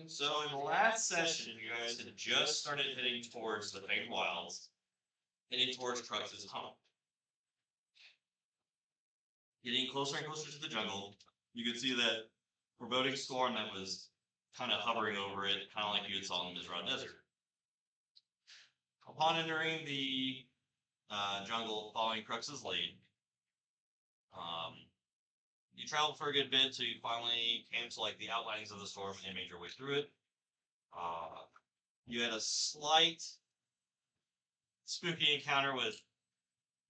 So in the last session, you guys had just started heading towards the Famed Wilds, heading towards Qrux-Jon's home. Getting closer and closer to the jungle, you could see that foreboding storm that was kind of hovering over it, kind of like you had saw in the Mizraw Desert. Upon entering the jungle following Qrux-Jon's lead, you traveled for a good bit till you finally came to like the outlinings of the storm and made your way through it. You had a slight spooky encounter with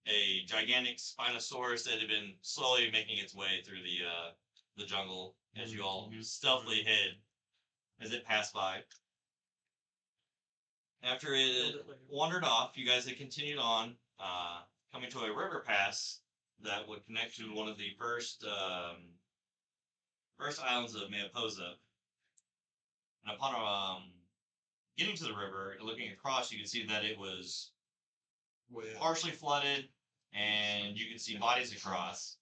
a gigantic Spinosaurus that had been slowly making its way through the jungle as you all stealthily hid as it passed by. After it had wandered off, you guys had continued on, coming to a river pass that would connect to one of the first islands of Mariposa. And upon getting to the river and looking across, you can see that it was partially flooded, and you can see bodies across.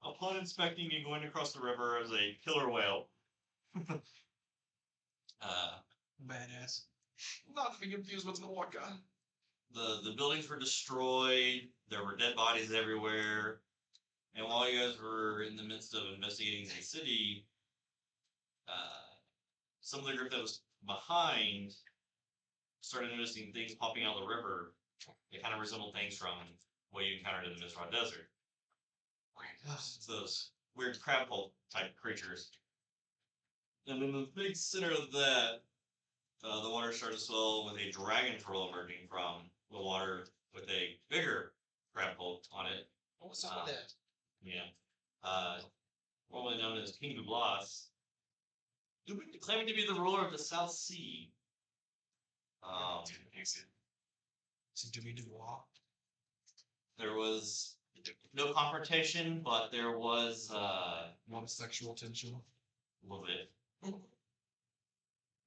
Upon inspecting and going across the river as a killer whale. Badass. Not to be confused with an orca. The buildings were destroyed. There were dead bodies everywhere. And while you guys were in the midst of investigating the city, some of the group that was behind started noticing things popping out of the river. They kind of resemble things from what you encountered in the Mizraw Desert. It's those weird crab hole type creatures. And in the big center of that, the water started to swell with a dragon troll emerging from the water with a bigger crab hole on it. What's up with that? Yeah. Formerly known as King Dublas, claiming to be the ruler of the South Sea. There was no confrontation, but there was One sexual tension. a little bit.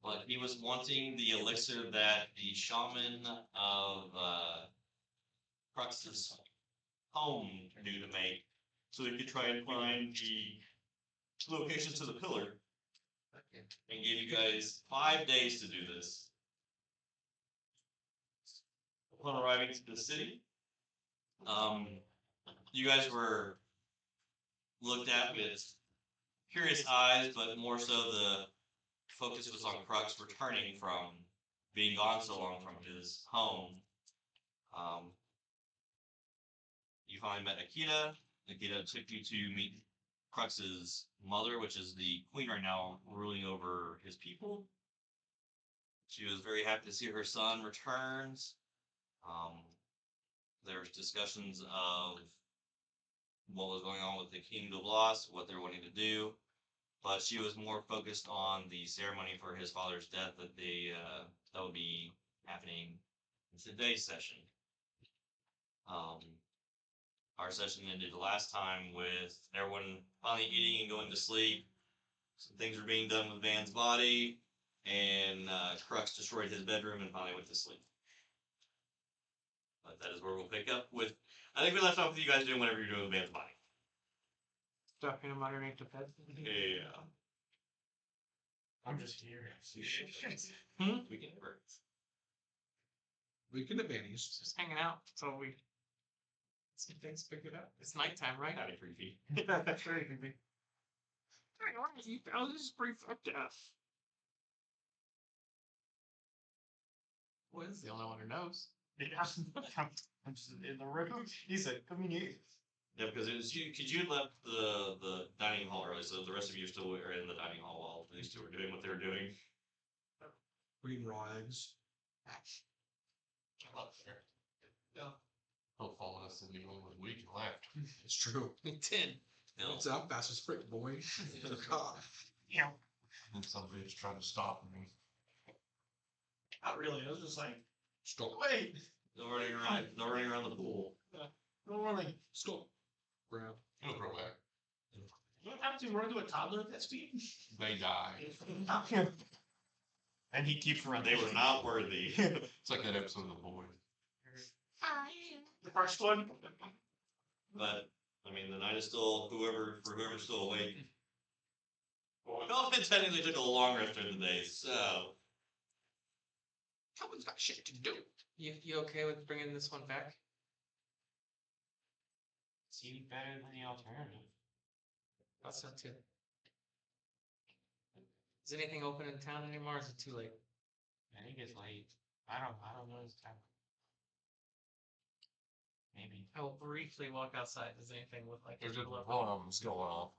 But he was wanting the elixir that the shaman of Qrux-Jon's home knew to make, so they could try and find the location to the pillar, and gave you guys 5 days to do this. Upon arriving to the city, you guys were looked at with curious eyes, but more so the focus was on Qrux returning from being gone so long from his home. You finally met Akita. Akita took you to meet Qrux-Jon's mother, which is the queen right now, ruling over his people. She was very happy to see her son returns. There was discussions of what was going on with the King Dublas, what they're wanting to do, but she was more focused on the ceremony for his father's death that would be happening in today's session. Our session ended the last time with everyone finally eating and going to sleep. Some things were being done with Van's body, and Qrux destroyed his bedroom and finally went to sleep. But that is where we'll pick up with. I think we left off with you guys doing whatever you're doing with Van's body. Stuffing him underneath the bed. Yeah. I'm just here. We can never. We can advantage. Just hanging out until we. Some things pick it up. It's nighttime, right? Kind of creepy. That's very creepy. This is pretty fucked up. Well, this is the only one who knows. Yeah. I'm just in the room. He said, come in. Yeah, because it was you. Because you had left the dining hall early, so the rest of you still were in the dining hall while these two were doing what they were doing. Green raw eggs. Yeah. He'll follow us in the only week left. It's true. 10. No. What's up, fast as frick, boy? God. Yeah. And some bitch tried to stop me. Not really. I was just like, Stop. wait. No running around the pool. Don't really. Stop. Grab. He'll grow back. What happens if you run into a toddler at that speed? They die. And he keeps running. They were not worthy. It's like that episode of The Boys. The first one. But I mean, the night is still whoever's still awake. Kelvin technically took a long rest during the day, so Kelvin's got shit to do. You okay with bringing this one back? Seems better than the alternative. Thought so too. Is anything open in town anymore? Or is it too late? I think it's late. I don't know this time. Maybe. I will briefly walk outside. Does anything look like There's it's just below? one of them's going off.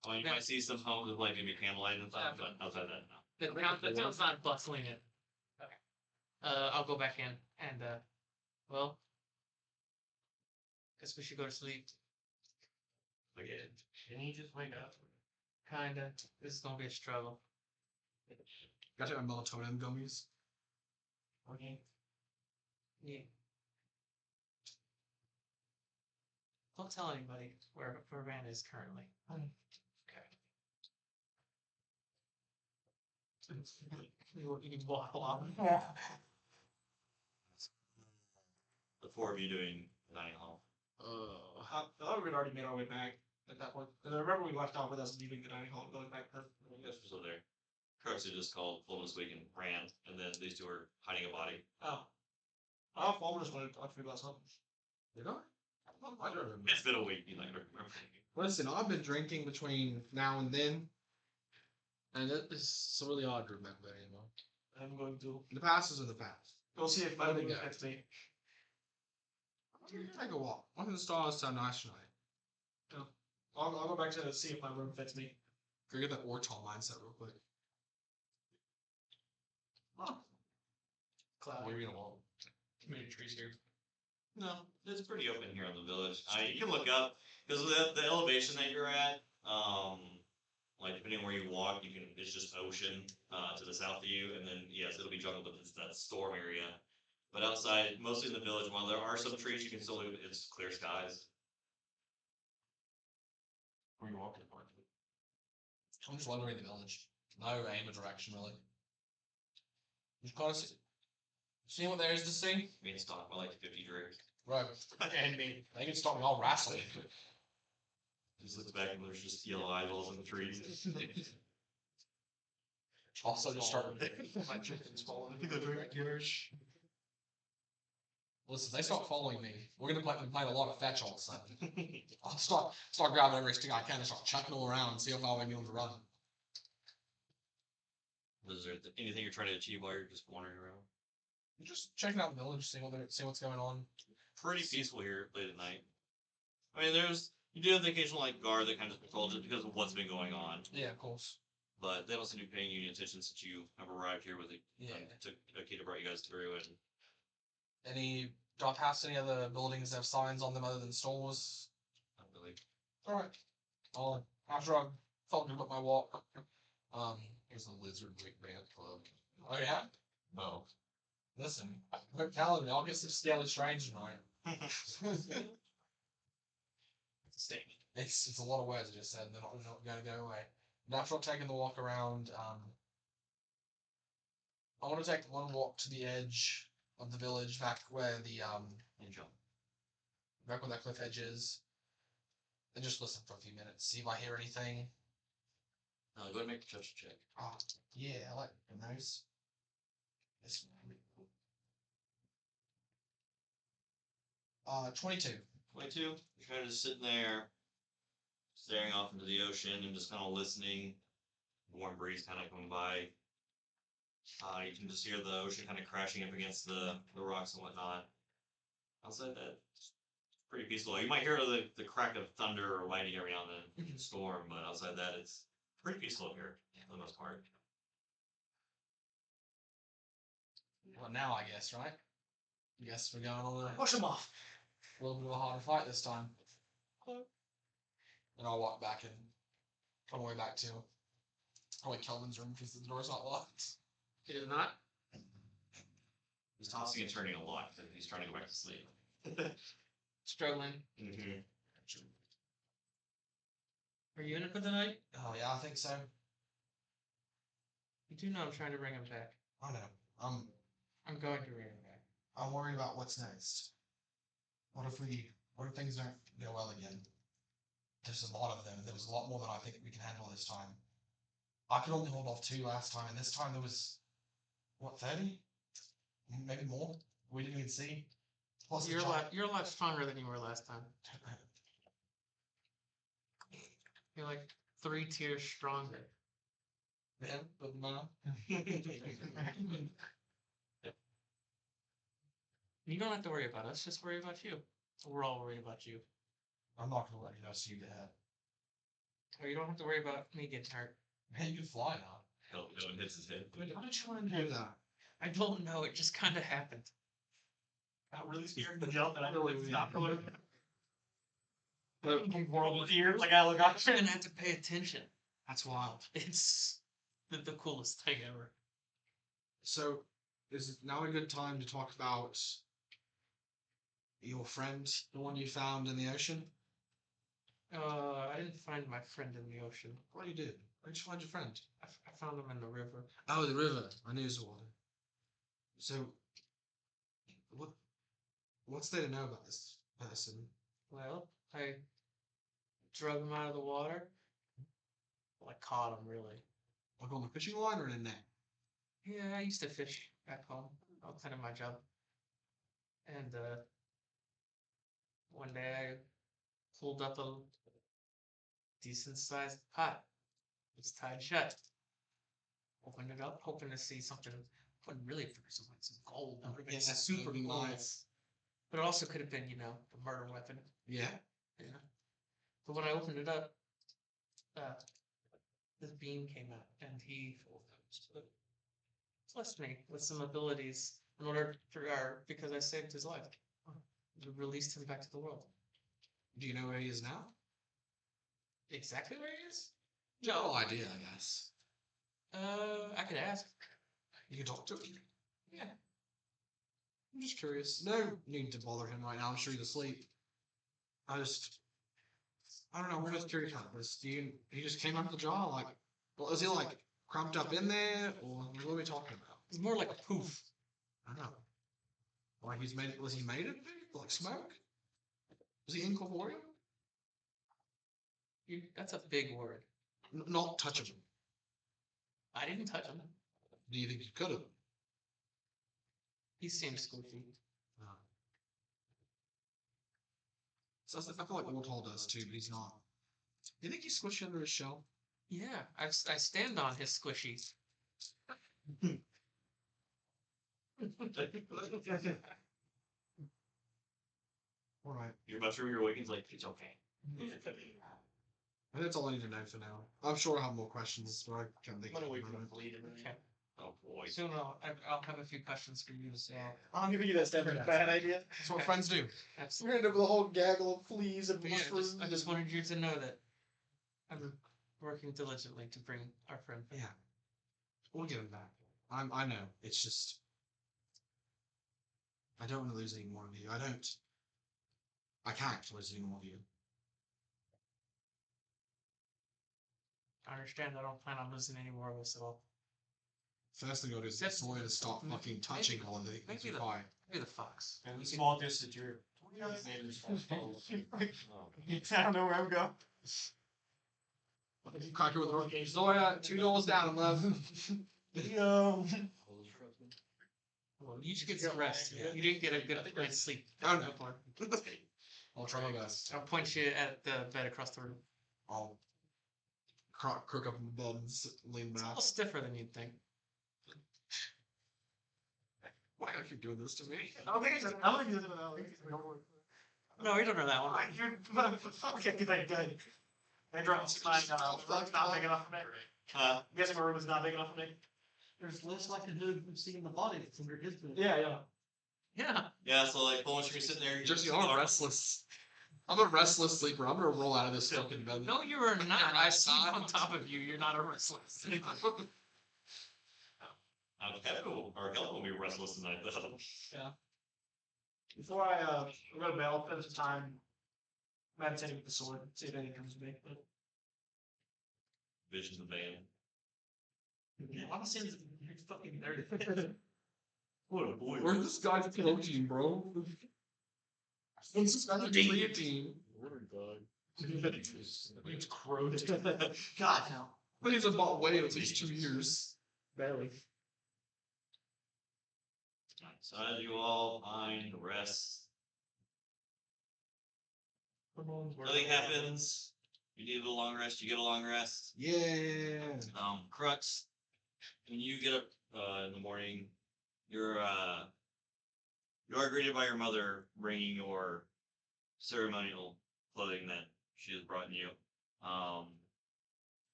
well, you might see some homes with like maybe candlelight and stuff, but outside that, no. The town's not bustling in. Okay. I'll go back in and well, guess we should go to sleep. Again. Didn't he just wake up? Kinda. This is gonna be a struggle. Got to have melatonin gummies. Okay. Yeah. Don't tell anybody where Van is currently. Okay. You waddle off. The four of you doing dining hall. I thought we'd already made our way back at that point. And I remember we left off with us leaving the dining hall and going back there. You guys were still there. Crux had just called Fulminus Week and ran, and then these two were hiding a body. Oh. I Fulminus wanted to talk to me about something. Did I? I don't remember. It's been a week, you like remember. Listen, I've been drinking between now and then. And it's really odd to remember anymore. I'm going to. The past is in the past. Go see if my moon affects me. Take a walk. I think the stars sound nice tonight. Yeah. I'll go back to see if my room fits me. Go get that Ortall mindset real quick. Huh. Cloud. Leave it alone. Community trees here. No, it's pretty open here on the village. You can look up because the elevation that you're at. Like depending on where you walk, you can. It's just ocean to the south of you, and then yes, it'll be jungle, but it's that storm area. But outside, mostly in the village, while there are some trees, you can still look. It's clear skies. Where you walking, Mark? I'm just wandering the village. No aim or direction, really. Just kind of seeing what there is to see. I mean, stock by like 50 drinks. Right. And me. They can stop me all wrestling. Just looks back and there's just yellow eyeballs in the trees. Also, just start. My chicken's falling. Listen, they start following me. We're gonna play a lot of fetch all of a sudden. I'll start grabbing every stick I can and start chucking them around and see how far we can get them to run. Is there anything you're trying to achieve while you're just wandering around? Just checking out the village, see what's going on. Pretty peaceful here late at night. I mean, you do have the occasional like guard that kind of patrols just because of what's been going on, Yeah, of course. but they don't seem to be paying you any attention since you have arrived here with it. Yeah. Took Akita brought you guys through, and Do I pass any other buildings that have signs on them other than stores? not really. Alright. After I've felt good about my walk. There's a lizard wig band club. Oh yeah? No. Listen, quit telling me, I'll get some scaly strange tonight. It's a lot of words I just said, and they're not going to go away. And after I've taken the walk around, I want to take one walk to the edge of the village, back where back where that cliff edge is, and just listen for a few minutes, see if I hear anything. Go ahead and make a judge check. Oh, yeah, I like those. This one. 22. 22. You're kind of just sitting there, staring off into the ocean and just kind of listening. Warm breeze kind of coming by. You can just hear the ocean kind of crashing up against the rocks and whatnot. Outside that, it's pretty peaceful. You might hear the crack of thunder or lightning every now and then, storm, but outside that, it's pretty peaceful up here for the most part. Well, now I guess, right? I guess we're going on Push him off. a little bit of a harder fight this time. And I'll walk back and come way back to probably Kelvin's room because the door's not locked. It is not. He's tossing and turning a lot because he's trying to go back to sleep. Struggling. Mm-hmm. Are you in it for the night? Oh yeah, I think so. You do know I'm trying to bring him back. I know. I'm going to bring him back. I'm worried about what's next. What if things don't go well again? There's a lot of them. There's a lot more than I think we can handle this time. I could only hold off 2 last time, and this time there was, what, 30? Maybe more? We didn't even see. Plus the You're a lot stronger than you were last time. You're like 3 tiers stronger. Yeah, but no. You don't have to worry about us. Just worry about you. We're all worried about you. I'm not gonna let you know, so you get ahead. Or you don't have to worry about me getting hurt. Man, you can fly now. Kelvin hits his head. Why did you want to do that? I don't know. It just kind of happened. Got really scared to jump, and I really stopped for a little bit. But World of ears, like I look up. I didn't have to pay attention. that's wild. It's the coolest thing ever. So, is now a good time to talk about your friend, the one you found in the ocean? I didn't find my friend in the ocean. What you did? Where'd you find your friend? I found him in the river. Oh, the river. I knew it was the water. So, what's there to know about this person? Well, I drug him out of the water. Well, I caught him, really. Like on the fishing line or in a net? Yeah, I used to fish back home. That was kind of my job. And one day I pulled up a decent sized pot. It was tied shut. Opened it up, hoping to see something. Wasn't really for some gold. That would have been Yeah, super that'd be cool. nice. But it also could have been, a murder weapon. Yeah. Yeah. But when I opened it up, this beam came out, and he blessed me with some abilities in order because I saved his life. We released him back to the world. Do you know where he is now? Exactly where he is? No idea, I guess. I could ask. You can talk to him. Yeah. I'm just curious. No need to bother him right now. I'm sure he's asleep. I don't know. I'm just curious about this. He just came out of the jar? Like, well, is he like cramped up in there? Or what are we talking about? It's more like a poof. I don't know. Like was he made of like smoke? Was he incorporeal? That's a big word. Not touchable. I didn't touch him. Do you think you could have? He seems squishy. So I feel like Ortall does too, but he's not. Do you think he's squished under his shell? Yeah, I stand on his squishies. Alright. You're about to your awakens like, it's okay. I think that's all I need to know for now. I'm sure I'll have more questions, but I can't think I'm of gonna wait them. for him to bleed. Okay. Oh boy. Soon I'll have a few questions for you as well. I'm giving you that step. Bad idea. That's what friends do. Absolutely. We're gonna have a whole gaggle of fleas and But yeah, mushrooms. I just wanted you to know that I'm working diligently to bring our friend back. Yeah. We'll get him back. I know. It's just I don't want to lose any more of you. I can't lose any more of you. I understand I don't plan on losing any more of us at all. First thing I'll do is get Zoya to stop fucking touching all of the things maybe you the- buy. Maybe the fox. And the small distance you're. I don't know where I'm going. Crack it with her. Zoya, 2 doors down, love. Yo. Well, you should get some rest. You didn't get a good night's sleep. Oh no. I'll try my best. I'll point you at the bed across the room. I'll crook up in the bed and lean It's a back. little stiffer than you'd think. Why are you doing this to me? I don't think it's. I don't think it's. No, you don't know that one. Okay, good. I dropped my. Room's not big enough for me. I'm guessing my room is not big enough for me. There's less likelihood of seeing the body that's under his bed. Yeah. Yeah. Yeah, so like, once you're sitting there, Jesse, I'm restless. I'm a restless sleeper. I'm gonna roll out of this fucking bed. No, you are not. I sleep on top of you. You're not a restless. Kelvin will be restless tonight though. Before I go to bed, I'll spend some time meditating with the sword, see if anything comes to me. Visions of man. Honestly, it's fucking nerdy. What a boy. Where's this guy's protein, bro? Where's this guy's creatine? It's gross. God, no. But he's bought way at least 2 years. Barely. So as you all find rest, nothing happens. You need a long rest. You get a long rest. Yeah. Qrux, when you get up in the morning, you are greeted by your mother bringing your ceremonial clothing that she has brought you.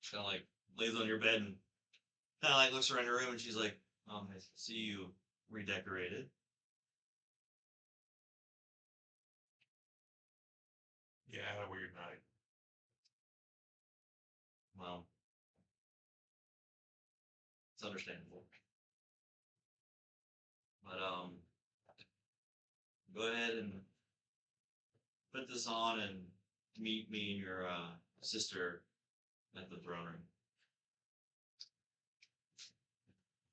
She kind of like lays on your bed and kind of like looks around your room and she's like, I see you redecorated. Yeah, I had a weird night. Well, it's understandable. But go ahead and put this on and meet me and your sister at the throne room.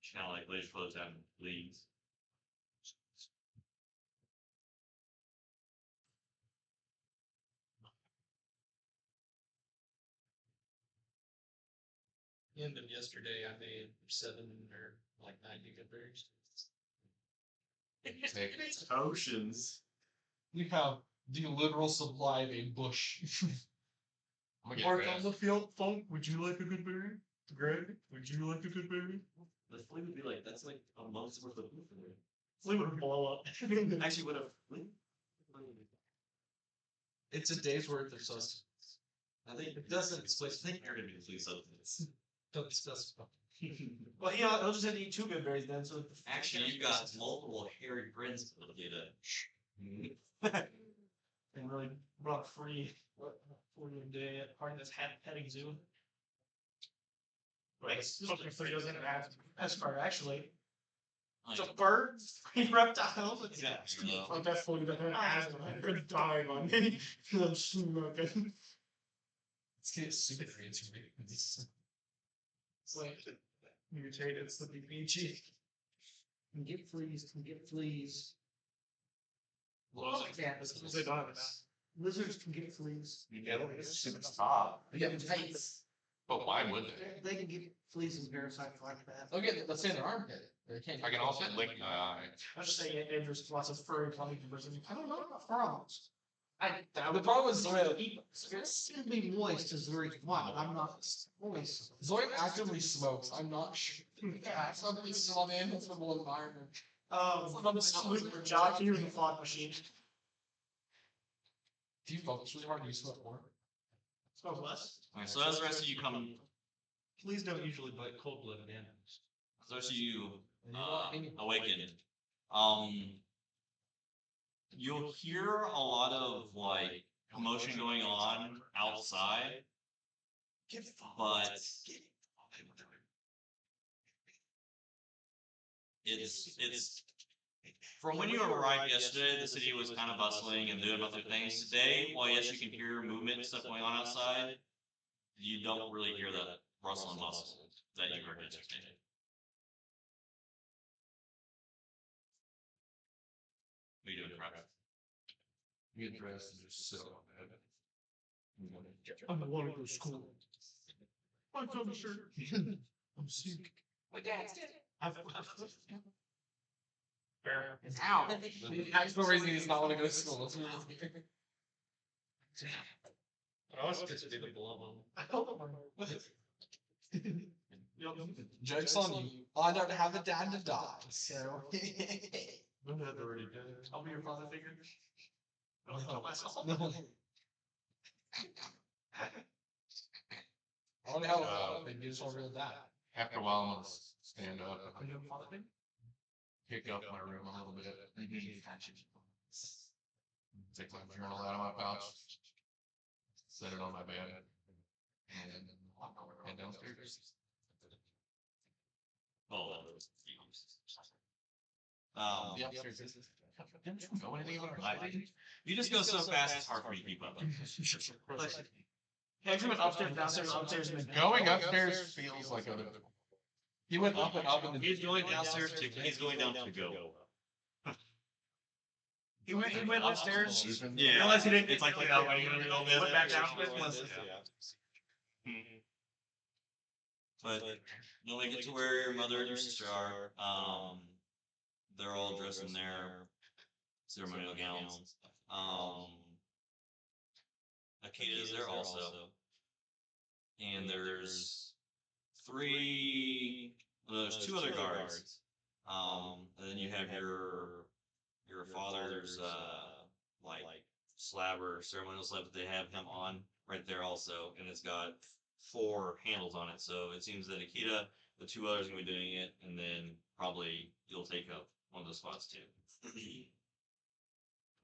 She kind of like lays your clothes down and leaves. End of yesterday, I made 7 or like 90 good berries. Oceans. You have the literal supply of a bush. I'm gonna get Mark fast. on the field, Funk, would you like a good berry? Greg, would you like a good berry? The flea would be like, that's like a month's worth of food for me. Flea would blow up. Actually, would have. It's a day's worth of sustenance. I think it doesn't. I think you're gonna be the flea substance. Don't specify. Well, he'll just have to eat 2 good berries then. So Actually, you've got multiple hairy friends to look at. and really run free for your day at part of this petting zoo. Something Flea doesn't have as far actually. So birds, reptiles. Yeah. I'm definitely gonna ask them. They're dying on me. I'm smoking. Let's get super fancy. It's like mutated, Slippy Beachy. Can get fleas, can get fleas. Well, Yeah, they don't have that. lizards can get fleas. Yeah, stop. They get face. But why would they? They can get fleas and parasites like that. Okay, let's say their armpit. They can't. I can also lick my eye. I was just saying, there's lots of furry polycubers. I don't know about frogs. The problem with Zoya, It's gonna be moist as the reason why, but I'm not moist. Zoya actively smokes. I'm not sure. Yeah, something small in the inevitable environment. Jock, you're in the fog machine. Do you focus really hard? Do you smoke more? Smoke less. Alright, so as the rest of you come, Fleas don't usually bite cold-blooded animals. as the rest of you And you want any- awaken, you'll hear a lot of like commotion going on outside, but it's from when you arrived yesterday, the city was kind of bustling and doing other things. Today, while yes, you can hear movement and stuff going on outside, you don't really hear that rustle and bustle that you heard yesterday. What are you doing, Brad? Get dressed and just sit on bed. I'm the one who goes to school. My tummy shirt. I'm sick. My dad's Fair. Ow. There's no reason he's not want to go to school. I always get to be the blunt one. Joke's on you. I don't have a dad to die, so. My dad already did. I'll be your father figure. I'll tell myself. I don't know how you just want real dad. After a while, I'm gonna stand up, Are you a father figure? pick up my room a little bit. Take my journal out of my pouch, set it on my bed, and head downstairs. The upstairs is. Go anything over. You just go so fast, it's hard for you to keep up. Yeah, you went upstairs, downstairs, upstairs, and then Going upstairs feels like other. He went up and up and then. He's going downstairs to, he's going down to go. He went upstairs. Yeah. Realized he didn't. It's like, you know, when you're gonna go Went back down. But you'll make it to where your mother and your sister are. They're all dressed in their ceremonial gowns. Akita is there also. And there's there's two other guards. And then you have your father's like slab or ceremonial slab that they have him on right there also, and it's got 4 handles on it. So it seems that Akita, the 2 others, are gonna be doing it, and then probably you'll take up one of those spots too.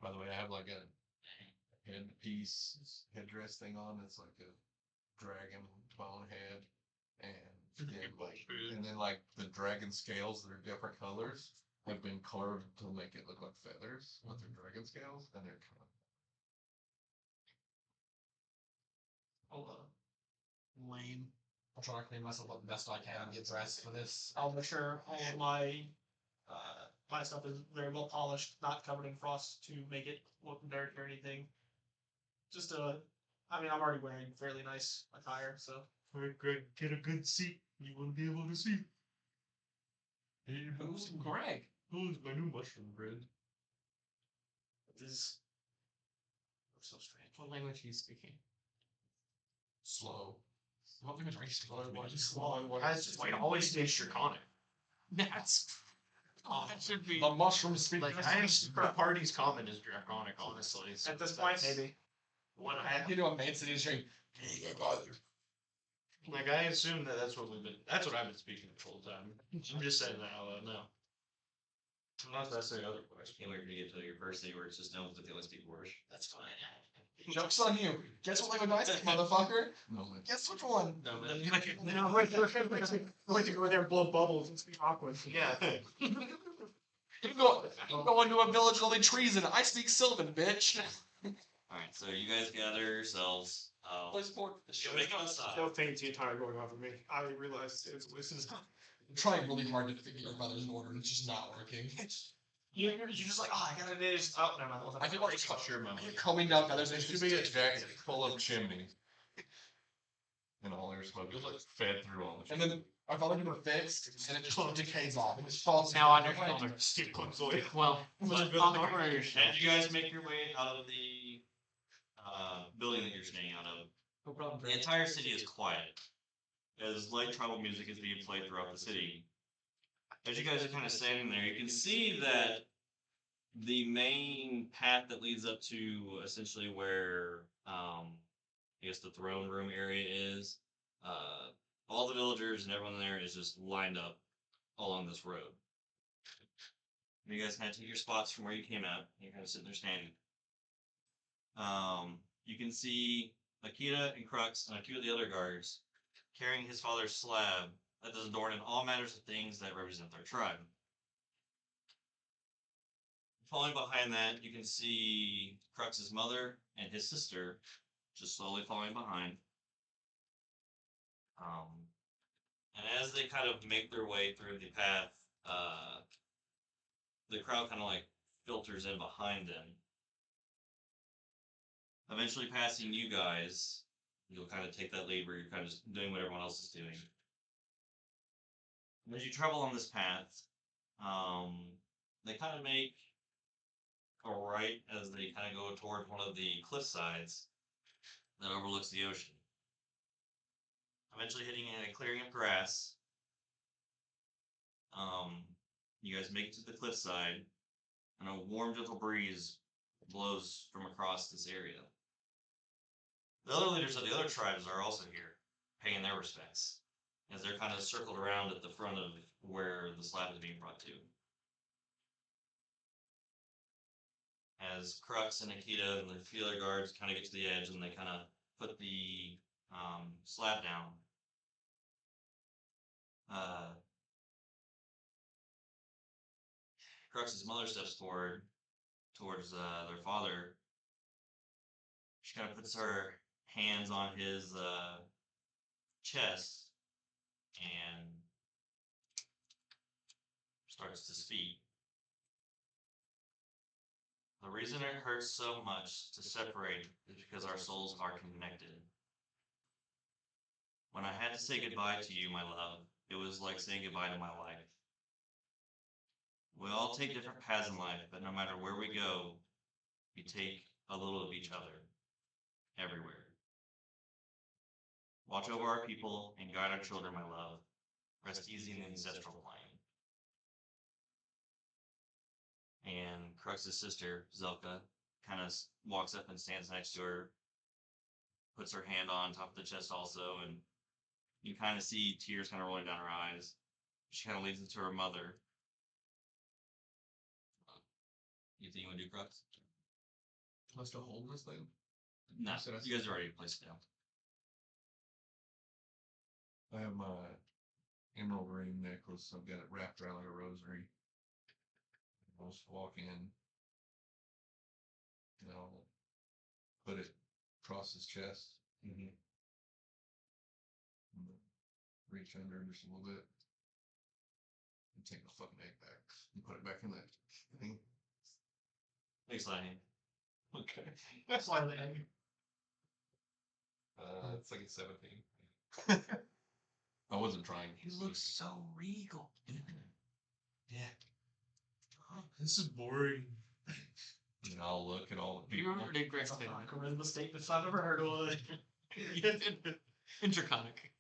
By the way, I have like a headdress thing on. It's like a dragon bone head, and then like the dragon scales that are different colors have been carved to make it look like feathers with their dragon scales, and they're kind of Lame. I'll try to clean myself up the best I can and get dressed for this. I'll make sure all of my my stuff is very well polished, not covered in frost to make it look dirty or anything. Just I mean, I'm already wearing fairly nice attire, so. Alright, Greg, get a good seat. You won't be able to see. Hey, Who's Greg? who's my new mushroom bread? It is so strange. What language are you speaking? Slow. What language are you speaking? Guys, just wait, always stay draconic. That's. Oh, that should be. The mushroom speak. Like, I am for parties common is draconic, honestly. So At this point, that's maybe. What I You know, main city stream. like, I assume that's what that's what I've been speaking the whole time. I'm just saying that out loud now. Unless I say otherwise. Can't wait for you to get to your first city where it's just known that they only speak Welsh. That's fine. Joke's on you. Guess what language I speak, motherfucker? No, man. Guess which one? No, man. No, we're going to go there and blow bubbles and speak awkward. Yeah. You go into a village with only trees in it. I speak Sylvan, bitch. Alright, so you guys gather yourselves. Play sport. You'll make it outside. No faint the entire going on for me. I realized this is. I'm trying really hard to figure your brothers in order, and it's just not working. You're just like, oh, I gotta do this. Oh, never mind. I feel like Touch your memory. you're combing down feathers. There should be a jacket full of chimneys. And all their smoke just like fed through all the And then our father never fixed, and it just decays off. It just falls Now on down. your shoulder. Steve Clumsily. Well, But on the corner of your as shed. you guys make your way out of the building that you're staying out of, No problem. the entire city is quiet, as light tribal music is being played throughout the city. As you guys are kind of standing there, you can see that the main path that leads up to essentially where, I guess the throne room area is, all the villagers and everyone there is just lined up along this road. You guys kind of take your spots from where you came out. You're kind of sitting there standing. You can see Akita and Qrux and a few of the other guards carrying his father's slab that is adorned in all manners of things that represent their tribe. Following behind that, you can see Crux's mother and his sister just slowly following behind. And as they kind of make their way through the path, the crowd kind of like filters in behind them. Eventually passing you guys, you'll kind of take that lead where you're kind of just doing what everyone else is doing. And as you travel on this path, they kind of make a right as they kind of go toward one of the cliff sides that overlooks the ocean. Eventually hitting a clearing of grass. You guys make it to the cliffside, and a warm, gentle breeze blows from across this area. The other leaders of the other tribes are also here, paying their respects, as they're kind of circled around at the front of where the slab is being brought to. As Qrux and Akita and the few other guards kind of get to the edge and they kind of put the slab down, Crux's mother steps forward towards their father. She kind of puts her hands on his chest and starts to speak. The reason it hurts so much to separate is because our souls are connected. When I had to say goodbye to you, my love, it was like saying goodbye to my life. We all take different paths in life, but no matter where we go, we take a little of each other, everywhere. Watch over our people and guide our children, my love. Rest easy in the ancestral plane. And Qrux' sister, Zelka, kind of walks up and stands next to her, puts her hand on top of the chest also, and you kind of see tears kind of rolling down her eyes. She kind of leads into her mother. You think you want to do Qrux? Am I still holding this thing? No, said I you guys already placed it down. I have my emerald ring necklace. I've got it wrapped around like a rosary. I'll just walk in. And I'll put it across his chest. Mm-hmm. And reach under just a little bit. And take my fucking egg back. And put it back in that thing. Thanks, Lightning. Okay. That's why the egg. It's like a 17. I wasn't trying. He looks so regal. Yeah. This is boring. And I'll look at all the You people. remember Dick Greg's That's thing? not charisma statements I've ever heard one. Interconic.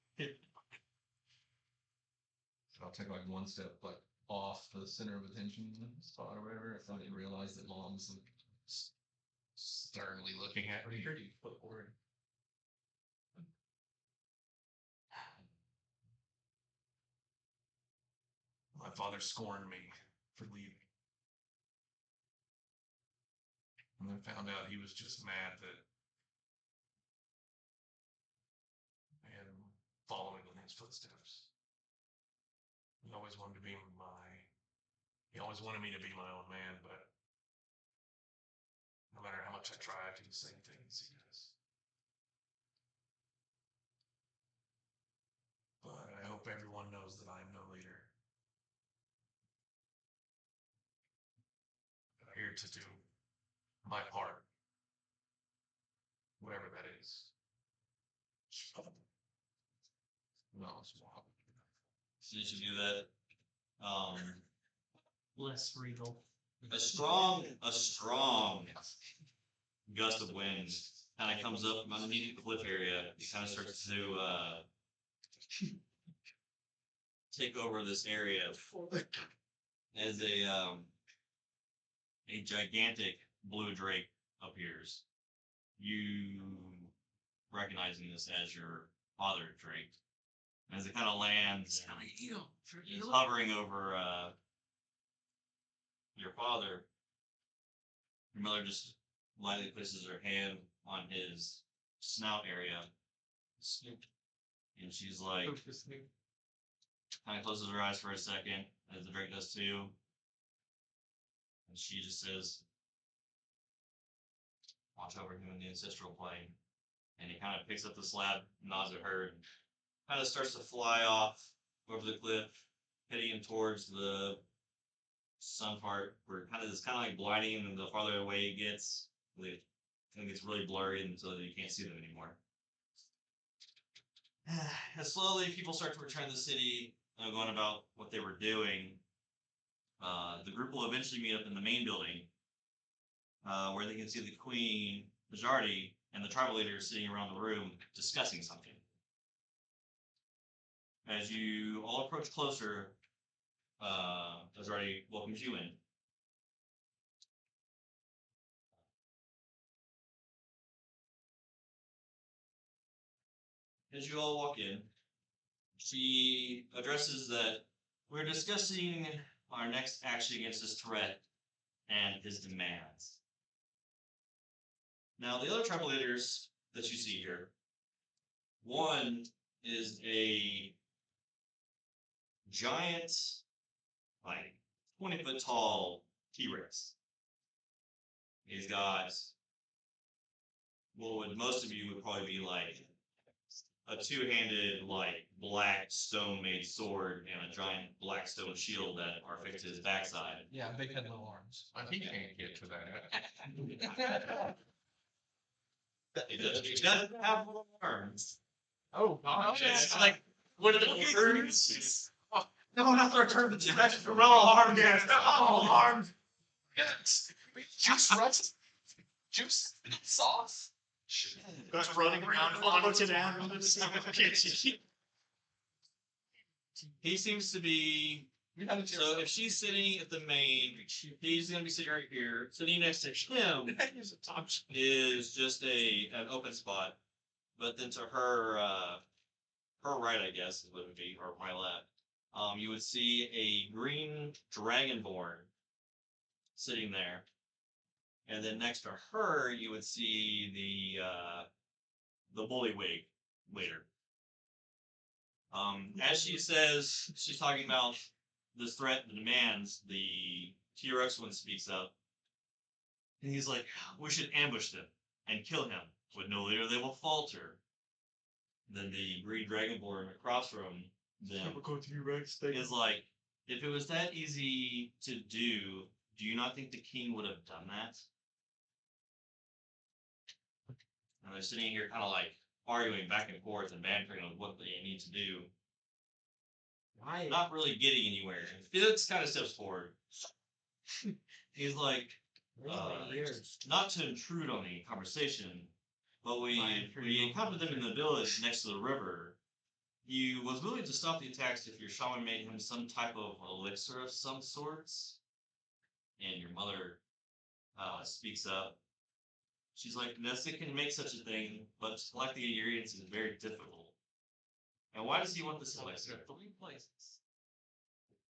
I'll take like one step like off the center of attention spot or whatever. If I didn't realize that mom's like sternly looking at me. Or do you put forward? My father scorned me for leaving. And then found out he was just mad that I had him following in his footsteps. He always wanted me to be my own man, but no matter how much I try, I do the same things he does. But I hope everyone knows that I am no leader. I'm here to do my part, whatever that is. No, swap. Since you do that, Less regal. a strong gust of wind kind of comes up underneath the cliff area. It kind of starts to take over this area as a gigantic blue drake appears. You recognizing this as your father, Drake. As it kind of lands, is hovering over your father. Your mother just lightly places her hand on his snout area, and she's like, kind of closes her eyes for a second, as the Drake does too, and she just says, "Watch over him in the ancestral plane." And he kind of picks up the slab, nods at her, and kind of starts to fly off over the cliff, heading towards the sun part, where it's kind of like blinding, and the farther away it gets, it kind of gets really blurry until you can't see them anymore. As slowly people start to return to the city, going about what they were doing, the group will eventually meet up in the main building, where they can see the Queen, Majority, and the tribal leaders sitting around the room discussing something. As you all approach closer, Majority welcomes you in. As you all walk in, she addresses that we're discussing our next action against this threat and his demands. Now, the other tribal leaders that you see here, one is a giant, like 20-foot tall T-Rex. He's got what would most of you would probably be like a two-handed, like black stone-made sword and a giant black stone shield that are fixed to his backside. Yeah, big head, little arms. He can't get to that. He doesn't have arms. Oh, gosh. It's like, what are the words? No, not the return of the T-Rex. Gorilla alarm gas. Alarm. Juice runs. Juice sauce. Goes running around, follows it down. He seems to be. You had it to So yourself. if she's sitting at the main, he's gonna be sitting right here. Sitting next to him is just an open spot. But then to her her right, I guess, is what it would be, or my left. You would see a green dragonborn sitting there. And then next to her, you would see the bullywig later. As she says, she's talking about this threat, the demands, the T-Rex one speaks up. And he's like, we should ambush them and kill him. With no leader, they will falter. Then the green dragonborn across from them is like, if it was that easy to do you not think the king would have done that? And they're sitting here kind of like arguing back and forth and bantering on what they need to do. Why? Not really getting anywhere. Felix kind of steps forward. He's like, not to intrude on the conversation, but we encountered them in the village next to the river. He was willing to stop the attacks if your shaman made him some type of elixir of some sorts. And your mother speaks up. She's like, Nessa can make such a thing, but to collect the ingredients is very difficult. And why does he want this elixir? 3 places.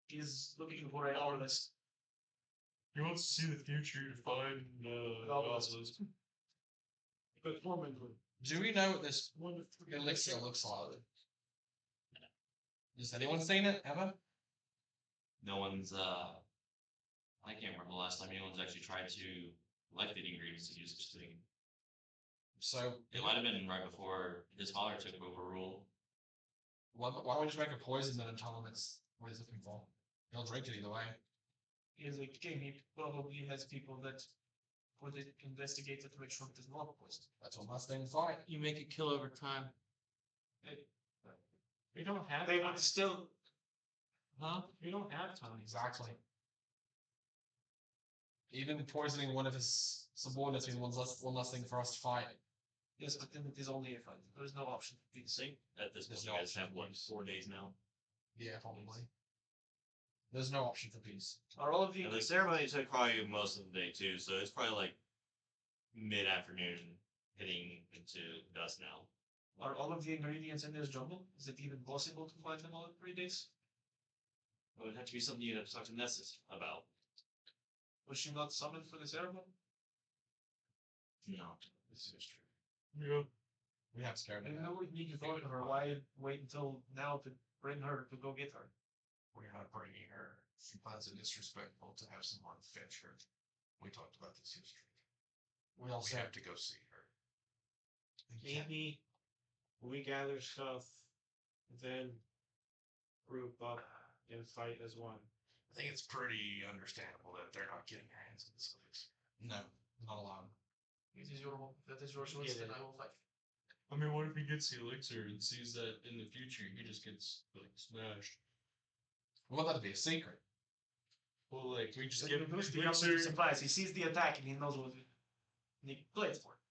He's looking for a artist. He wants to see the future to find goblins. But Foreman would. Do we know what this elixir looks like? Has anyone seen it ever? No one's I can't remember the last time anyone's actually tried to like the ingredients to use this thing. So It might have been right before his father took over rule. why don't we just make a poison then and tell him it's what he's looking for? He'll drink it either way. He is a king. He probably has people that would investigate it to make sure it is not poison. That's one last thing to fight. You make it kill over time. We don't have. They time. would still. Huh? We don't have time. Exactly. Even poisoning one of his subordinates means one less thing for us to fight. Yes, but then it is only a fight. There is no option. Be the same. At this point, There's you no guys have option. 4 days now. Yeah, probably. There's no option for peace. Are all of you? And the ceremony took probably most of the day too, so it's probably like mid-afternoon, hitting into dusk now. Are all of the ingredients in this jungle? Is it even possible to find them all in 3 days? It would have to be something you'd have to talk to Nessus about. Was she not summoned for the ceremony? No, this is true. Yeah. We have scared I him. know we need to talk to her. Why wait until now to bring her to go get her? We're not bringing her. She finds it disrespectful to have someone fetch her. We talked about this history. We We also have to go see her. Maybe we gather stuff, then group up and fight as one. I think it's pretty understandable that they're not getting their hands on this place. no, not allowed. That is your choice, then I will fight. I mean, what if he gets the elixir and sees that in the future he just gets like smashed? We want that to be a secret. Well, like we just Just give him give the the opposite elixir. surprise. He sees the attack and he knows what it. And he plays for it.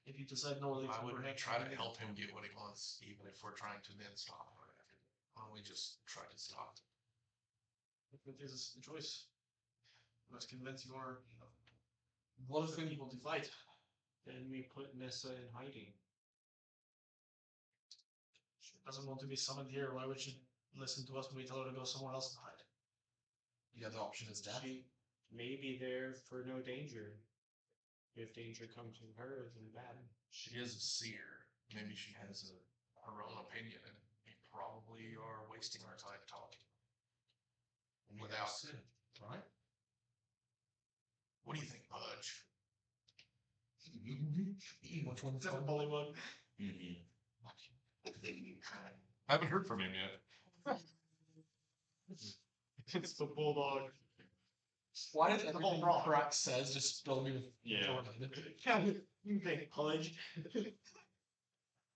If you decide no, I would try to help him get what he wants, even if we're trying to then stop him. Why don't we just try to stop him? If it is a choice, you must convince your What if we people to fight. Then we put Nessa in hiding. She doesn't want to be summoned here. Why would she listen to us when we tell her to go somewhere else and hide? the other option is death? She may be there for no danger. If danger comes to her, then bad. She is a seer. Maybe she has her own opinion, and we probably are wasting our time talking. Without, Right? what do you think, Pudge? Which one's Except for Bullywug. Mm-hmm. I haven't heard from him yet. It's the bulldog. Why did The whole everything wrong. Qrux says just fill me with Yeah. Jordan? You think Pudge?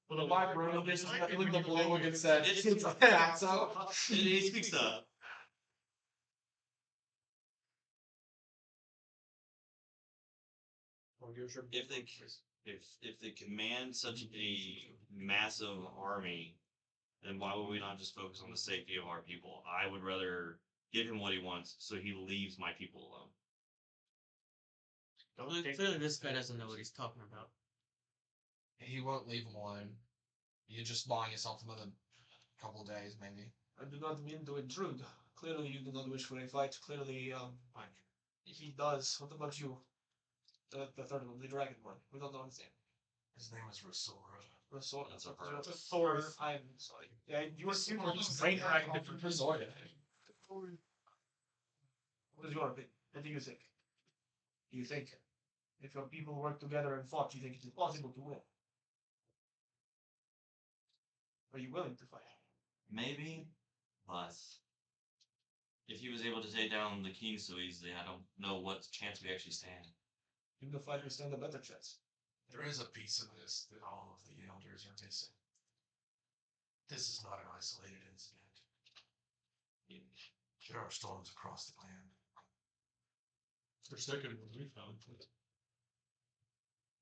Well, the wide road is Look the blow against that. It's- It's a hat, so. He speaks up. If they command such a massive army, then why would we not just focus on the safety of our people? I would rather give him what he wants, so he leaves my people alone. Clearly, this guy doesn't know what he's talking about. He won't leave him alone. You're just buying yourself another couple of days, maybe. I do not mean to intrude. Clearly, you do not wish for a fight. Clearly, he does. What about you? The third one, the dragon one. We don't know his name. His name is Rosora. Rosora. That's a bird. Thor. I'm sorry. Yeah, you were just brain dragon different. Rosora. What is your opinion? What do you think? Do you think if your people work together and fought, do you think it is possible to win? Are you willing to fight? Maybe, but if he was able to take down the king so easily, I don't know what chance we actually stand. You the fighters stand a better chance. There is a piece of this that all of the elders are missing. This is not an isolated incident. There are storms across the land. The second one we found.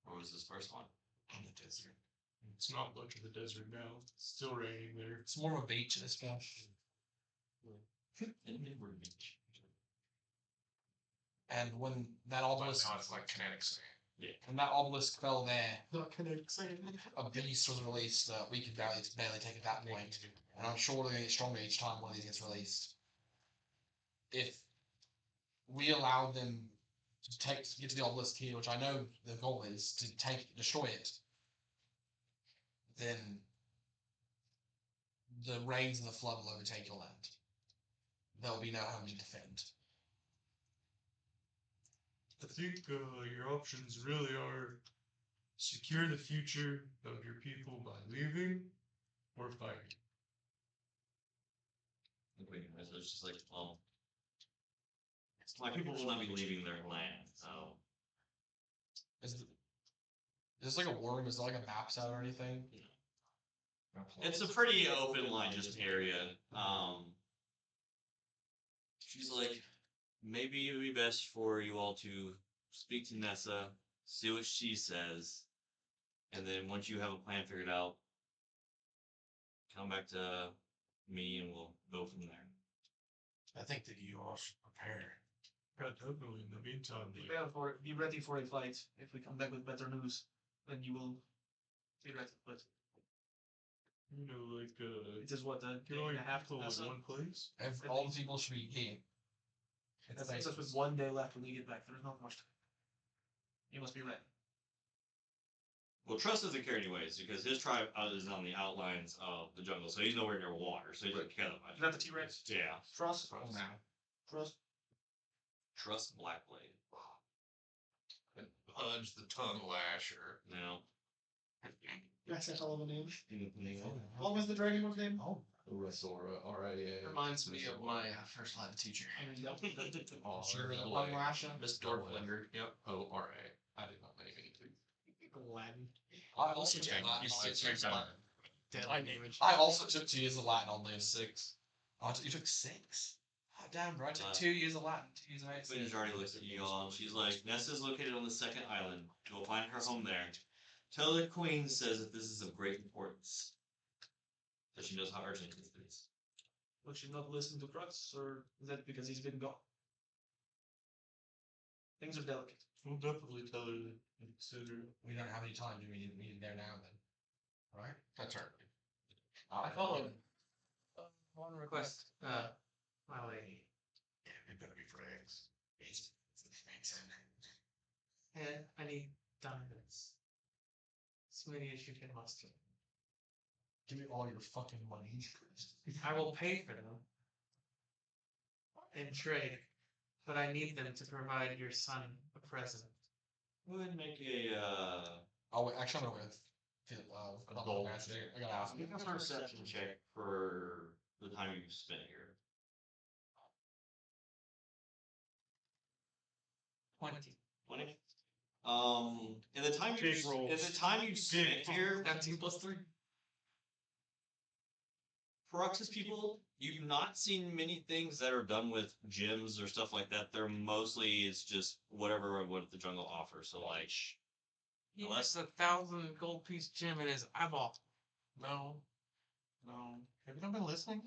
Or was this first one? In the desert. It's not much of a desert now. It's still raining there. It's more of a beach at this point. In Midward Beach. And when that obelisk, Now it's like kinetic sand. when that obelisk fell there, Not kinetic sand. a beast was released that we could barely take at that point. And I'm sure they're going to get stronger each time one of these gets released. If we allow them to get to the obelisk here, which I know the goal is to destroy it, then the rains and the flood will overtake your land. There will be no home to defend. I think your options really are secure the future of your people by leaving or fighting. It's just like, well, my people will not be leaving their land, so. Is this like a war room? Is there like a maps out or anything? It's a pretty open line, just area. She's like, maybe it would be best for you all to speak to Nessa, see what she says, and then once you have a plan figured out, come back to me and we'll go from there. I think that you all should prepare. Yeah, definitely. In the meantime, Be ready for a fight. If we come back with better news, then you will be ready. But you know, like it is what a get day all and your a half. people in one place. All the people should be here. That's us with 1 day left when we get back. There's not much time. You must be ready. Well, Trust doesn't care anyways, because his tribe is on the outlines of the jungle, so he's nowhere near water, so he doesn't care that Is much. that the T-Rex? Yeah. Trust. Now. Trust Blackblade. Pudge the tongue lasher. No. That's a hell of a name. No. What was the dragon one's name? Oh, Rosora, R-A-A. reminds me of my first Latin teacher. Miss Dorflinger. Yep. O-R-A. I did not make anything. Latin. I also took Latin. Dead I language. I also took 2 years of Latin on this. 6. Oh, you took 6? Oh, damn, bro. I took Uh, 2 years of Latin. 2 years of Queen medicine. already looks at you all. She's like, Nessa's located on the second island. You'll find her home there. Tell the queen says that this is of great importance. So she knows how urgent this is. Would she not listen to Qrux, or is that because he's been gone? Things are delicate. We'll definitely tell her to consider. We don't have any time. Do we need there now then? Right? That's right. I followed one request. My lady. Yeah, we better be friends. And I need diamonds. As many as you can muster. Give me all your fucking money. I will pay for them in trade, but I need them to provide your son a present. Go ahead and make a Oh, wait, actually, I'm going with A gold. I gotta ask. make a perception check for the time you spent here. 20. 20. In the time you Big rolls. spent here, 17 plus 3. Fluxus people, you've not seen many things that are done with gems or stuff like that. They're mostly it's just whatever what the jungle offers. So like, He Unless- has 1,000 gold piece gem in his eyeball. No. No. Have you not been listening?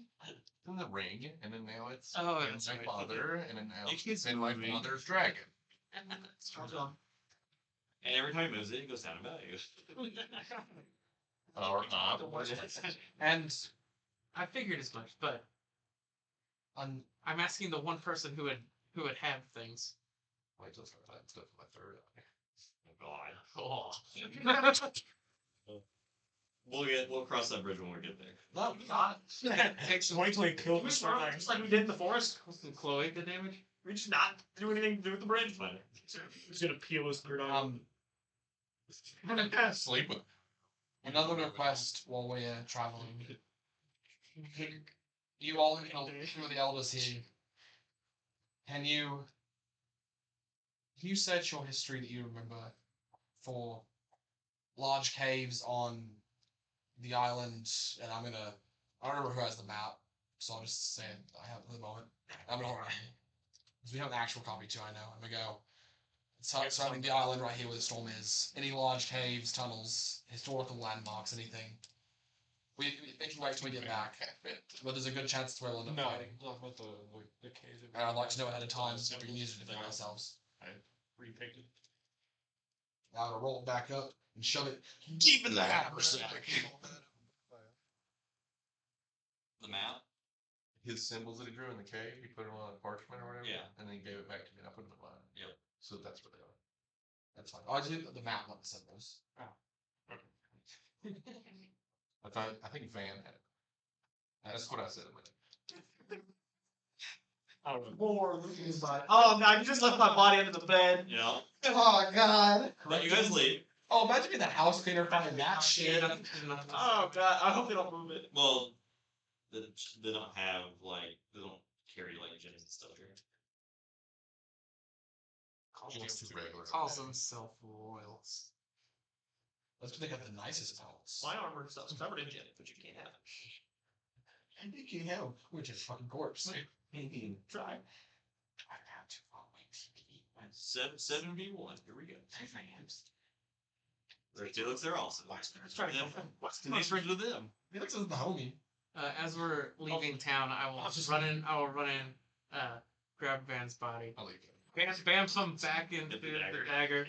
In the ring, and then now it's Oh, been that's my right. father, and then now It it's keeps been my moving. father's dragon. Hold on. and every time he moves it goes down in value. Or not. And I figured as much, but I'm asking the one person who would have things. Wait till I start typing stuff in my third eye. Oh God. We'll cross that bridge when we get there. No, not. Takes 20 kill me just like we did in the forest. Wasn't Chloe the damage? We just not do anything to do with the bridge. Fine. He's gonna peel his third eye. Sleep with Another request while we're traveling. You all who are the elders here, can you search your history that you remember for large caves on the island? And I don't remember who has the map, so I'll just say it. I have it at the moment. I'm gonna hold it. Because we have an actual copy too, I know. I'm gonna go. Surrounding the island right here where the storm is. Any large caves, tunnels, historical landmarks, anything. We can wait till we get back. But there's a good chance we'll end up fighting. talk about the cave. And I'd like to know ahead of time so we can use it to defend ourselves. Repicked it. Now I'm gonna roll it back up and shove it deep in the haversack. The map. his symbols that he drew in the cave. He put them on a parchment or whatever. Yeah. And then he gave it back to me. And I put them in mine. Yep. So that's where they are. That's fine. I did the map, not the symbols. I think Van had it. That's what I said. I don't know. More Lucas body. Oh god, you just left my body under the bed. Yeah. Oh god. But you guys leave. Oh, imagine being the house cleaner finding that shit. Oh god, I hope they don't move it. Well, they don't have they don't carry gems and stuff here. Just regular. Calls himself royals. Let's think of the nicest house. My armor and stuff's covered in gems, but you can't have it. And you can have, which is fucking corpse. Try. 7v1. Here we go. There's Felix there also. Let's try to kill them. What's the He's friends with them. Felix is the homie. As we're leaving town, I will run in, grab Van's body. I'll leave it. Bam him back into Get the the dagger. dagger,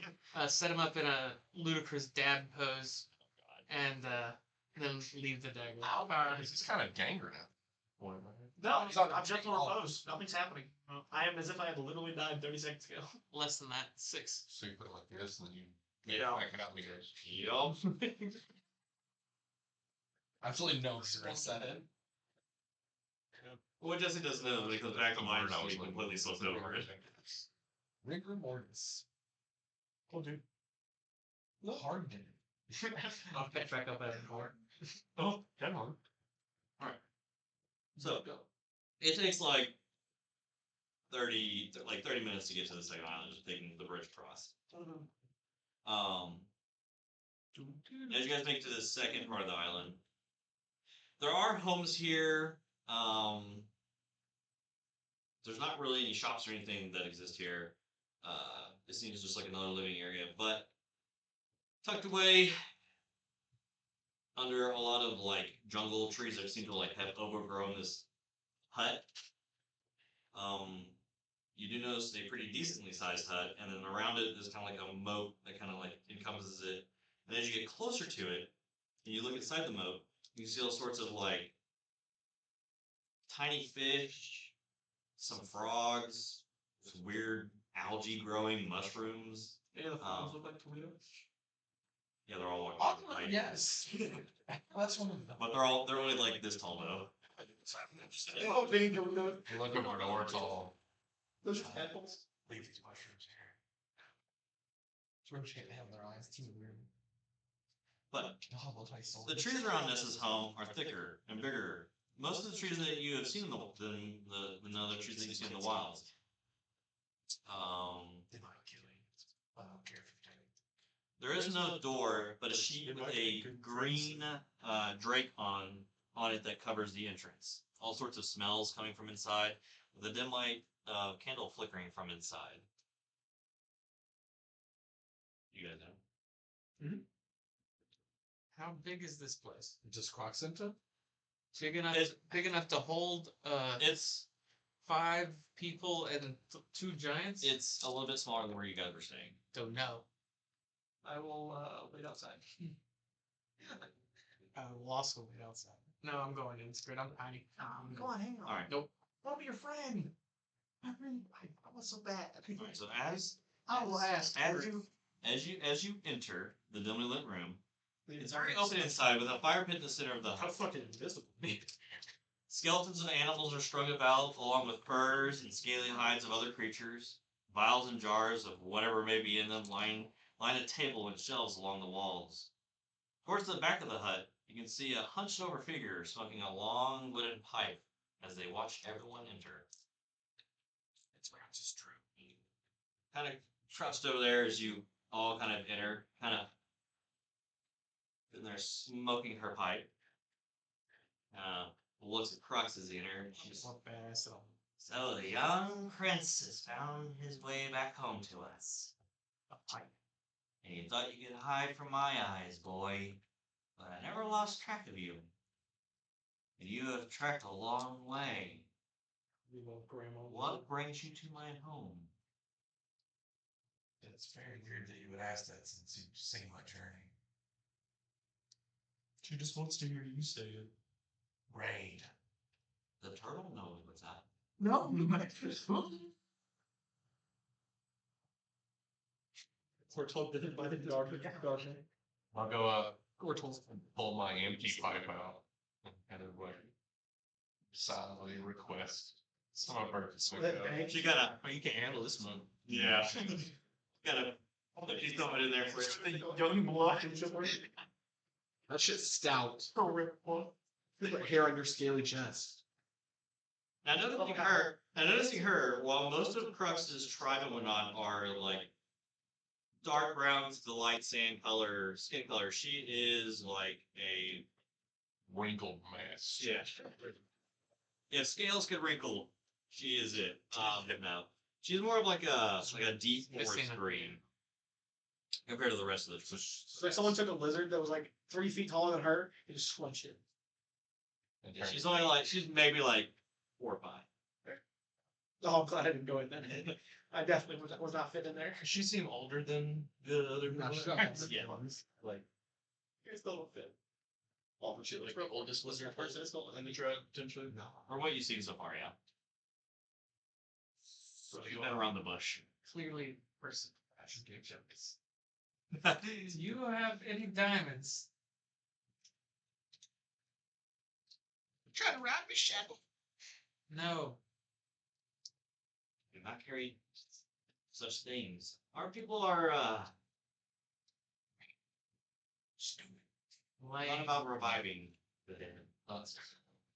set him up in a ludicrous dab pose, and then leave the dagger. He's kind of gangrene at the point, right? No, I'm just on a pose. Nothing's happening. I am as if I had literally died 30 seconds ago. Less than that, 6. So you put it like this, and then you Yeah. back it out and he goes, Yup. Absolutely no stress set in. What Jesse doesn't know when he comes back to mine, now he's completely slipped over it. Rigor mortis. Oh, dude. Hard dinner. I'll pick back up at it more. Oh, come on. So it takes 30 minutes to get to the second island, just taking the bridge across. As you guys make it to the second part of the island, there are homes here. There's not really any shops or anything that exist here. It seems just like another living area, but tucked away under a lot of jungle trees that seem to have overgrown this hut. You do notice a pretty decently sized hut, and then around it is kind of a moat that kind of encompasses it. And as you get closer to it, and you look inside the moat, you see all sorts of tiny fish, some frogs, some weird algae growing mushrooms. Any of the frogs look like Tawhito? Yeah, they're all walking. Ultimately, yes. That's one of them. But they're only this tall though. Oh, dang, Tawhito. look over to Ortall. Those are tadpoles. Leave these mushrooms here. Sort of shape they have in their eyes. It's even weird. But Oh, those nice souls. the trees around Ness's home are thicker and bigger. Most of the trees that you have seen than the other trees that you see in the wilds. They might kill you. I don't care if you take it. There is no door, but a sheet with a green drake on on it that covers the entrance. All sorts of smells coming from inside, with a dim light candle flickering from inside. You guys know. How big is this place? Just Croc Center? Big enough to hold It's 5 people and 2 giants? it's a little bit smaller than where you guys were staying. Don't know. I will wait outside. I will also wait outside. No, I'm going in. Screw it. I'm tiny. Come on, hang on. All right. Nope. I'll be your friend. I was so bad. All right. So I will ask. as you enter the dimly lit room, it's very open inside with a fire pit in the center of the How hut. fucking invisible. Skeletons of animals are strung about, along with furs and scaly hides of other creatures. Vials and jars of whatever may be in them line a table and shelves along the walls. Towards the back of the hut, you can see a hunched over figure smoking a long wooden pipe as they watch everyone enter. It's perhaps just true. Kind of crouched over there as you all kind of enter, kind of sitting there smoking her pipe. Looks at Qrux as he enters. She's What badass at all. So the young prince has found his way back home to us. A pipe. And you thought you could hide from my eyes, boy. But I never lost track of you. And you have trekked a long way. We love grandma. What brings you to my home? It's very weird that you would ask that since you've seen my journey. She just wants to hear you say it. Raid. The turtle knows what's up. No. We're told that by the dog. I'll go Ortall. pull my empty pipe out and kind of like silently request some of our You gotta, you can't handle this one. Yeah. Gotta put something in there for you. Young blood. That shit's stout. Put hair on your scaly chest. Now noticing her, while most of Qrux's tribe and whatnot are like dark brown to the light sand color, skin color, she is like a wrinkled mess. yeah. If scales could wrinkle, she is it. No. She's more of like a deep forest green compared to the rest of the tree. So if someone took a lizard that was like 3 feet taller than her and just squished it. And She's only like she's maybe like 4 or 5. Oh, I'm glad I didn't go in then. I definitely was not fit in there. Does she seem older than the other Not people? sure. Yeah. Like, It still don't fit. All the shit like looks the oldest lizard person in the tribe, potentially? No. Or what you've seen so far, yeah. So She's been around the bush. Clearly, person fashion game jokes. Do you have any diamonds? Trying to rob me, Shadow. No. Do not carry such things. Our people are stupid. Like, Not about reviving the dead.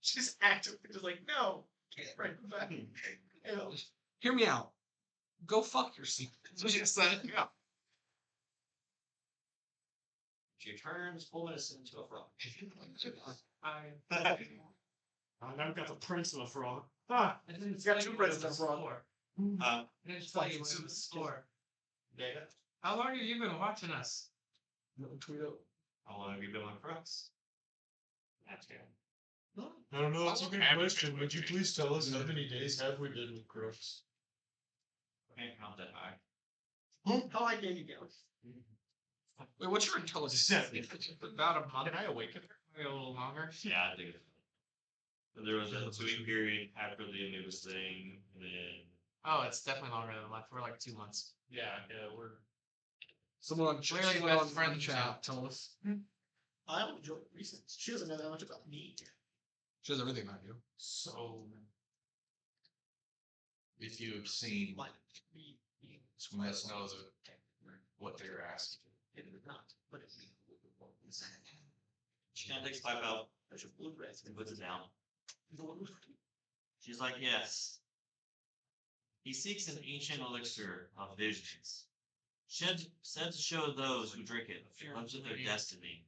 She's actively just like, no, can't bring him back. Ew. Hear me out. Go fuck yourself. That's what you said. Yeah. She turns Fulminus into a frog. I've got the prince of a frog. Ah, I didn't It's got tell two you presidents what it was abroad. for. Uh, I didn't tell you what it was for. How long have you been watching us? Tweedo. how long have you been on Qrux? I don't know, that's a good question. Would you please tell us how many days have we been with Qrux? Can't count that high. How I gave you go. Wait, what's your intelligence? About a month. Can I awaken her? Maybe a little longer. Yeah, I think it's. There was a 2-week period after the Anubis thing, and then Oh, it's definitely longer than that. We're like 2 months. Yeah, we're. Someone on Clearly someone with on friends chat, now. tell us. I only enjoy recent. She doesn't know that much about me. She knows everything about you. So. If you have seen, Like, me. let us know what they're asking. It is not, but it's me. she kind of takes a pipe out There's a blue red. and puts it down. She's like, yes. He seeks an ancient elixir of visions, said to show those who drink it a glimpse of their destiny.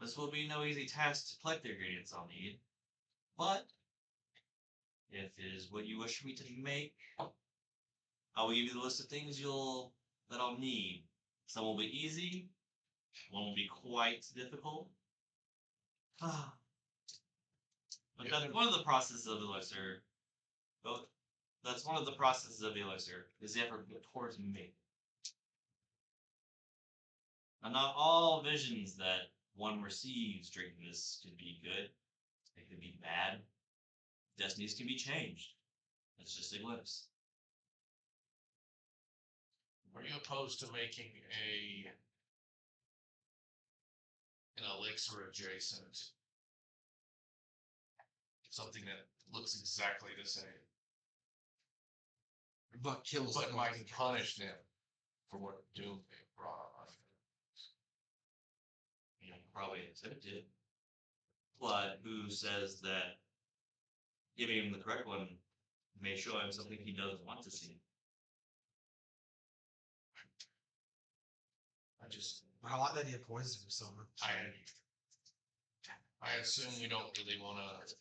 This will be no easy task to collect the ingredients I'll need, but if it is what you wish me to make, I will give you the list of things that I'll need. Some will be easy, one will be quite difficult. But that's one of the processes of the elixir. That's one of the processes of the elixir, is the effort towards making. And not all visions that one receives drinking this could be good. They could be bad. Destinies can be changed. It's just a glimpse. Are you opposed to making an elixir adjacent? Something that looks exactly the same, But kills but them. might punish them for what doom they brought on. You know, probably attempted. But who says that giving him the correct one may show him something he doesn't want to see? I like that idea of poisoning someone. I assume you don't really want to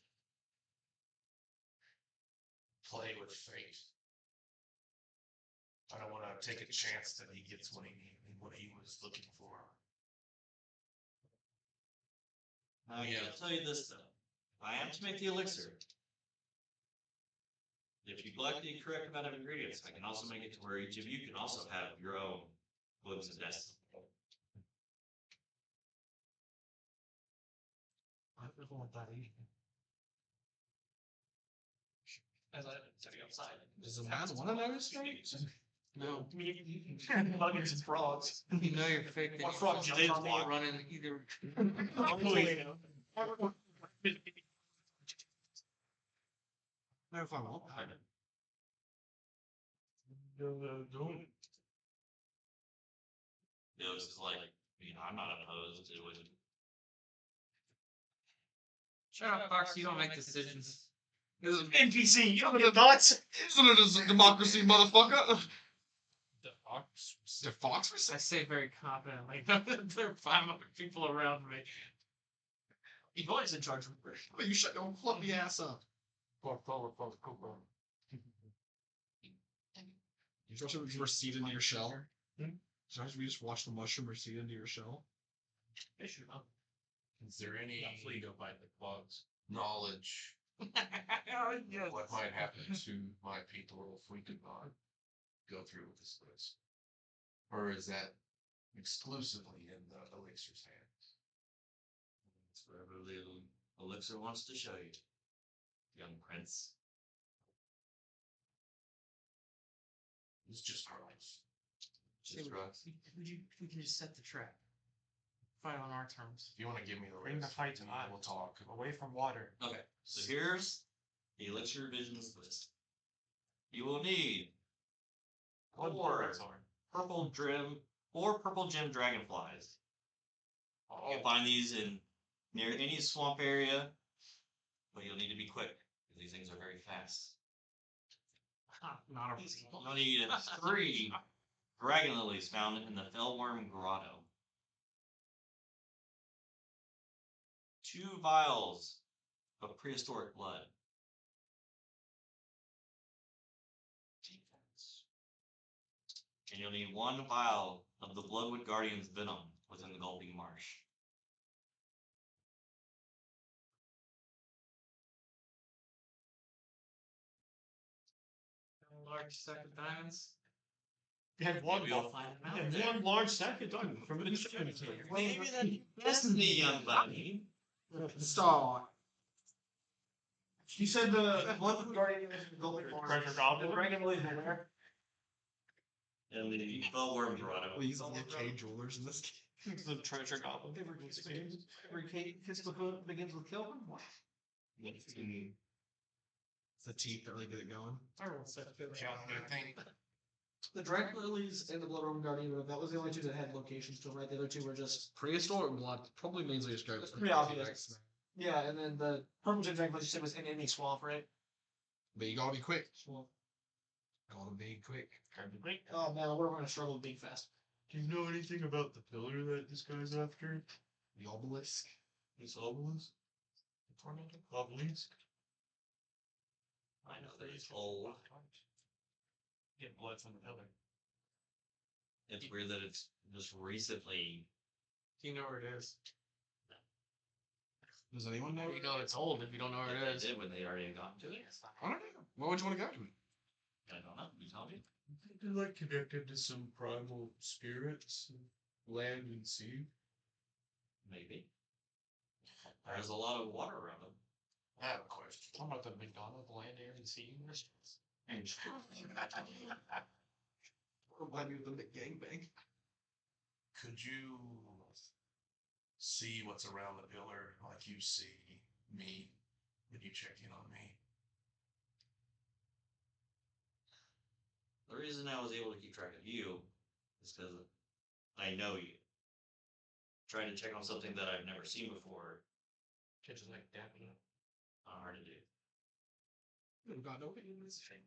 play with fate. I don't want to take a chance that he gets what he was looking for. I can tell you this though. I am to make the elixir. If you collect the correct amount of ingredients, I can also make it to where each of you can also have your own glimpse of destiny. I don't want that either. As I'm sitting outside. Does the man want to know his fate? No. Buggers and frogs. You know you're fake. What frog you jumped don't on me? running either. No, if I want that. It was like, I'm not opposed. It would. Shut up, Fox. You don't make decisions. NPC, you don't get nuts. Isn't it a democracy, motherfucker? The Fox was I say very confidently. There are 5 other people around me. You've always in charge of Oh, you shut your fluffy ass up. You just recede into your shell. So we just watch the mushroom recede into your shell. fish. Is there any Go by the bugs. knowledge Yes. what might happen to my people if we do not go through with this list? Or is that exclusively in the elixir's hands? It's whatever the elixir wants to show you, young prince. It's just gross. Just rocks. We can just set the trap. Fight on our terms. If you want to give me the Bring the list, fight to us. we'll talk. Away from water. Okay, so here's the elixir visions list. You will need four purple gem dragonflies. You can find these in near any swamp area, but you'll need to be quick because these things are very fast. Not a You'll need 3 dragon lilies found in the Fellworm Grotto. 2 vials of prehistoric blood. And you'll need 1 vial of the Bloodwood Guardian's venom within the Gulping Marsh. A large sack of diamonds. You had one. Maybe you'll Find them You out. had one large sack of diamond from the cemetery. Maybe that's destiny, young buddy. Start. You said the one guardian is the golden treasure goblin. Regularly there. And the Fellworm Grotto. Please get K jewelers in this game. The treasure goblin. Every kiss the hood begins with Kelvin. What? It's the teeth that really get it going. I think The Dragon Lilies and the Bloodworm Guardian, that was the only 2 that had locations to them, right? The other 2 were just. Prehistoric blood probably means we just go. It's pretty obvious. Yeah, and then the Purple Gem Dragon, like you said, was in any swamp, right? But you gotta be quick. Swamp. Gotta be quick. Oh man, we're gonna struggle with being fast. Do you know anything about the pillar that this guy's after? The obelisk. It's obelisk. Tormented obelisk. I know that it's old. Get blood from the pillar. It's weird that it's just recently. Do you know where it is? Does anyone know? There you go. It's old if you don't know where If it they is. did when they already gotten to it. I don't know. Why would you want to go to it? I don't know. You tell me. They're like connected to some primal spirits, land and sea. Maybe. There's a lot of water around them. I have a question. Talking about the McDonald's land, air, and sea universe. Remind me of the McGangbang. Could you see what's around the pillar like you see me when you check in on me? The reason I was able to keep track of you is because I know you. Trying to check on something that I've never seen before, Just like dapping up. hard to do. We've got no in this thing.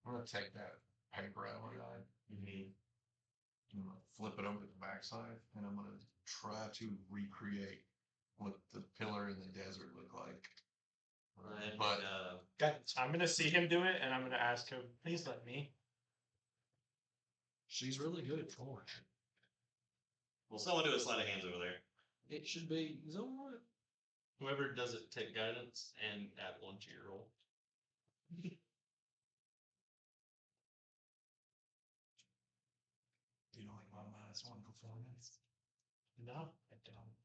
I'm gonna take that paper out of my eye. Mm-hmm. I'm gonna flip it over to the backside, and I'm gonna try to recreate what the pillar in the desert looked like. But- I'm gonna see him do it, and I'm gonna ask him. Please let me. She's really good at drawing. Well, someone do a sleight of hands over there. It should be Zoya. Whoever does it, take guidance and add 1 to your roll. You know, like my -1 performance. No, I don't.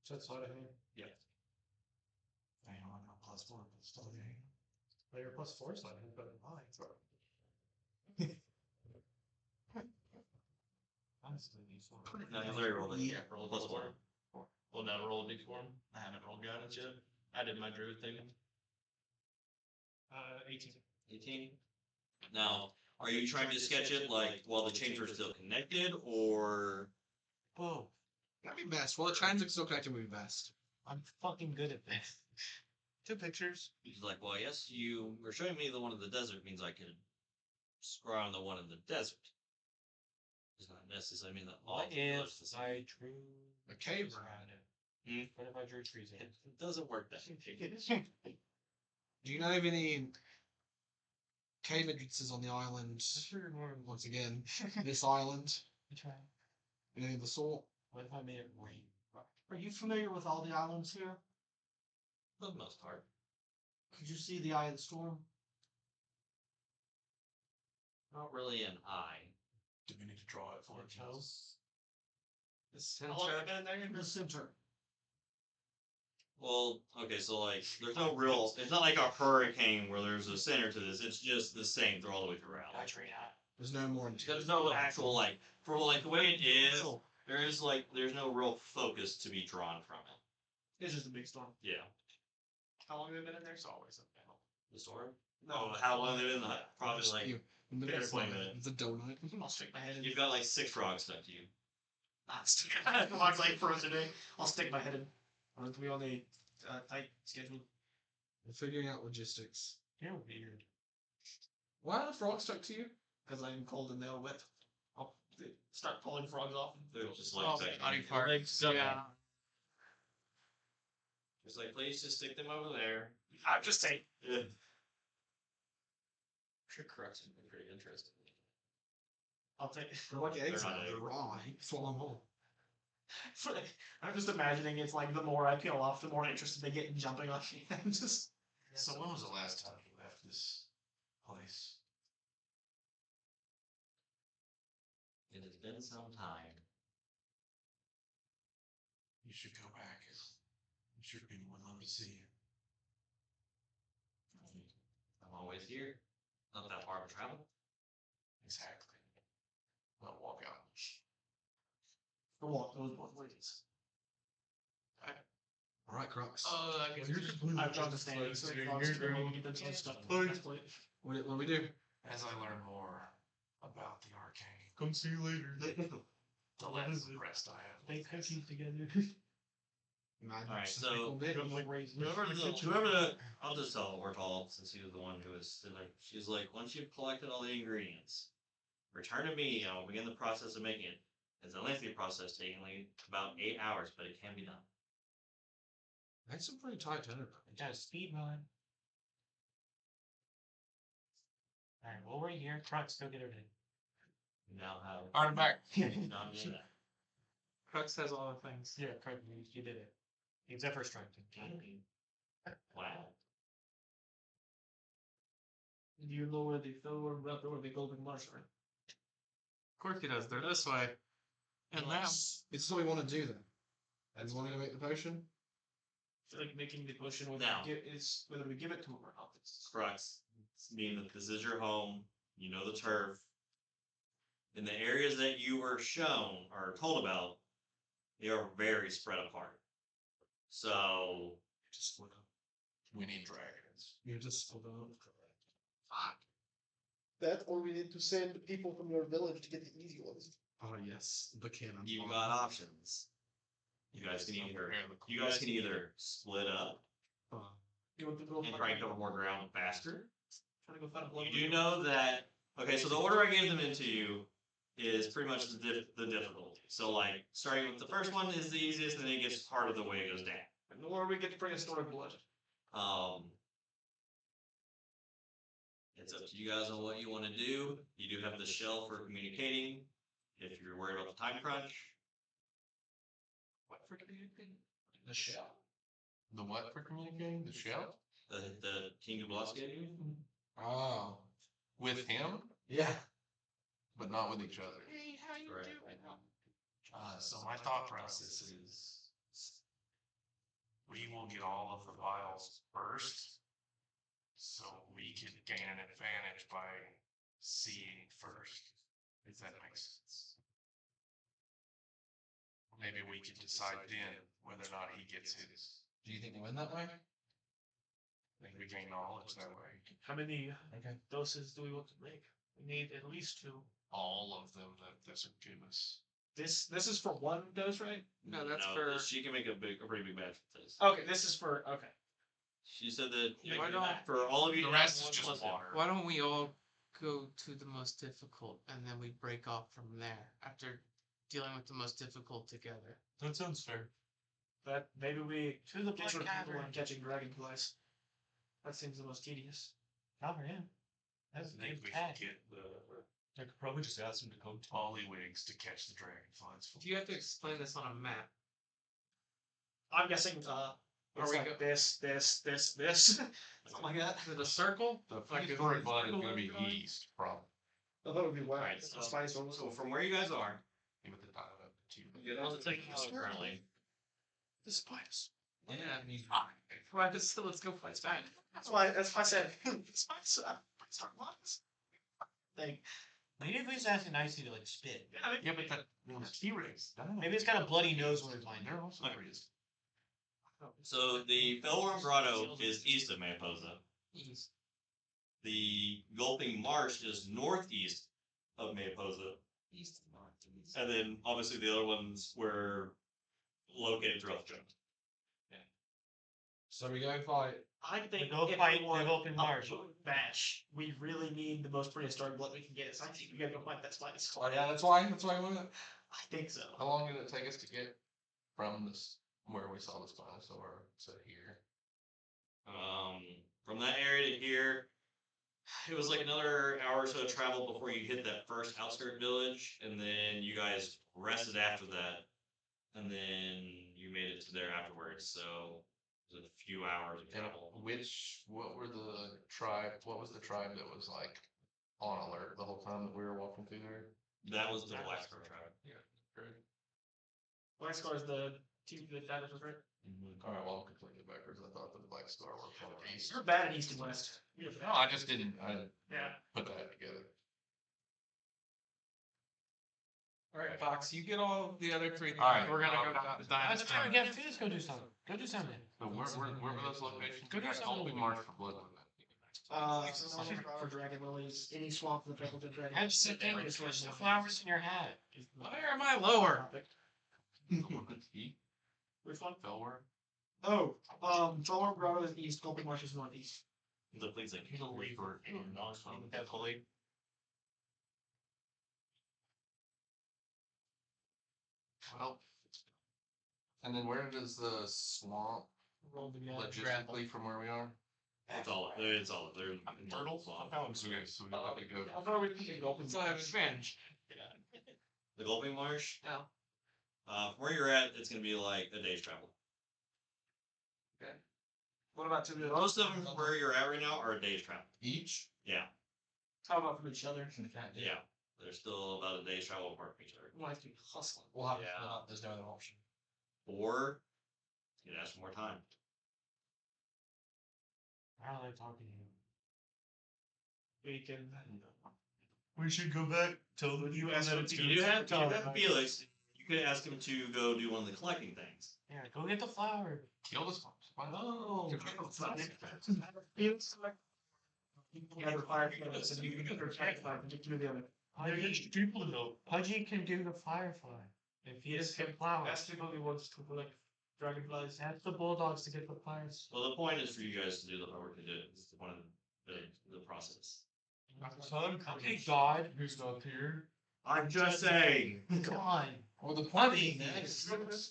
So that's sleight of hand. I know I'm not +1, but still a game. Well, you're +4 sleight of hand, but mine. Honestly, these four. No, he's already rolled it. Yeah, roll Plus plus one. one. Well, now roll a d4. I haven't rolled guidance yet. I did my druid thing. 18. 18. Now, are you trying to sketch it like while the chains are still connected, or Whoa, That'd be best. Well, the chains are still connected would be best. I'm fucking good at this. 2 pictures. he's like, well, yes, you were showing me the one in the desert means I could scroll on the one in the desert. It's not necessarily mean that all What the pillars if the same. I drew A cave around it? Hmm? What if I drew trees in it? It doesn't work that way. Do you know of any cave entrances on the island? Once again, this island, anything of the sort? What if I made it rain? Are you familiar with all the islands here? For the most part. Could you see the eye of the storm? Not really an eye. Do we need to draw it for it? The How long have center. I been in there? In the center. Well, okay, so like, there's no real, it's not like a hurricane where there's a center to this, it's just the same through all the way throughout. There's no more. There's no actual, like, for like the way it is, there's no real focus to be drawn from it. It's just a big storm. Yeah. How long have I been in there? There's always a battle. The storm? Oh, how long they've been in the hut? Probably like, You, in the Better midst play of with it, it. the donut. I'll stick my head in. you've got like 6 frogs stuck to you. Not stick. Looks like frozen egg. I'll stick my head in. I'll be on a tight schedule. We're figuring out logistics. You're weird. Why are the frogs stuck to you? Because I'm cold and they're wet. I'll start pulling frogs off. They're just like, Oh, second. body parts. Yeah. Just like, please just stick them over there. I'm just saying. Yeah. Sure, Qrux would be pretty interesting. I'll take. They're like eggs They're now. not They're eggs. raw. Swallow them whole. I'm just imagining it's like the more I peel off, the more interested they get in jumping on me. I'm just. So when was the last time you left this place? It has been some time. You should go back. I'm sure people would love to see you. I'm always here. Not that far of a travel. Exactly. I'll walk out. The walk goes both ways. All right, Qrux. I've drawn the standing, so the frogs can maybe get themselves stuck. What do we do? As I learn more about the arcane, Come see you later. the less impressed I am. They cookies together. Alright, so I'll just tell Ortall, since he was the one who was like, she's like, once you've collected all the ingredients, Return to me. I will begin the process of making it. It's a lengthy process, taking like about 8 hours, but it can be done. That's some pretty tight turnaround. Yeah, speed run. Alright, well, we're here. Qrux, go get everything. You now have Artifact. not doing that. Qrux has all the things. Yeah, Qrux, you did it. Except for strength. Wow. You know where the Thor or the Golden Marsh are. Of course he does. They're this way. And now. It's what we want to do then. And we want to make the potion. I feel like making the potion whether Now. whether we give it to him or not. Crux, meaning that this is your home, you know the turf. In the areas that you are shown or told about, they are very spread apart. So Just split up. We need dragons. You just split up. That or we need to send people from your village to get the easy ones. Oh yes, the cannon. you've got options. You guys can either split up You want to go and try and cover more ground faster. Trying to go find a blood. You do know that. Okay, so the order I gave them into you is pretty much the difficulty. So like starting with the first one is the easiest, and then it gets harder the way it goes down. And the more we get to prehistoric blood. It's up to you guys on what you want to do. You do have the shell for communicating. If you're worried about the time crunch, What for communicating? The shell. The what for communicating? The shell? the King of Bloss gave you. Oh. With him, Yeah. but not with each other. Hey, how you Correct. doing? So my thought process is we will get all of the vials first, so we can gain an advantage by seeing first, if that makes sense. Maybe we can decide then whether or not he gets his. Do you think we win that way? I think we gain knowledge that way. How many Okay. doses do we want to make? We need at least 2. All of them that this would give us. This is for 1 dose, right? No, that's for. She can make a pretty big batch with this. Okay, this is for okay. She said that Why don't- for all of you, The to rest have is one just plus water. Why don't we all go to the most difficult and then we break off from there after dealing with the most difficult together? That sounds fair. That maybe we To the get rid of Black people Cavern. and catching dragonflies. That seems the most tedious. Cover him. I That's a think good we cat. should get the I could probably just ask him to go Pollywigs to catch the dragonflies. If you have to explain this on a map, I'm guessing it's we like go- this, something like that. with a circle, The Like if prehistoric it's blood is circle gonna be line? east, probably. I thought it would be wet. Alright, so from where you guys are, With the dial up to. currently, The spiders. yeah. Right, so let's go fight back. That's why I said the spiders. Start ones. Thing. Maybe if we just ask it nicely to like spit. Yeah, I mean, Yeah, but that, those T-Rex. Maybe it's got a bloody nose when we find it. They're also pretty. so the Fellworm Grotto is east of Mariposa. East. The Gulping Marsh is northeast of Mariposa. East and northeast. And then obviously the other ones were located throughout the jungle. So we go fight. I think go if fight we want the open a Marsh. blood bash, we really need the most prehistoric blood we can get. So I think we gotta go fight that spider. Oh yeah, that's why I wanted it. I think so. How long did it take us to get from this, where we saw the Spinosaur to here? From that area to here, it was like another hour or so of travel before you hit that first outskirt village, and then you guys rested after that, and then you made it to there afterwards. So it was a few hours of And travel. what was the tribe that was like on alert the whole time that we were walking through there? That was the Black Scar tribe. Black Scar is the team that dinosaurs, right? Alright, well, I'm completely backwards. I thought the Black Star were from east. You're bad at east and west. You're No, I just didn't, Yeah. put that together. Alright, Fox, you get all the other 3 things. Alright. We're gonna go down to That's Dynasty. time we got to just go do something. Go do something. So where were those locations? Go do We got something. Gulping Marsh for blood. For dragon lilies, any swamp in the jungle to dragon. Have some flowers in your hat. Why am I lower? Which one? Fellworm? Oh, Fellworm Grotto is east, Gulping Marsh is northeast. The please like He's a leaper and non-heavily. Well, and then where does the swamp Roll together. logistically from where we are? It's all there's Turtles? Okay, so we have to go. I thought we could go so I have advantage. the Gulping Marsh. Yeah. From where you're at, it's gonna be like a day's travel. What about to the Most of them from where you're at right now are a day's travel. Each? Yeah, How about from each other? yeah. They're still about a day's travel apart from each other. We'll have to be hustling. We'll have to Yeah. fill out. There's no other option. Or you can ask for more time. How are they talking to you? We can. We should go back. Tell the You people ask that them it's to gonna You have Tell Felix. You could ask him to go do one of the collecting things. Yeah, go get the flower. Kill the swamp. Oh. Feels like you have a fire feelings and you can protect by particularly the other. people to know. Pudgy can do the firefly. If he has good flowers. That's typically what's to collect dragonflies. Ask the bulldogs to get the fires. Well, the point is for you guys to do the homework to do it. It's one of the process. Hey, God. Who's not here? I'm just saying. God. Well, the point being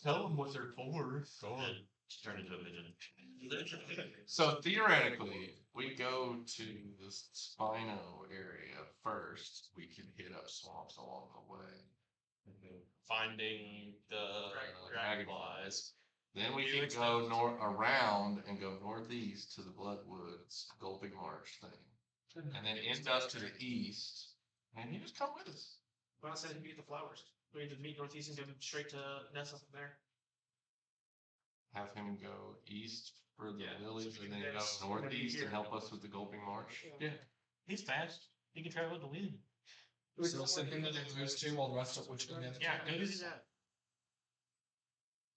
Tell them what they're for. Go on. Just turn into a pigeon. So theoretically, we go to the Spino area first. We can hit up swamps along the way, finding the dragonflies. Then we can go around and go northeast to the Bloodwoods Gulping Marsh thing, and then end up to the east. And you just come with us. Well, I said to meet the flowers. We need to meet northeast and go straight to Nessa from there. Have him go east for the Yeah. lilies, So we and can then get go us northeast here. and help us with the Gulping Marsh. Yeah. He's fast. He can travel with the wind. So sending them to those two while the rest of which can Yeah, go do that.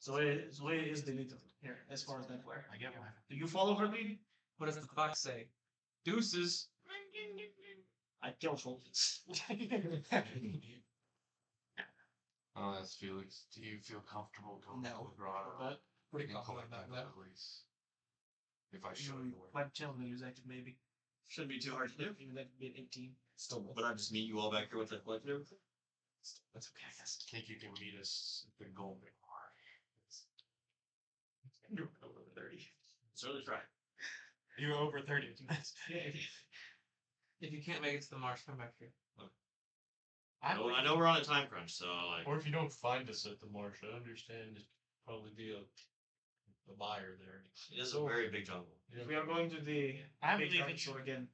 Zoya is the lead here, as far as that player. I get one. Do you follow her lead? What does the fox say? Deuces. I kill Fulminus. Oh, that's Felix. Do you feel comfortable going No. to the grotto? But pretty and confident collecting about that. the lilies? If I show you where. might tell me who's active maybe. Shouldn't be too hard to do. Even that could be an 18. Still, But I just meet you all back here with the collective. That's okay, I guess. Think you can meet us at the Golden You're over 30. Certainly try. You're over 30. Yeah. If you can't make it to the marsh, come back here. I know we're on a time crunch, so like. Or if you don't find us at the marsh, I understand it'd probably be a buyer there. It is a very big jungle. If we are going to the I big believe dinosaur again,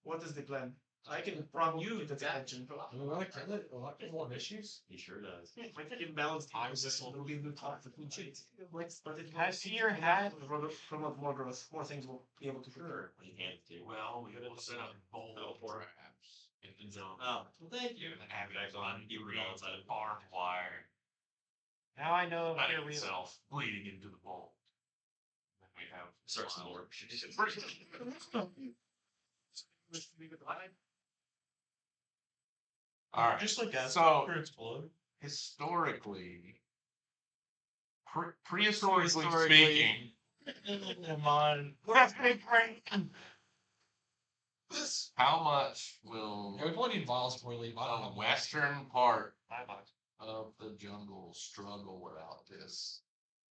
what is the plan? I can probably get its attention. do we want to kill it? Will that cause more issues? He sure does. Like imbalanced times, this will be the top of the food chain. But it I see your hat. Promote more growth, more things will be able to Sure. You can't do. Well, we could set up bowl traps in the jungle. Oh, well, thank you. And have it on. You read all inside of Barbed wire. Now I know Not where we itself bleeding into the bowl. Then we have Start some more. All right. Just like that. So- for its blood. Historically, prehistorically Prehistorically. speaking, Come on. how much will Yeah, we probably need vials before we leave. I don't the know. western part of the jungle struggle without this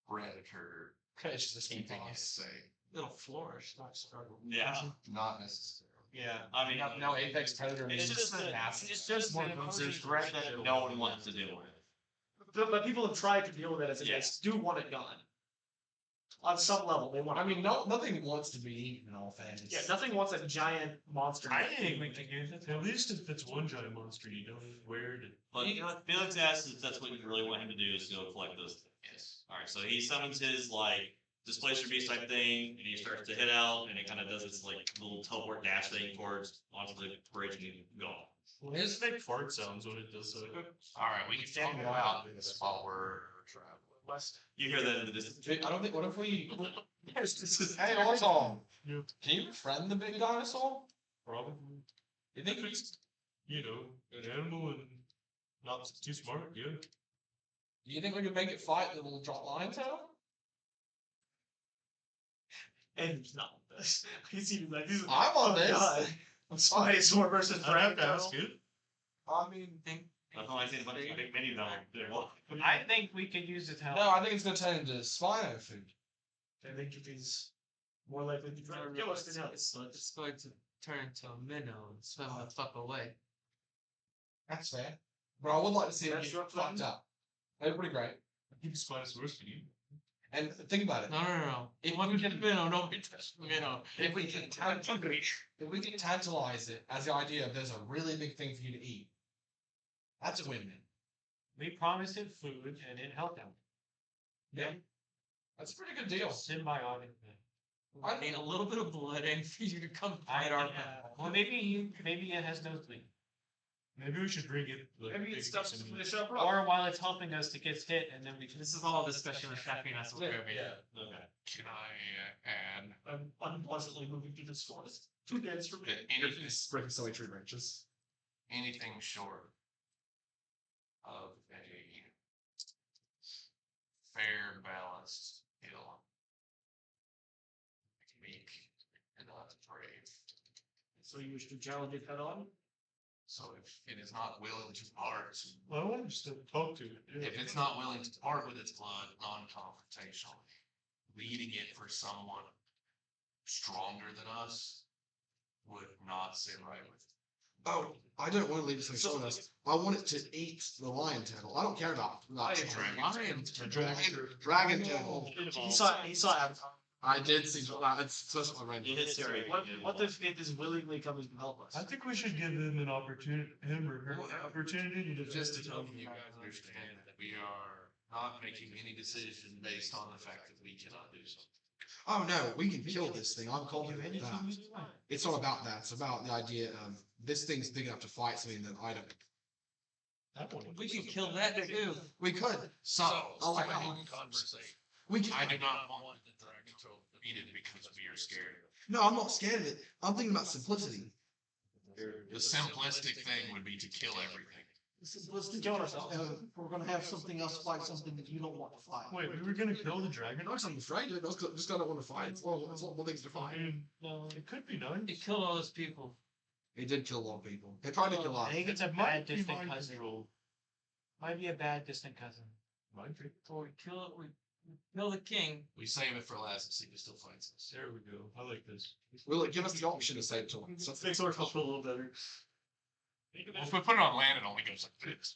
predator? It's just keeping keeping it us. safe? It'll flourish, not struggle. Yeah. Not necessarily. Yeah. I mean, No apex predator. it's means just a, massive. it's just More a monsters threat that no one wants to deal with. But people have tried to deal with it as it Yeah. is. Do want it gone. On some level, they want. I mean, nothing wants to be eaten in all fairness. Yeah, nothing wants a giant monster. I think we could use it. At least if it's one giant monster, you don't know where to. But Felix asked if that's what you really want him to do is go collect those things. Yes. Alright, so he summons his like displacer beast type thing, and he starts to hit out, and it kind of does its like little teleport dash thing towards onto the bridge and go. It's make fart sounds when it does so. All right, we can talk about this while we're traveling. West. You hear that in the distance. I don't think. What if we? This is- Hey, Ortall. Yeah. Can you befriend the big dinosaur? Probably. You think If it's, you know, an animal and not too smart, yeah. Do you think we can make it fight the little drop lines out? And he's not on this. He's even like, I'm on this. God. Spinosaur versus I'd have to Brando. ask it. I mean, That's all I see. I think many of them. I think we could use it to help. No, I think it's gonna turn into Spino food. I think if he's more likely to try to kill us than us. It's going to turn into a minnow and swim the fuck away. That's fair. But I would like to see it That's get your plan? fucked up. That'd be pretty great. I think Spinosaurus can eat. And think about it. No. If When we we can- get minnow, don't be touching minnow. If we can tantalize it as the idea of there's a really big thing for you to eat, that's a win-win. We promised him food and it helped him. Yeah. That's a pretty good deal. Symbiotic. I need a little bit of blood and for you to come I fight our Well, maybe it has nosebleed. Maybe we should bring it. Like, Maybe big it's stuff piece to of finish meat. up rough. Or while it's helping us to get hit, and then we can. This is all discussion with Shafi and I. So Yeah. Okay. Can I add I'm unpleasantly moving through this forest. 2 days from me. anything, Breaking so many tree branches. anything short of a fair, balanced hill? Meek and not brave. So you wish to challenge it head on? So if it is not willing to part, Well, I want just to talk to it. yeah. if it's not willing to part with its blood non-confrontationally, leading it for someone stronger than us would not sit right with it. Oh, I don't want to leave it so strong. I want it to eat the lion turtle. I don't care about that. Dragon turtle. He saw Avatar. I did see that. That's what I read. You hit Terry. What if it is willingly coming to help us? I think we should give him an opportunity, him or her, an opportunity to Just to help you guys understand that we are not making any decision based on the fact that we cannot do something. Oh no, we can kill this thing. I'm confident of that. It's not about that. It's about the idea of this thing's big enough to fight something that I don't. That one. we can kill that too. We could. So, Oh, I swinging know. conversation. We can. I do not want the dragon to beat it because we are scared. No, I'm not scared of it. I'm thinking about simplicity. The simplistic thing would be to kill everything. Let's kill ourselves. We're gonna have something else fight something that you don't want to fight. Wait, we were gonna kill the dragon? I'm not afraid of it. I just don't want to fight. It's one of the things to I fight. mean, it could be nice. It killed all those people. It did kill a lot of people. It tried to kill I us. think it's a Might bad be distant mind cousin. control. Might be a bad distant cousin. Might be. So we kill the king. We save it for last and see if he still fights us. There we go. I like this. Will it give us the option to save it to one? Makes our health feel a little better. Well, if we put it on land, it only goes like this.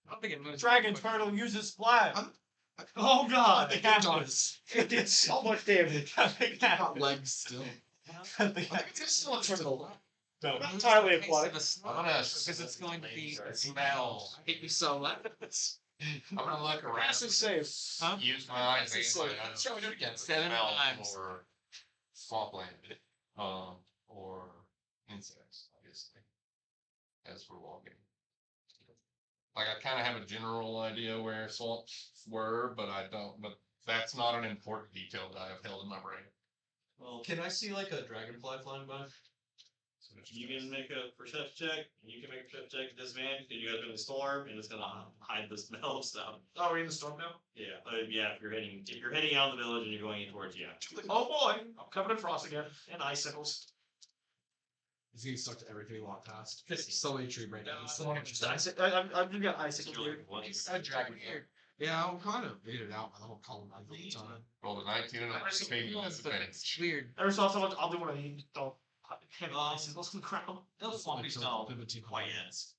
I don't think it moves. Dragon turtle uses flag. Oh god! It does. It did so much damage. It's got legs still. I think It's still a turtle. No. Not entirely aquatic. I'm gonna Because it's going to be. smell. Hate me so much. I'm gonna look around. Passive save. Huh? Use my eyes Passive and save. show it again. 7 Smell times. for swampland, or insects, obviously, as we're walking. Like I kind of have a general idea where swamps were, but I don't. But that's not an important detail that I have held in my brain. Well, Can I see like a dragonfly flying by? you can make a perception check. You can make a perception check at disadvantage because you guys are in the storm and it's gonna hide the smell of stuff. Oh, we're in the storm now? Yeah, yeah. If you're heading out of the village and you're going in towards Oh boy! I'm covered in frost again. And icicles. He's getting stuck to everything he walked past. So many tree branches. I've got icicles here. A dragon here. Yeah, I'm kind of weirded out by the whole column all the time. Rolled a 19 and a 16 with disadvantage. It's weird. Every so often I'll do one of these. Don't have icicles on the ground. Those swampy smell quite dense.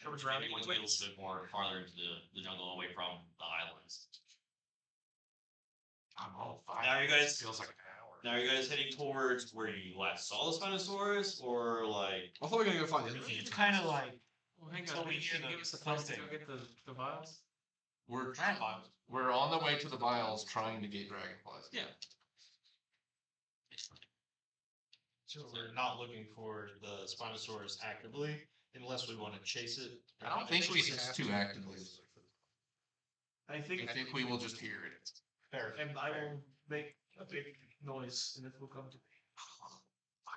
Covered Maybe drowning. once you get a little bit more farther into the jungle away from the islands. I'm all fine. Now you guys- Feels like an hour. Now are you guys heading towards where you last saw the Spinosaurus or like I thought we were gonna go find the other thing. It's kind of like Well, hang So on. we Can need you give us a place to something. go get the vials? We're on the way to the vials trying to get dragonflies. Yeah. So we're not looking for the Spinosaurus actively, unless we want to chase it. I don't think we have to actively. I think I think we will just hear it. Fair. and I will make a big noise and it will come to me.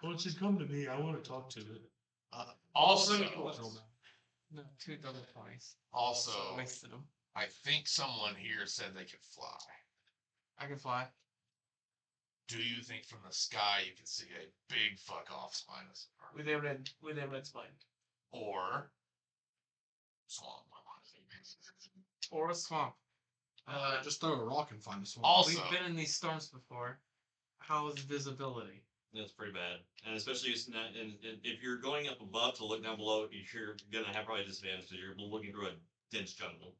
Well, it should come to me. I want to talk to it. Also, No, 2 double points. also, Wasted them. I think someone here said they could fly. I can fly. Do you think from the sky you can see a big fuck off Spinosaurus? With a red spine. Or swamp. Or a swamp. Just throw a rock and find a swamp. Also, We've been in these storms before. How is visibility? That's pretty bad, and especially if you're going up above to look down below, you're gonna have probably a disadvantage because you're looking through a dense jungle.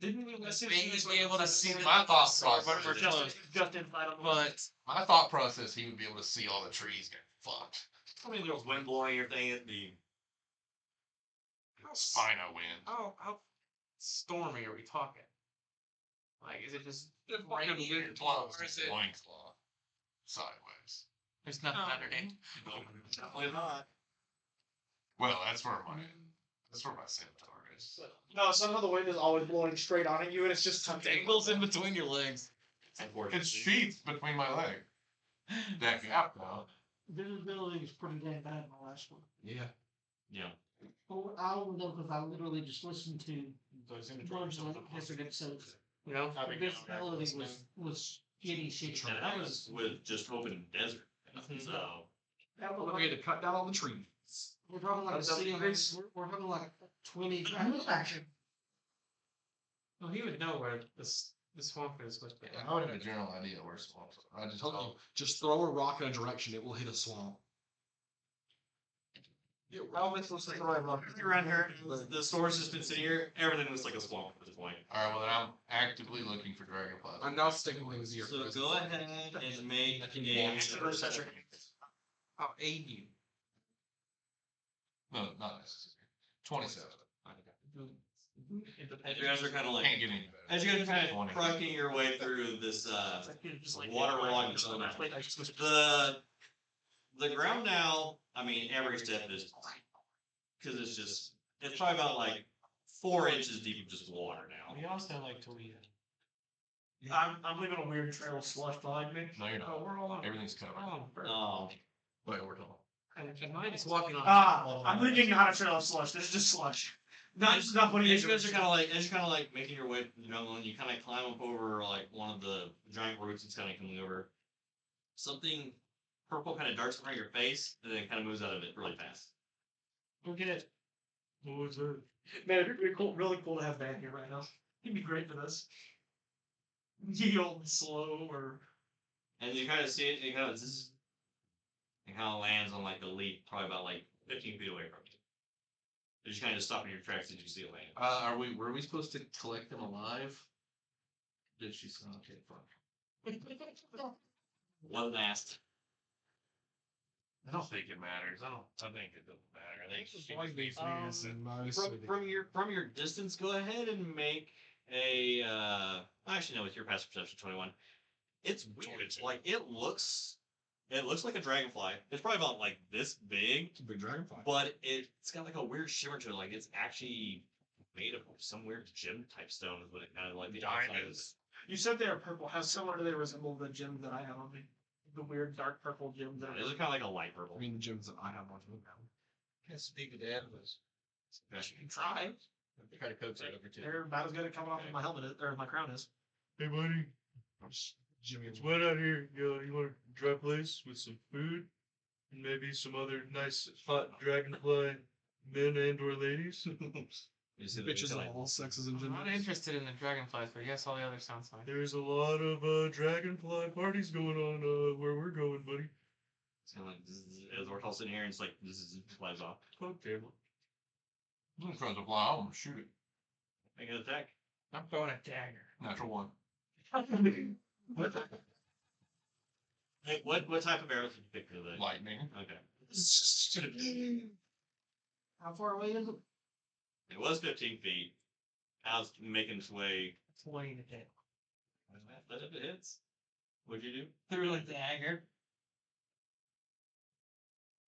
Didn't we Be able to see my thought but process we're is close. just inside of the But my thought process, he would be able to see all the trees get fucked. I mean, there was wind blowing everything. It'd be Spino wind. how stormy are we talking? Like, is it just It rainy fucking or wind blows is the it? loincloth sideways. There's nothing underneath. definitely not. Well, that's where my centaur is. No, somehow the wind is always blowing straight on at you, and it's just tucking. Tangles in between your legs. It's sheets between my legs. That gap though. Visibility is pretty damn bad in the last one. Yeah. Yeah. Well, I don't know because I literally just listened to Those words on it yesterday, so You know? the visibility was getting shit. And that was with just open desert. So That was We had like, to cut down all the trees. we're talking like we're talking like 20 action. Well, he would know where the swamp is. But I would have a general idea where swamps are. I just Told you, just throw a rock in a direction, it will hit a swamp. How am I supposed to throw a rock? around here, the store's just been sitting here. Everything looks like a swamp at this point. Alright, well then I'm actively looking for dragonflies. I'm now sticking things here. So go ahead and make a perception. I'll aid you. No, not necessary. 27. As you guys are kind of like, Can't get any better. as you guys are kind of 20. trucking your way through this Just like waterlogged zone, the ground now, I mean, every step is because it's probably about like 4 inches deep of just water now. We also like Tawhito. I'm leaving a weird trail of slush behind me. No, you're not. Oh, we're all on. Everything's covered. Wait, we're talking. And mine is walking on. I'm leaving not a trail of slush. There's just slush. Not putting As you guys are kind of like making your way through the jungle, and you kind of climb up over like one of the giant roots that's kind of coming over. Something purple kind of darts in front of your face, and then kind of moves out of it really fast. Look at it. What was it? Man, it'd be really cool to have Van here right now. He'd be great for this. Yield and slow, or And you kind of see it, and it kind of lands on like a leaf, probably about like 15 feet away from you. You just kind of stop in your tracks as you see it land. Were we supposed to collect them alive? Did she say okay, fine. Wasn't asked. I don't think it matters. I think it doesn't matter. I think she Like these things and most From, of the- from your distance, go ahead and make a. Actually, no, with your passive perception 21. It's weird. Like it looks like a dragonfly. It's probably about like this big, It's a big dragonfly. but it's got like a weird shimmer to it. Like it's actually made of some weird gem type stone. Is what it kind of like the outside is. you said they are purple. How similar do they resemble the gems that I have on me? The weird dark purple gems that These are kind of like a light purple. I mean, the gems that I have on me now. Can't speak of the animals. you can try. Try to coax that over to. They're about as good at coming off of my helmet or my crown is. Hey, buddy. Jimmy, It's wet out here. You want a dry place with some food? And maybe some other nice hot dragonfly men and or ladies? You see bitches the of all sexes and I'm genders. not interested in the dragonflies, but yes, all the others sound fine. There's a lot of dragonfly parties going on where we're going, buddy. It's kind of like as Ortall sitting here, and it's like this is flies off. Okay. I'm trying to fly. I'm gonna shoot it. Make an attack. I'm throwing a dagger. Natural one. Hey, what type of arrows did you pick for the? Lightning. Okay. How far away is it? It was 15 feet. Now it's making its way. 20 to hit. That if it hits. What'd you do? Threw a dagger.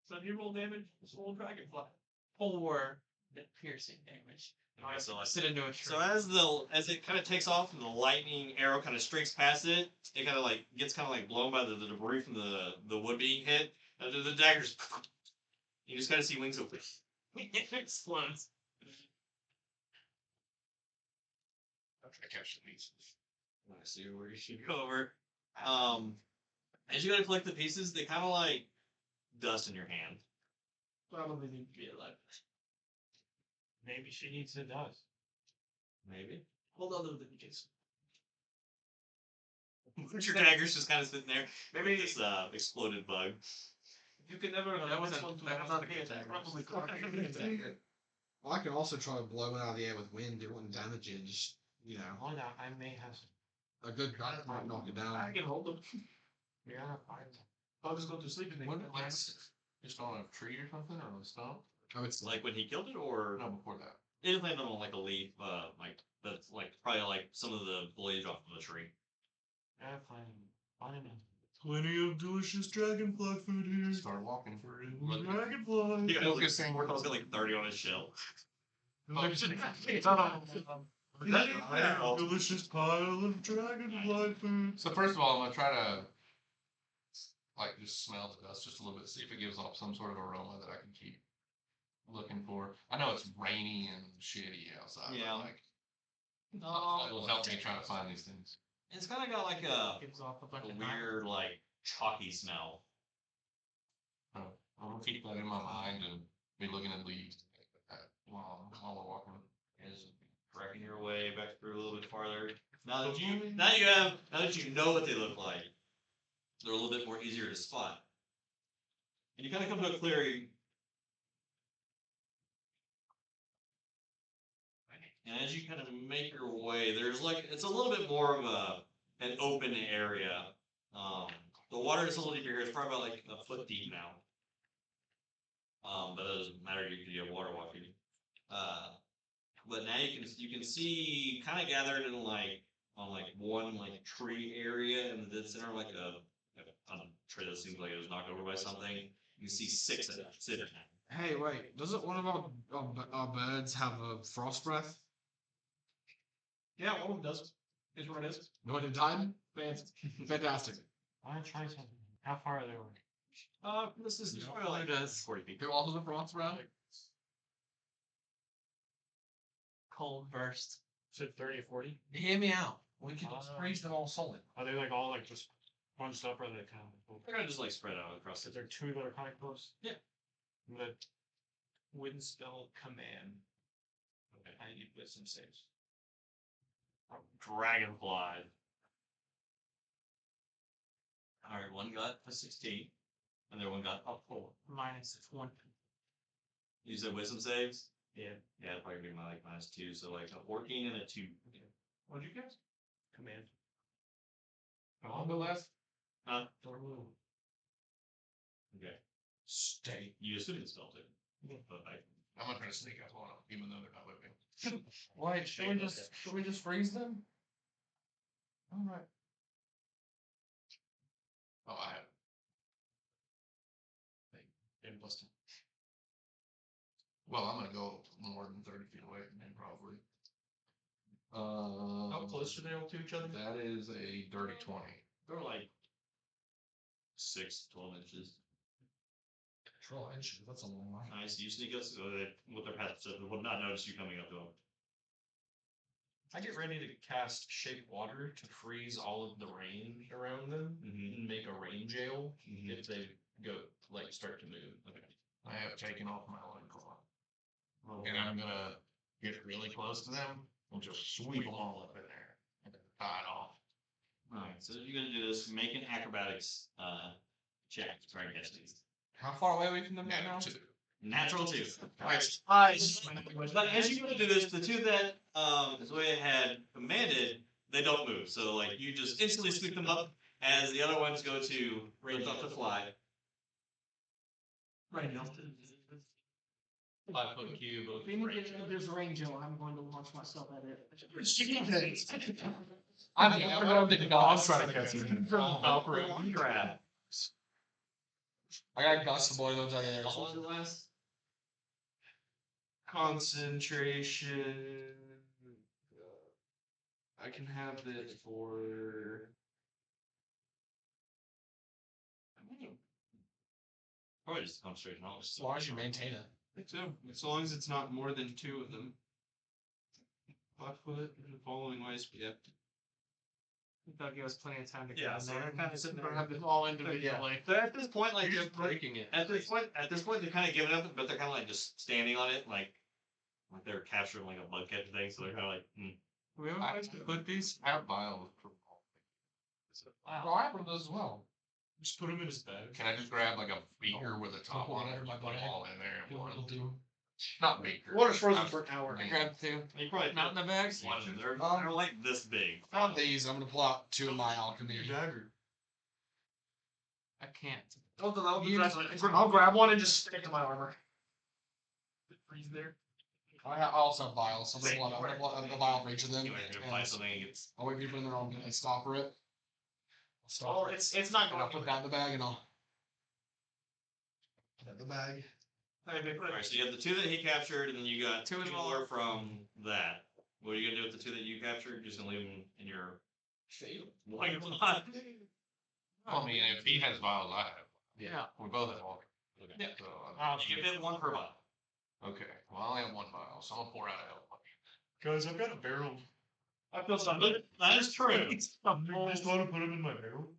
So you roll damage, it's a little dragonfly. 4 piercing damage. Okay, so like, Sit into a tree. so as it kind of takes off and the lightning arrow kind of streaks past it, it kind of like gets kind of like blown by the debris from the wood being hit. And the daggers. You just kind of see wings open. It explodes. I'm trying to catch the pieces. I see where you should go over. As you go to collect the pieces, they kind of like dust in your hand. Probably need to be alive. Maybe she needs a dust. Maybe. Hold on to the case. Your dagger's just kind of sitting there. Maybe this exploded bug. You can never. that wasn't- one to that was not a good it's dagger. probably correct. Well, I can also try to blow it out of the air with wind. It wouldn't damage it. Just, you know, Oh no, I may have some. a good gun might knock it down. I can hold them. Yeah, fine. I'll just go to sleep and they What can just on a tree or something, or on a stump? Oh, it's Like when he killed it, or No, before that. it landed on like a leaf, like that's like probably like some of the foliage off of a tree. Yeah, fine. Fine. Plenty of delicious dragonfly food here. Start walking. Dragonfly. Yeah, Focusing. Ortall's got like 30 on his shell. Delicious pile of dragonfly food. So first of all, I'm gonna try to like just smell the dust just a little bit, see if it gives off some sort of aroma that I can keep looking for. I know it's rainy and shitty outside. Yeah. But like that will help me try to find these things. It's kind of got like a Gives off a bunch of weird, like chalky smell. I'm gonna keep that in my mind and be looking at leaves while we're walking. Is tracking your way back through a little bit farther. Now that you know what they look like, they're a little bit more easier to spot. And you kind of come to a clearing. And as you kind of make your way, there's like it's a little bit more of an open area. The water is a little deeper here. It's probably about like a foot deep now. But it doesn't matter. You have water walking. But now you can see kind of gathered in like on like one like tree area in the center, like a tree that seems like it was knocked over by something. You can see 6 of them sitting. Hey, wait. Doesn't one of our birds have a frost breath? Yeah, one of them does. Is what it is. No one in time? Fantastic. I want to try something. How far are they away? This is It's No, probably like it does. 40 feet. Who also the frost breath? cold burst. Said 30 or 40. Hear me out. We could freeze them all solid. Are they like all like just bunched up, or are they kind of? They're kind of just like spread out across Is the. there 2 that are kind of close? Yeah. The Wind spell command. Okay. I need wisdom saves. Dragonfly. Alright, one got a 16, and the other one got a 4. -1. You said wisdom saves? Yeah. Yeah, it'd probably be my like -2, so like a 14 and a 2. What did you guys? Command. I'll go last. Huh? Don't move. Okay. Stay. You assume it's spell too. Yeah. But I'm gonna try to sneak up on them, even though they're not with me. Wait, should we just freeze them? Alright. Oh, I have. And plus 2. Well, I'm gonna go more than 30 feet away from him, probably. How close are they all to each other? That is a dirty 20. they're like 6, 12 inches. 12 inches, that's a long way. Nice. You sneak up so that with their path, so they will not notice you coming up to them. I get ready to cast Shape Water to freeze all of the rain around them and make a rain jail if they go like start to move. Okay. I have taken off my loincloth. And I'm gonna get really close to them and just sweep them all up in there and then tie it off. Alright, so you're gonna do this, make an acrobatics check to try and catch these. How far away are we from them right now? Natural 2. Alright. But as you go to do this, the 2 that Zoya had commanded, they don't move. So like you just instantly sweep them up as the other ones go to lift up to fly. Right now. 5-foot cube of range. There's range, I'm going to launch myself at it. I'm gonna take the Gus. trying to catch him. Grab. I got Gus to boil those out of there. What was it last? Concentration. I can have that for. Probably just concentration. As long as you maintain it. I think so. As long as it's not more than 2 of them. 5 foot in the following ways, but yeah. That'll give us plenty of time to Yeah, get in so there. kind of sitting there. Grab them all individually. So at this point, like You're just breaking it. at this point, they're kind of giving up, but they're kind of like just standing on it, like Like they're capturing like a bug catcher thing, so they're kind of like, We have a place to put these. I have vials for all. Well, I have one of those as well. Just put him in his bag. Can I just grab like a beaker with a top on it, and put them all in there in one? Not beaker. Water's frozen for an hour. I grabbed two. you probably Not in the bags. one of them. They're like this big. Found these. I'm gonna pull out 2 of my alchemy. Dagger. I can't. I'll grab one and just stick it to my armor. Freeze there. I also have vials. So I'm gonna pull out a vial for each of them. You want to and find something and gets I'll wait for you to put them in there and stopper it. I'll stop Oh, it. it's not And I'll going put that in the bag and I'll put that in the bag. Alright, so you have the 2 that he captured, and then you got 2 Two more from that. What are you gonna do with the 2 that you captured? Just gonna leave them in your why not? Well, I mean, if he has vials, I have. Yeah. We both have water. Okay. Yeah. So, You get 1 per vial. okay. Well, I only have 1 vial, so I'm gonna pour out a hell. Guys, I've got a barrel. I feel something. That is true. You just want to put him in my barrel?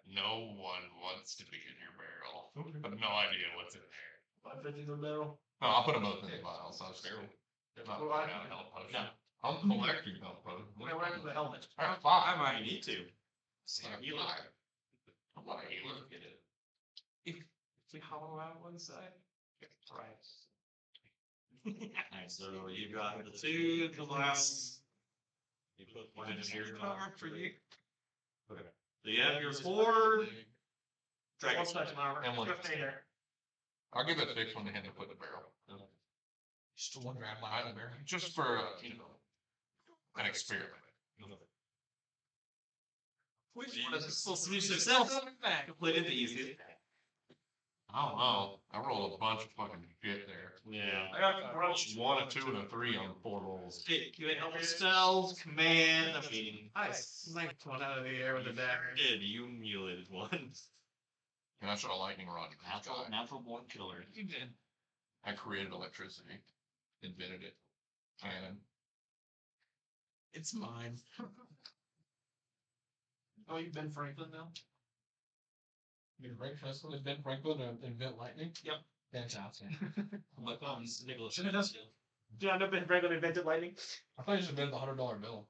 No one wants to be in your barrel. Okay. I have no idea what's in there. 550 the barrel. No, I'll put them both in the vials. I'll just not Well, pouring I- out a hell potion. No. I'm collecting hell potion. Wait, what happened to the helmet? Alright, I fine. might need to. You lie. I'm not a healer. If we hollow out one side. Right. Alright, so you've got the 2 glass. You put 1 in here. For you. Okay. So you have your 4 dragon. One second, armor. And one. 15 there. I'll give it a 6 when they hand to put in the barrel. Just one grab my item there. Just for, an experiment. Completed the easiest. I don't know. I rolled a bunch of fucking shit there. Yeah. I got grudge. 1, a 2, and a 3 on 4 rolls. You had help spells, command, I mean, Nice. Sniped one out of the air with a dagger. did you mutilated one? And I shot a lightning rod at this guy. Natural born killer. You did. I created electricity. Invented it. Cannon. It's mine. Oh, you've been Franklin now? Ben Franklin invent lightning? Yep. Fantastic. But Nicholas. Should've done. Yeah, no, Ben Franklin invented lightning. I thought you should invent the $100 bill.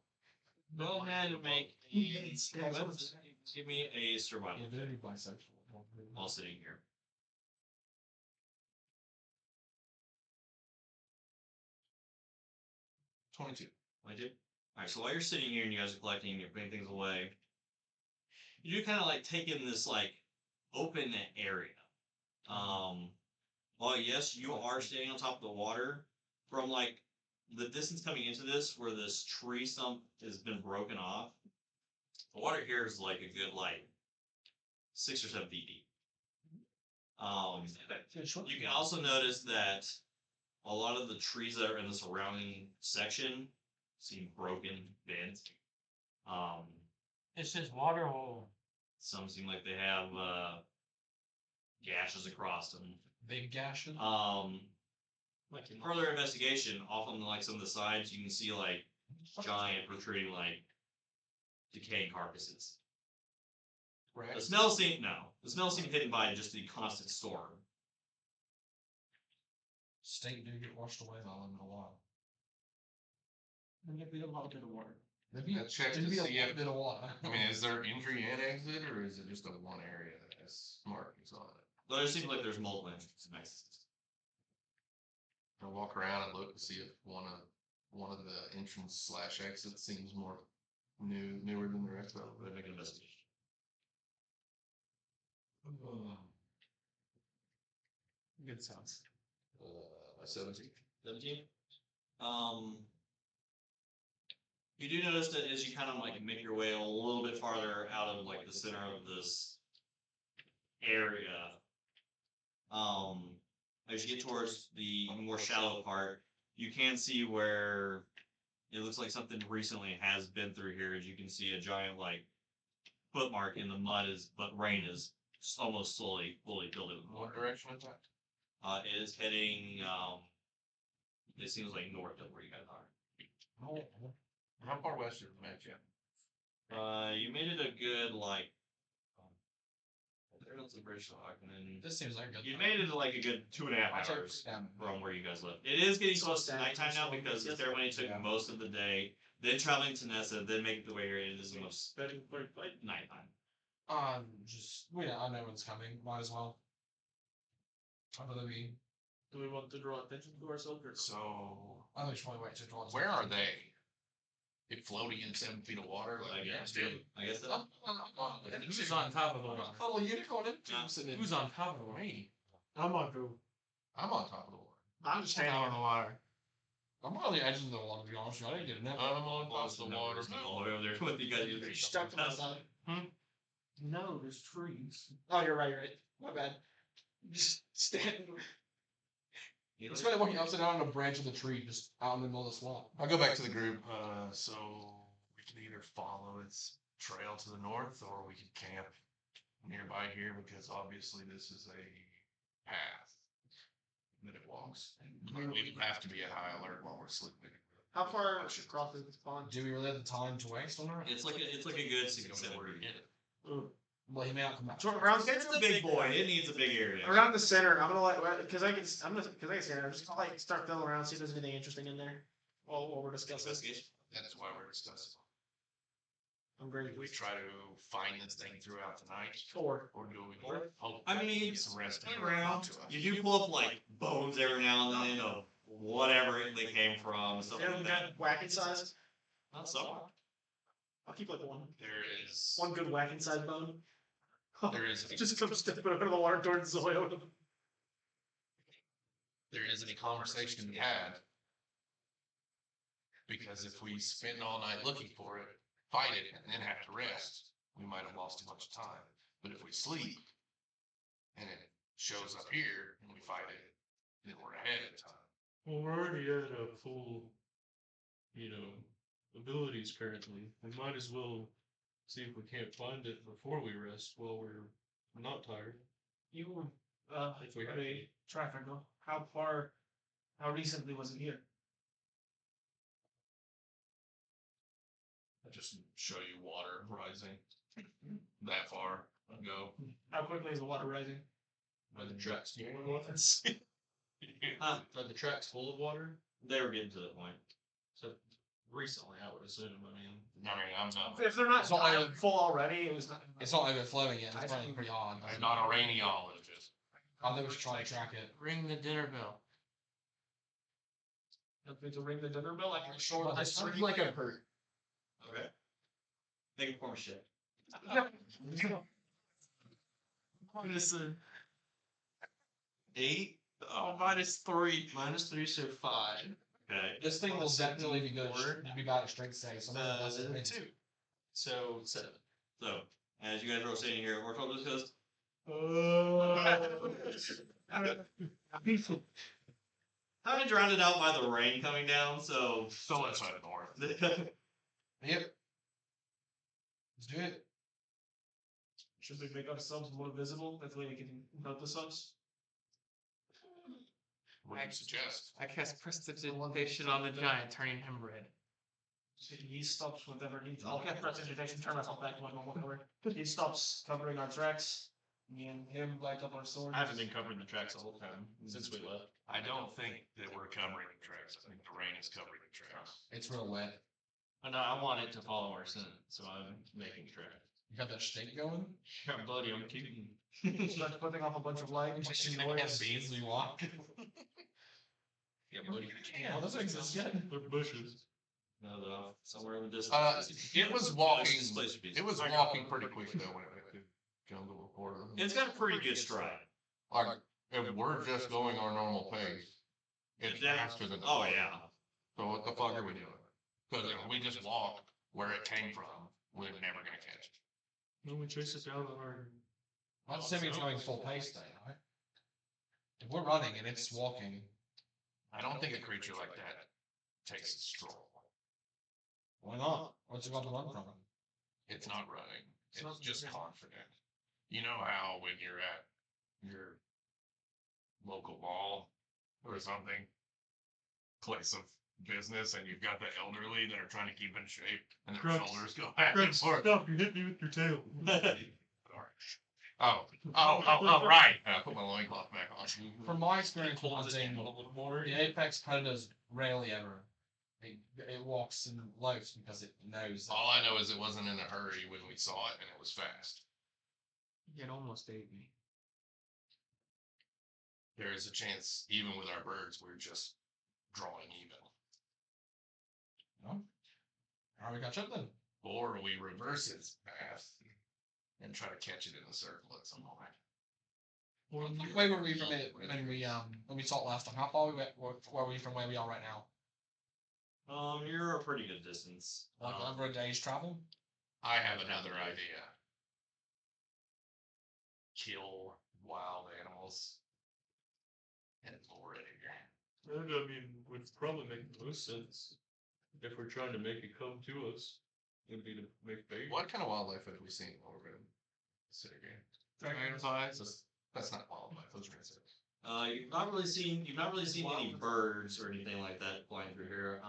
Go ahead and make give me a survival check Invented bisexual. while sitting here. 22. 22? Alright, so while you're sitting here and you guys are collecting, you're putting things away, you do kind of like take in this like open area. Well, yes, you are standing on top of the water. From like the distance coming into this, where this tree stump has been broken off, the water here is like a good like 6 or 7 feet deep. You can also notice that a lot of the trees that are in the surrounding section seem broken, bent. It's just water hole. Some seem like they have gashes across them. Big gashes. Like in further investigation, off on like some of the sides, you can see like giant protruding like decaying carcasses. The smell seemed hidden by just the constant storm. State do get washed away though in a while. And there'd be a lot of water. Maybe I checked it'd to be a see little if- bit of water. I mean, is there entry and exit, or is it just a one area that has markings on it? But there seems like there's multiple entrances and exits. I'll walk around and look and see if one of the entrance / exits seems more newer than the rest of Go ahead and them. make an investigation. Good sounds. 17. 17. You do notice that as you kind of like make your way a little bit farther out of like the center of this area, as you get towards the more shallow part, you can see where it looks like something recently has been through here. As you can see, a giant like footmark in the mud but rain is almost fully filled it with What water. direction is that? It is heading, it seems like north of where you guys are. How far west is the match yet? You made it a good, like, There was a bridge lock, and then This seems like a good. you made it to like a good 2.5 I'll take hours down. from where you guys live. It is getting close to nighttime now because the ceremony took Yeah. most of the day. Then traveling to Nessa, then making the way here, it is almost nighttime. Just I know what's coming. Might as well. I believe. Do we want to draw attention to ourselves or So, I think we should probably wait to draw. where are they? It floating in 7 feet of water? Like, I guess. I guess that. Who's on top of the water? Little unicorn Yeah. sitting in. Who's on top of the water? Me. I'm on who? I'm on top of the water. I'm just standing on the water. I'm on the edge of the water, to be honest with you. I didn't get enough. I'm on top of the water. All the way over there with you guys. You stuck to my side. No, there's trees. Oh, you're right, you're right. My bad. Just standing. It's better walking upside down on a branch of the tree, just out in the middle of the swamp. I'll go back to the group. So we can either follow its trail to the north, or we can camp nearby here because obviously this is a path that it walks. We have to be at high alert while we're sleeping. How far across is this pond? Do we really have the time to waste on it? It's like a good 6-7 word. Well, he may not come back. So around It's a big boy. It needs a big area. around the center, I'm gonna like because I can stand. I'm just gonna like start filling around, see if there's anything interesting in there. While we're discussing. Investigation. That's why we're discussing. I'm great. We try to find this thing throughout the night, Or or do we? hope I that mean, get some rest Turn and around. to us? You do pull up like bones every now and then of whatever they came from, stuff like that. whacking size. Not so. I'll keep like one There is. good whacking size bone. There is. Just come stepping out of the water towards Zoya. There isn't a conversation to be had. Because if we spend all night looking for it, fight it, and then have to rest, we might have lost a bunch of time. But if we sleep, and it shows up here, and we fight it, then we're ahead of time. Well, we're already at a full, abilities currently. We might as well see if we can't find it before we rest while we're not tired. You If we have have a traffic. How recently was it here? I just show you water rising that far ago. How quickly is the water rising? By the tracks. Huh. Are the tracks full of water? They were getting to that point. So recently, I would assume. I'm not. If they're not It's not like- full already, it was not. It's not overflowing yet. It's running pretty odd. I'm not a rainyologist. I think we should try to track it. Ring the dinner bell. Nothing to ring the dinner bell. I can Sure, I this scream sounds like like a hurt. Okay. Make a form of shit. Listen, 8. oh, -3. -3, so 5. Okay. This thing will definitely be good. It'd be bad at strength save. So that's it. 2. So 7. So, as you guys were saying here, Ortall just goes, kind of drowned out by the rain coming down, so. So much by the north. Yep. Let's do it. Should we make ourselves more visible? That way we can notice us. What do you suggest? I cast prestidigitation on the giant, turning him red. He stops whatever he. I'll cast prestidigitation, turn myself back to my normal color. He stops covering our tracks. Me and him light up our swords. I haven't been covering the tracks the whole time since we left. I don't think that we're covering the tracks. I think the rain is covering the tracks. It's real wet. And I want it to follow our scent, so I'm making tracks. You got that stink going? Yeah, buddy, I'm keeping. Starts putting off a bunch of light. Beans we walk. Yeah, buddy. Yeah, those exist yet. They're bushes. No, though. Somewhere in the distance. It was walking. This place should be- It was walking pretty quick though when it wgot to jungle report. It's got a pretty good stride. Like if we're just going our normal pace, it's That- faster than. the Oh, dog. yeah. So what the fuck are we doing? Because if we just walk where it came from, we're never gonna catch it. Then we chase it down on our. I'm assuming it's going full pace then, right? If we're running and it's walking, I don't think a creature like that takes a stroll. why not? What's it got to run from? It's not running. It's just confident. You know how when you're at your local mall or something, place of business, and you've got the elderly that are trying to keep in shape, and their Crux. shoulders go back and Crux, forth. stop! You hit me with your tail. Sorry. Right. I put my loincloth back on. From my experience with Hold his hand hunting, a little more. the apex predators rarely ever. It walks in loafs because it knows that. All I know is it wasn't in a hurry when we saw it, and it was fast. It almost ate me. There is a chance, even with our birds, we're just drawing even. No? How we catch up then? Or we reverse its path and try to catch it in a circle at some point. Where were we from it when we saw it last time? How far were we from where we are right now? You're a pretty good distance. Like over a day's travel? I have another idea. Kill wild animals and lure it here. That, I mean, would probably make the most sense if we're trying to make it come to us. It'd be to make bait. What kind of wildlife have we seen over in the city game? Dragonflies. That's not wildlife. Those are insects. You've not really seen any birds or anything like that flying through here.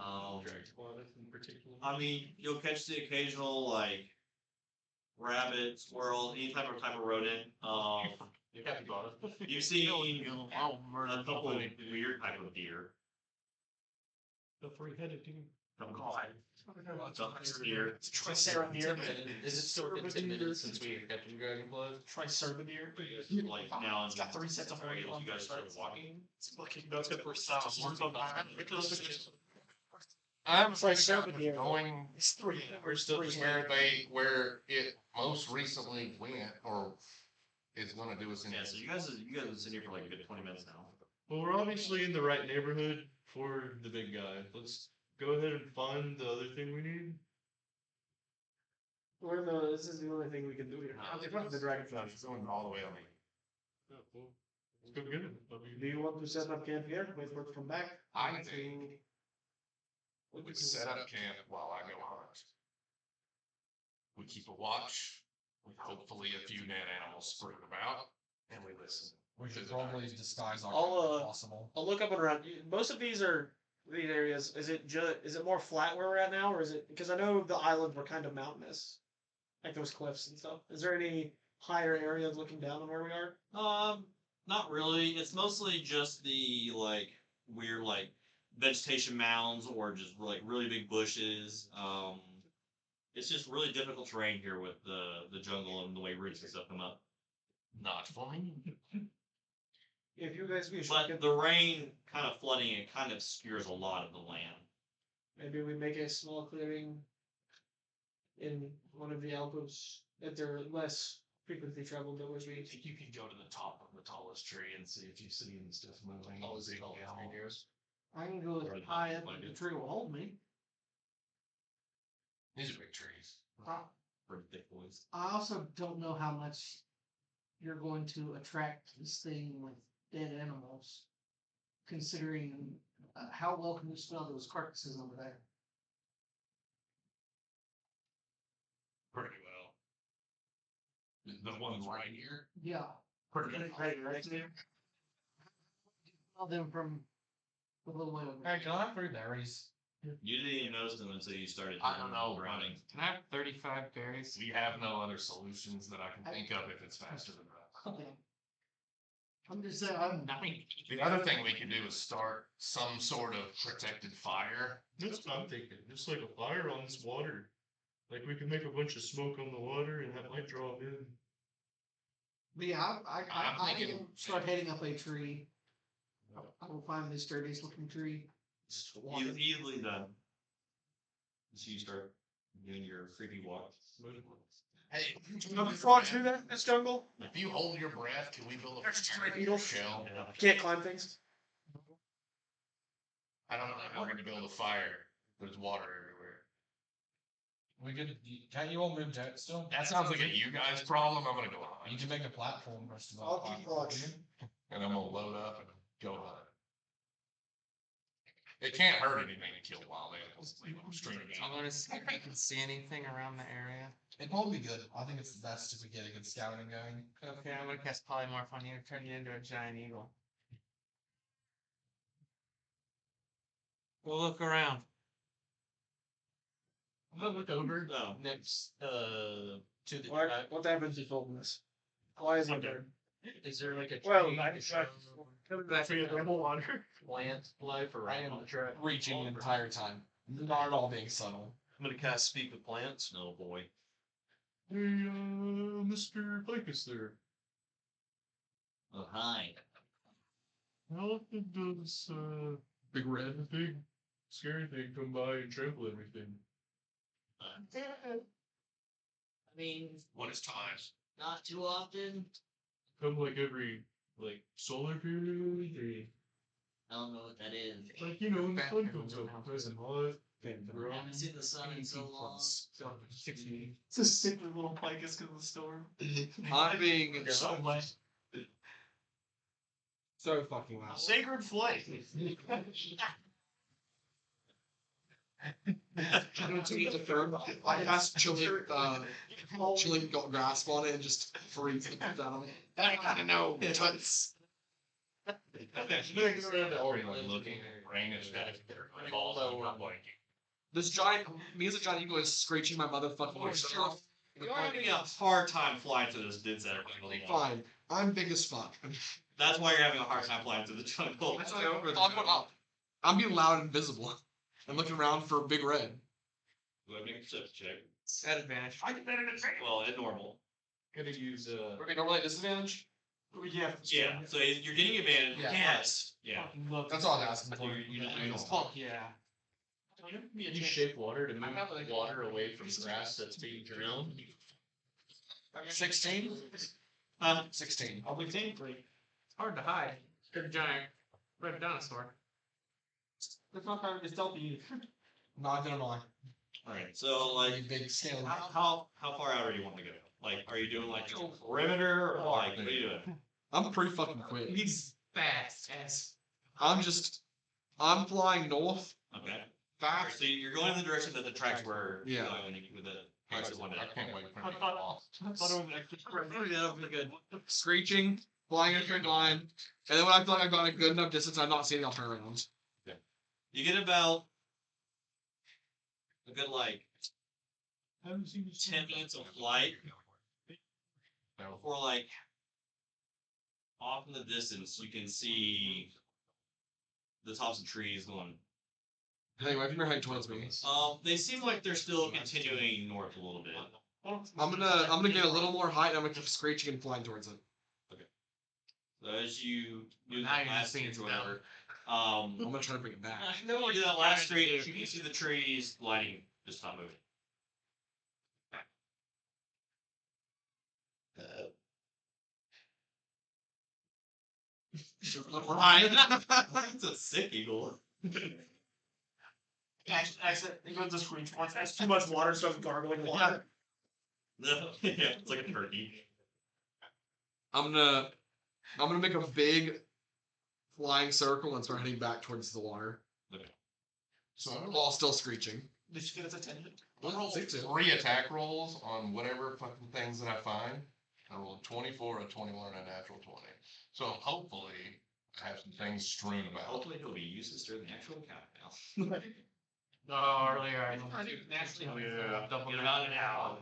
Dragonflies in particular. I mean, you'll catch the occasional like rabbit, squirrel, any type of rodent. You've seen a couple of weird type of deer. The three-headed dude. Oh God. Deer. Triceratops. Is it still intimidated since we got the dragonflies? Triceratops. Like now, It's got 3 sets of you horns. guys started walking. It's looking. No, it's got 3 sets of horns on that. I'm Triceratops. going It's 3. We're still just where it most recently went, or is going to do us in. Yeah, so you guys have been sitting here for like a good 20 minutes now. Well, we're obviously in the right neighborhood for the big guy. Let's go ahead and find the other thing we need. This is the only thing we can do here. How they find the dragonflies? It's going all the way on me. Yeah, well, let's go get him. I mean, Do you want to set up camp here? Wait for it to come back? I think we would set up camp while I go hunt. We keep a watch, with hopefully a few dead animals spread about, and we listen. We should probably disguise our I'll, if possible. I'll look up and around. Most of these areas. Is it more flat where we're at now, or is it because I know the islands were kind of mountainous, like those cliffs and stuff. Is there any higher areas looking down on where we are? Not really. It's mostly just the like weird like vegetation mounds or just like really big bushes. It's just really difficult terrain here with the jungle and the way roots and stuff come up. Not for me. If you guys be But the rain kind of flooding it kind of obscures a lot of the land. maybe we make a small clearing in one of the alcoves that they're less frequently traveled towards we. I think you can go to the top of the tallest tree and see if you see any stuff moving. Oh, is it called? I can go as high up as the tree will hold me. These are big trees. Pretty thick boys. I also don't know how much you're going to attract this thing with dead animals, considering how well can you smell those carcasses over there? Pretty well. The ones right here? Yeah, Pretty Right next to you. smell them from a little way over Hey, there. can I have 3 berries? You didn't even notice them until you started. I don't know, drowning. Can I have 35 berries? We have no other solutions that I can think of if it's faster than that. Okay. I'm just saying, I'm The other thing we can do is start some sort of protected fire. that's what I'm thinking. Just like a fire on this water. Like we can make a bunch of smoke on the water, and that might draw them in. But yeah, I'm I thinking- can start heading up a tree. I will find the sturdiest looking tree. Easily done. So you start doing your creepy walk. Hey, Frogs do that in this jungle? if you hold your breath, can we build a There's fire beetles. shell? You can't climb things. I don't know how we're gonna build a fire. There's water everywhere. We could. Can't you all move out still? That sounds like a you guys problem. I'm gonna go You hunt. can make a platform for us to I'll keep watch. And I'm gonna load up and go hunt. It can't hurt anything to kill wild animals. Leave them straight I out. want to see if you can see anything around the area. It'd probably be good. I think it's the best if we get a good scouting going. Okay, I'm gonna cast polymorph on you, turn you into a giant eagle. We'll look around. I'm gonna look over No. next to the What happens if Fulminus? Why is it there? Is there like a Well, tree I- show Coming back to the water. plant life I around am the track? reaching the entire time. Not at all being subtle. I'm gonna cast Speak with Plants. Oh boy. Hey, Mr. Plakus there. Oh hi. How often does Big Red. big scary thing come by and trample everything? I mean, What is time? not too often. Come like every solar period, I don't know what that is. or like when the Fat sun people comes don't up, have nice to- and hot. I haven't seen the sun in so long. 60. It's a stupid little Plagus because of the storm. I'm being So much. so fucking loud. Sacred Flame. To be deferred, I asked Chili, Chili got grasp on it and just freeze it down. I gotta know, toots. Looking, rain is falls on your blanket. This giant, me as a giant eagle is screeching my motherfucking shit off. You're having a hard time flying through this dense area. Fine, I'm big as fuck. That's why you're having a hard time flying through the jungle. I'll go up. I'm being loud and visible. I'm looking around for Big Red. Go ahead and make a perception check. At advantage. I get that in a trade. Well, in normal. Gonna use Okay, normally at disadvantage? Yeah. Yeah, so you're getting advantage. Yeah. Yes. Yeah. That's all I'm asking for. Fuck yeah. use shape water to move water away from grass that's being drowned. 16? 16. I'll be thankfully. It's hard to hide. Good giant red dinosaur. That's not kind of stealthy either. Neither am I. Alright, so like Big scale. how far out are you wanting to go? Like are you doing like a perimeter or like what are you doing? I'm pretty fucking quick. He's fast as. I'm flying north, Okay. fast. So you're going in the direction that the tracks were Yeah. going with the tracks one I can't wait for I it to thought- fall. I thought it was extra. That'll be good. Screeching, flying in a straight line, and then when I feel like I've gone a good enough distance, I'm not seeing, I'll turn around. You get about a good like I haven't seen you 10 minutes of flight before like off in the distance you can see the tops of trees going. Hey, wave your head towards me. They seem like they're still continuing north a little bit. I'm gonna get a little more height. And I'm gonna keep screeching and flying towards it. So as you do Now that you're last just stage or being whatever, I'm gonna try to bring it back. no, you do that last stage, you can see the trees lighting, just stop moving. It's a sick eagle. Exit. He goes to screech once. That's too much water, starts gargling water. No, yeah, it's like a turkey. I'm gonna make a big flying circle and start heading back towards the water. So While still screeching. Did you get its attention? I'll roll 3 attack rolls on whatever fucking things that I find. I rolled a 24, a 21, and a natural 20. So hopefully I have some things strewn about. Hopefully it'll be useless during the actual countdown. No, earlier I Naturally. double Get about an hour.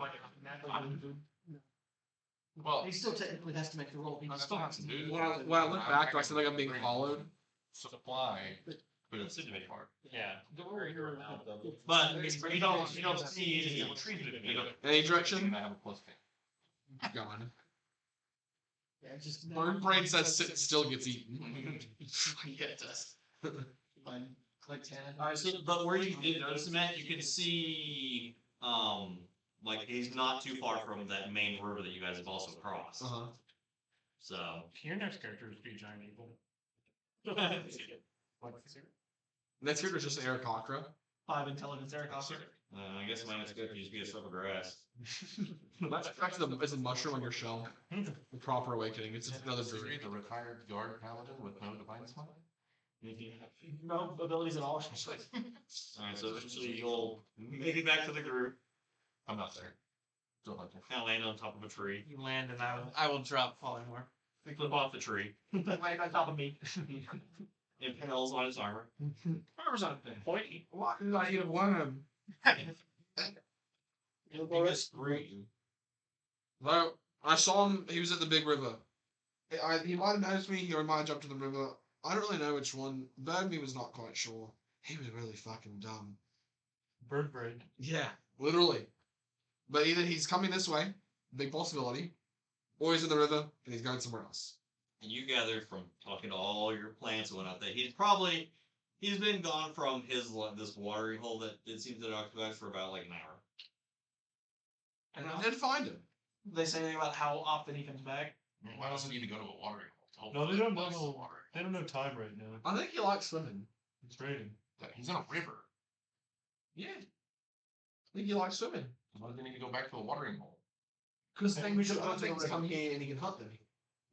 Well, He still technically has to make the roll. He I just still have to do When I look back, do I feel like I'm being followed? supply. But it's Listen to me. part. Yeah. Don't worry, you're around them. But you don't see any trees moving. You don't- Any direction? I have a plus 10. Gone. Yeah, just Bird brain says sit still gets eaten. Yeah, it does. Fine. Click 10. Alright, so but where you did notice him at, you can see like he's not too far from that main river that you guys have also crossed. Uh-huh. So Your next character is be giant eagle. Next year was just Aarakocra. 5 intelligence, Eric officer. I guess mine is good if you just be a shrub of grass. That's actually it's a mushroom on your shell. The proper awakening. It's another Is he druid. the retired guard paladin with no divine smite? No abilities at all. Alright, so eventually you'll make it back to the group. I'm not there. Still not there. Kind of land on top of a tree. You land and I will drop polymorph. Flip off the tree. Right on top of me. Impales on his armor. Armor's on pointy. Why did I eat a worm? He just great. Hello? I saw him. He was at the big river. He might have noticed me, or he might have jumped in the river. I don't really know which one. Birdme was not quite sure. He was really fucking dumb. Bird brain. Yeah, literally. But either he's coming this way, big possibility, or he's in the river and he's going somewhere else. And you gathered from talking to all your plants and whatnot that he's been gone from this watering hole that it seems to have occupied for about like an hour. And I did find him. They say anything about how often he comes back. Why does he need to go to a watering hole? No, they don't What's the know. watering They don't know time right now. I think he likes swimming. It's raining. hole? He's in a river. Yeah. I think he likes swimming. Why does he need to go back to a watering hole? Because Maybe we should go other to the things river. come here and he can hunt them.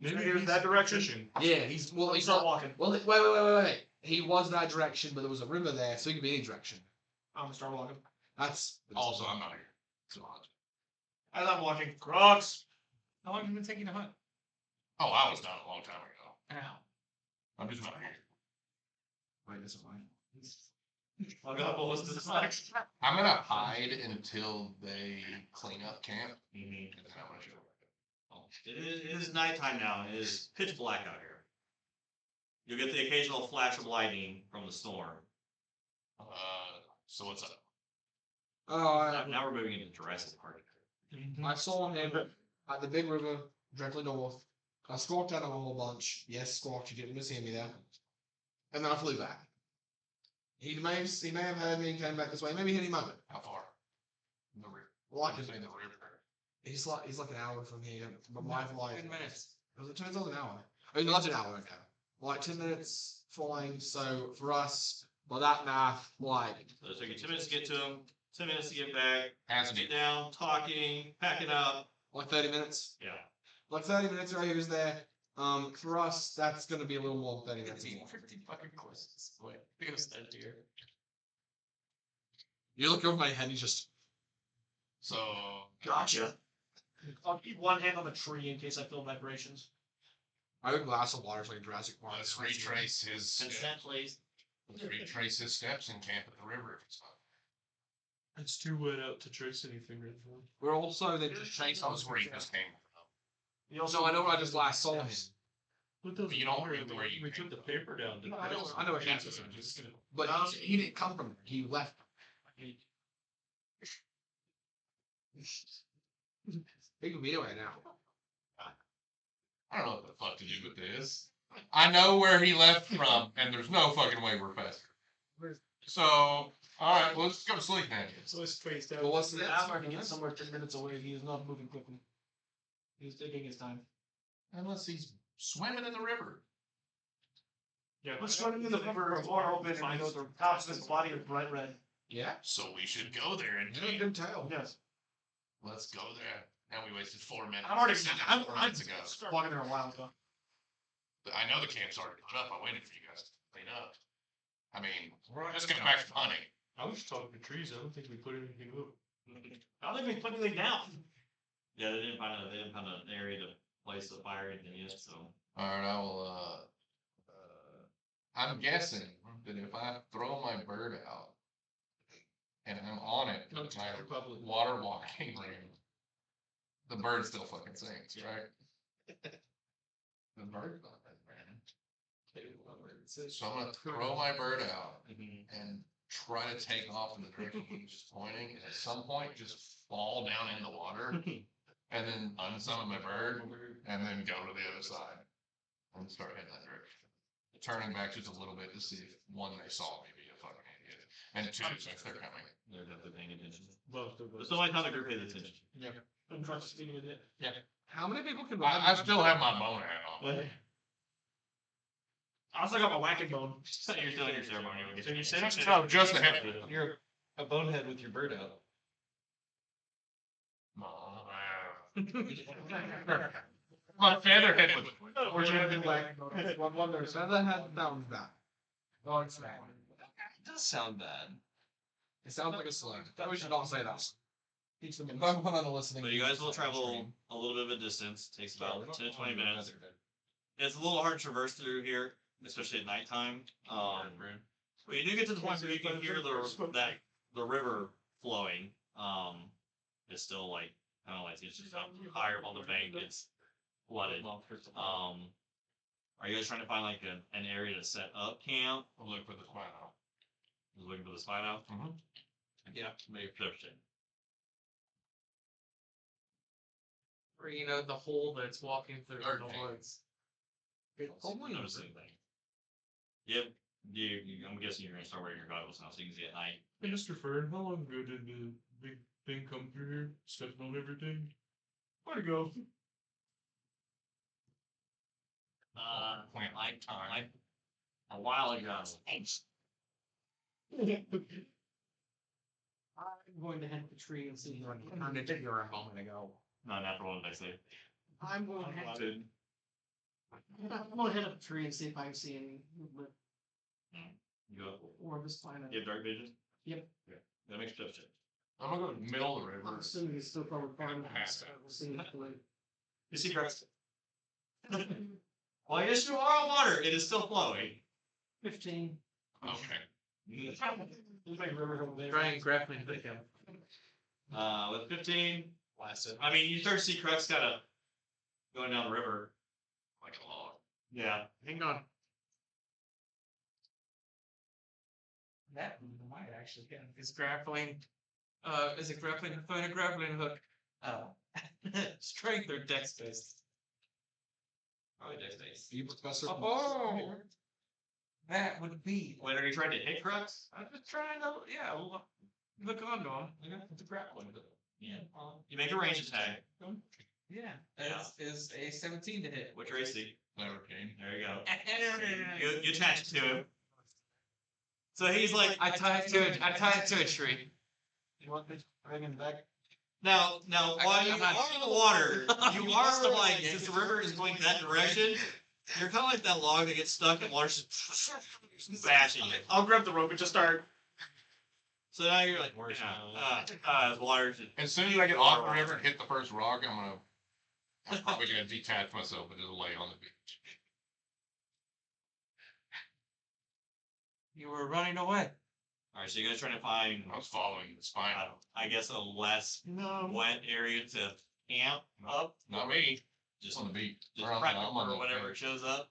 Maybe Maybe he's that direction? fishing. Yeah, he's Let's start walking. Well, wait. He was that direction, but there was a river there, so he could be any direction. I'm gonna start walking. That's Also, I'm not here. So As I'm walking, Qrux. How long have you been taking to hunt? oh, I was done a long time ago. Ow. I'm just not here. Wait, this is mine. I'll go balls to the side. I'm gonna hide until they clean up camp, Mm-hmm. and then I'm gonna show up. It is nighttime now. It is pitch black out here. You'll get the occasional flash of lightning from the storm. So what's up? Oh, Now we're moving into Jurassic Park. I saw him at the big river directly north. I squawked at him a whole bunch. Yes, squawked. You didn't miss me there. And then I flew back. He may have heard me and came back this way. Maybe hit him over. How far? The river. Like I'm saying the river. he's like an hour from here. But my flight 10 minutes. was it 2 minutes or an hour? I mean, not an hour ago. Like 10 minutes flying. So for us, by that math, like So it took you 2 minutes to get to him, 10 minutes to get back, Hasn't sit it? down, talking, pack it up. 30 minutes. Yeah. Like 30 minutes ago, he was there. For us, that's going to be a little more than 30 minutes. 50 fucking courses. Wait, it was that dear. You look over my head, he's just. So Gotcha. I'll keep one hand on the tree in case I feel vibrations. I have a glass of water, it's like Jurassic Park. let's retrace his Consent, please. let's retrace his steps and camp at the river if it's fun. It's too wet out to trace anything right now. We're also then just chasing. That was where he just came from. You also, So I know where I just last saw him. What does You don't matter? remember where you We came took the from. paper down. didn't I we? know where That's Kansas what I'm is. just gonna- But he didn't come from there. He left. He can be anywhere now. I don't know what the fuck to do with this. I know where he left from, and there's no fucking way we're faster. So, alright, well, let's go to sleep then. So it's spaced out. But what's the after he gets somewhere 10 minutes away, he is not moving quickly. He's taking his time. Unless he's swimming in the river. Yeah, let's run into the river or open and I know the tops of his body are bright red. Yeah. So we should go there and You can tell. Yes. let's go there. Now we wasted 4 minutes. I'm already I'm 4 minutes ago. started walking there a while ago. I know the camp's already put up. I waited for you guys to clean up. I mean, just get back to hunting. I was talking to trees. I don't think we put anything up. I don't think we put anything down. Yeah, they didn't find an area to place the fire in yet, so. Alright, I will, I'm guessing that if I throw my bird out and I'm on it with my water walking ring, the bird still fucking sings, right? The bird's not that bad. So I'm gonna throw my bird out and try to take off in the direction he's just pointing, and at some point just fall down in the water, and then unsummon my bird, and then go to the other side and start heading that direction. Turning back just a little bit to see if one, they saw me be a fucking idiot, and two, if they're coming. They're definitely paying attention. Both of us. There's only time the group pays attention. I'm trying to speak with it. How many people can ride? I still have my bone hat on. I also got my whacking bone. You're still in your ceremony. So you said No, just the head. You're a bonehead with your bird out. My featherhead was. Or you have been like one wonder. Featherhead sounds bad. Oh, it's bad. It does sound bad. It sounds like a slug. We should not say that. Teach them. Don't put on the listening. So you guys will travel a little bit of a distance. Takes about 10 to 20 minutes. It's a little hard to traverse through here, especially at nighttime. But you do get to the point where you can hear the river flowing. It's still like kind of like it's just up higher up on the bank. It's flooded. Are you guys trying to find like an area to set up camp? We'll look for the Spino. Just looking for the Spino? Mhm. Yeah, maybe perception. Or the hole that's walking through the 13. woods. Oh, I notice anything. Yep. I'm guessing you're gonna start wearing your goggles now, so you can see at night. Hey, Mr. Fern, how long ago did the big thing come through here, stepping on everything? Where'd it go? Plant Like time. a while ago. I'm going to head to the tree and see. Turned into your a moment ago. Not natural one, I say. I'm going to head. Did I'm going to head up the tree and see if I can see any movement you go? or the spine. You have dark vision? Yep. Yeah. That makes perception. I'm gonna go to the middle of the I'm river. assuming it's still probably part of the Pass house. We'll see. Hopefully. You see Qrux. Well, yes, you are on water. It is still flowing. 15. Okay. Try and grappling hook him. With 15, I mean, you start to see Qrux kind of going down the river. Like a log. Yeah. Hang on. That might actually get him. Is grappling. Is it grappling? Find a grappling hook. Strength or dex based? Probably dex based. You professor. Oh, that would be. Wait, are you trying to hit Qrux? I'm just trying to, look onto him. It's a grappling hook. Yeah. You make a range attack. Yeah, is a 17 to hit. What's your AC? 13. There you go. You attach it to him. So he's like, I tie it to a tree. You want me to bring him back? now, while you are in the water, you are like, since the river is going that direction, you're kind of like that log that gets stuck and water's just bashing it. I'll grab the rope and just start. So now you're like, water. As soon as I get off the river and hit the first rock, I'm probably gonna detach myself and just lay on the beach. You were running away. All right, so you guys trying to find, I was following the Spino. I guess, a less wet area to camp up. Not me. Just On the beach. Just Or I'm prep on or the whenever bank. it shows up.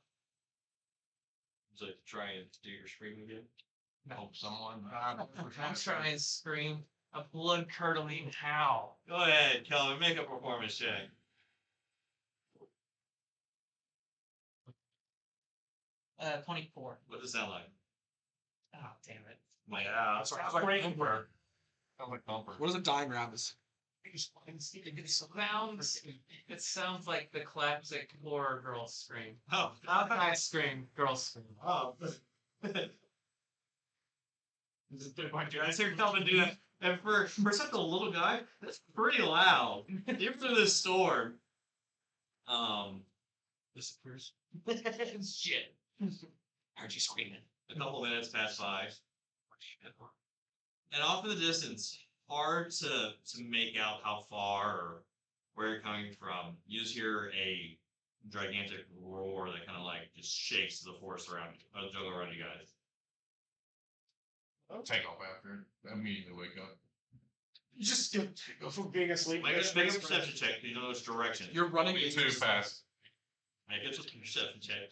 So try and do your scream again. Hope someone. I'm trying to scream a blood curdling howl. Go ahead, Kelvin, make a performance check. 24. What does it sound like? Oh, damn it. Yeah. Sounds like Thumper. Sounds like Thumper. What does a dying rabbit say? It sounds like the classic horror girl scream. Oh. Not I scream, girl scream. Oh. I see Kelvin do that. And for such a little guy, that's pretty loud. Even through this storm. Disappears. Shit. Heard you screaming. A couple minutes pass by. And off in the distance, hard to make out how far or where you're coming from. You just hear a gigantic roar that kind of like just shakes the forest around you, jungle around you guys. I'll take off after it. Immediately wake up. You just go from being asleep. Make a perception check. You know which direction. You're running Me too fast. Make a perception check.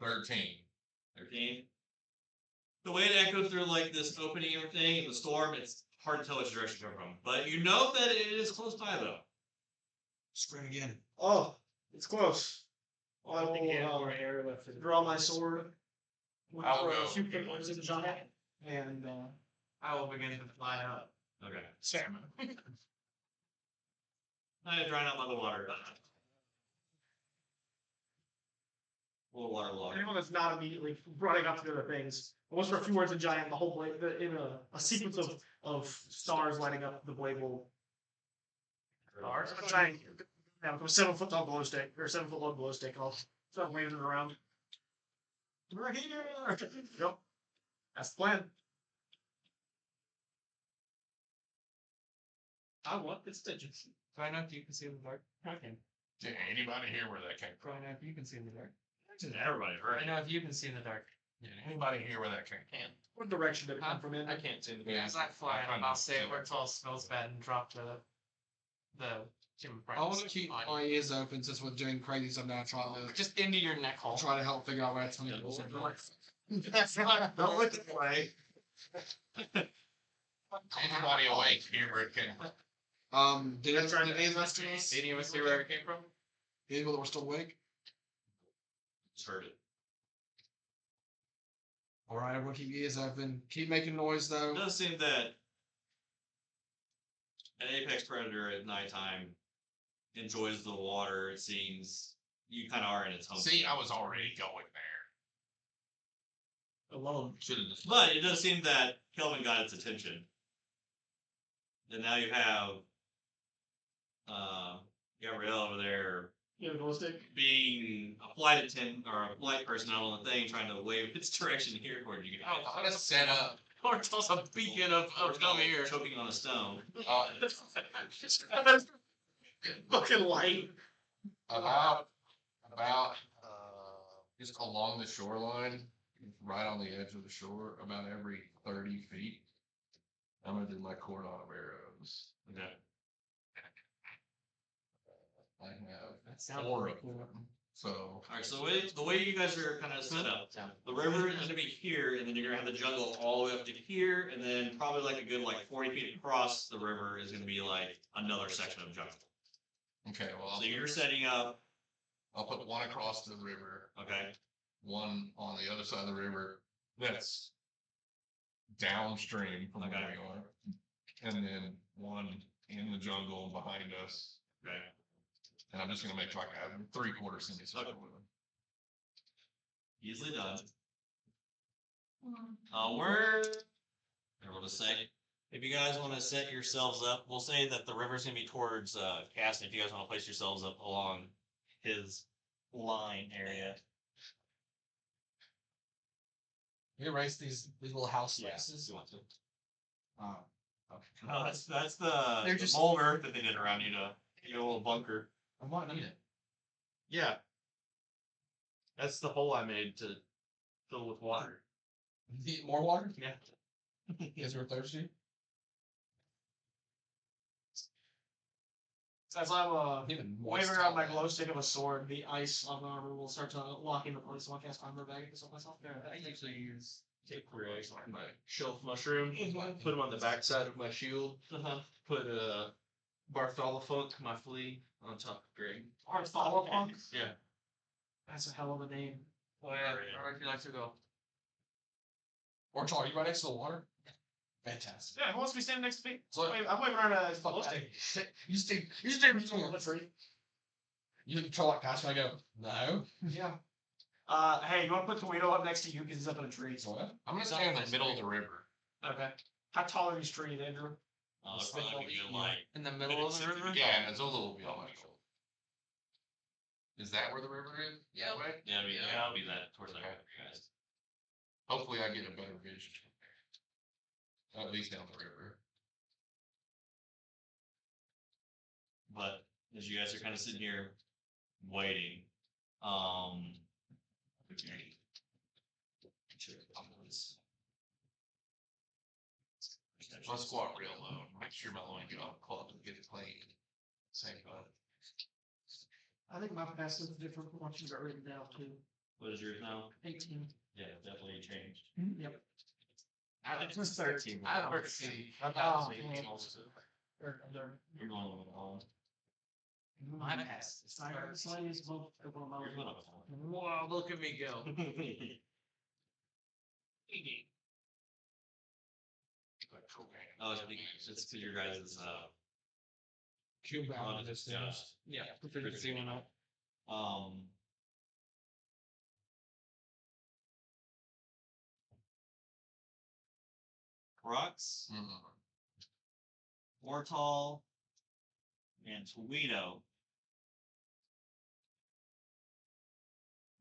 13. 13. The way it echoes through like this opening and everything in the storm, it's hard to tell which direction you come from. But you know that it is close by though. Scream again. Oh, it's close. I I think he had will more hair left for the draw my sword. I'll Throw go. a few points in the giant, and I will begin to fly up. Okay. Salmon. I drying out by the water. A little water log. anyone that's not immediately running up to the other things. Once for a few words of giant, the whole blade, in a sequence of stars lighting up, the blade will. Stars? A giant, yeah, with a 7 foot tall glow stick, or 7 foot long glow stick, and I'll start waving it around. We're here! Yep. That's the plan. I want the stitches. Find out if you can see in the dark. I can. Did anybody hear where that came from? Find out if you can see in the dark. Everybody, right? I know if you can see in the dark. Yeah, anybody here where that can? What direction did it come from? I can't see anything. Yeah. As I fly, I'm I'll trying to say see Ortall smells bad and drop the human I want to practice keep on my ears open since we're doing crazy stuff now. Trying to just into your neck hole. try to help figure out where tentacles are going. That's not Don't look this way. Anybody awake here where it came from? Did any of us do this? Did you see where it came from? Any people that were still awake? Just heard it. All right, everyone, keep your ears open. Keep making noise though. It does seem that an apex predator at nighttime enjoys the water. It seems you kind of are in its home. See, I was already going there. Alone. Should have just. But it does seem that Kelvin got its attention. And now you have Gabrielle over there You have a glow stick? being a flight attendant or a flight personnel on the thing trying to wave its direction here toward you guys. I'm gonna set up. Ortall's a beacon of come here. Choking on a stone. Fucking light. About just along the shoreline, right on the edge of the shore, about every 30 feet, I'm gonna do my cordon of arrows. Okay. I have That sounds 4 pretty of cool. them. So Alright, so the way you guys are kind of set up, the river is gonna be here, and then you're gonna have the jungle all the way up to here, and then probably like a good 40 feet across the river is gonna be like another section of jungle. okay, well So you're setting up, I'll put one across the river, okay, one on the other side of the river. That's downstream from where Okay. we are, and then one in the jungle behind us. okay. And I'm just gonna make like a 3/4 semicircle with them. Easily done. We'll just say, if you guys want to set yourselves up, we'll say that the river's gonna be towards Caston. If you guys want to place yourselves up along his line area. We erase these little house Yeah, races. if you want to. Okay. No, that's the They're just- mold earth that they did around you to get a little bunker. I might need it. Yeah. That's the hole I made to fill with water. Need more water? Yeah. You guys are thirsty? As I'm Even moist waving around my towel. glow stick of a sword, the ice on the armor will start to lock into place. So I cast armor bag against myself. I usually use my shelf mushroom, put them on the backside of my shield, put a Bartholofunk, my flea, on top of Greg. Bartholofunk? Yeah. That's a hell of a name. Oh yeah, where would you like to go? Ortall, are you right next to the water? Fantastic. Yeah, who wants to be standing next to me? So, I'm waving around a fuck glow that. stick. You stay between the tree. You try like pass me, I go, no. Yeah. Hey, you want to put Tawhito up next to you because he's up in a tree? So what? I'm gonna stand in the middle of the river. Okay. How tall are these trees, Andrew? It's probably good like In the middle of the river? Yeah, and Azula will be on my shoulder. Is that where the river is? Yeah. That way? yeah, I'll be that towards that for you guys. Hopefully I get a better vision. At least down the river. But as you guys are kind of sitting here waiting, I'll squat real low. Make sure my loin get off the club and get it clean. Same button. I think my passive is different from what you got written down too. what is yours now? 18. Yeah, definitely changed. Yep. It was 13. I don't see. Oh, man. You're going a little long. My pass. It's not the slightest both of them. Yours went up a little. Wow, look at me go. Oh, it's because your guys' Cube out on of this yeah. Yeah, proficiency went up. Qrux, Mhm. Ortall, and Tawhito.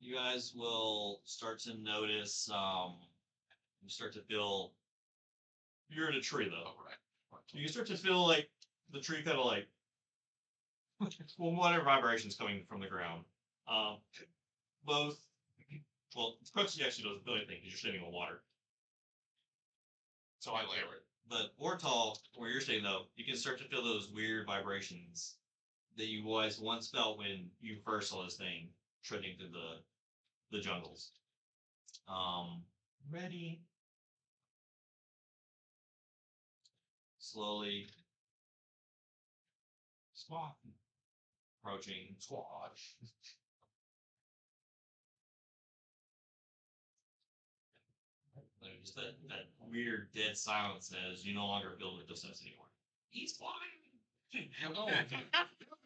You guys will start to notice, you start to feel, you're in a tree though, right? You start to feel like the tree kind of like, well, whatever vibration's coming from the ground. Both Well, Qrux actually does a billion things because you're sitting in water. So I layer it. But Ortall, where you're staying though, you can start to feel those weird vibrations that you guys once felt when you first saw this thing treading through the jungles. Ready. Slowly. Squawk. Approaching. Squash. Like just that weird dead silence as you no longer feel the distance anymore. He's flying. Hello.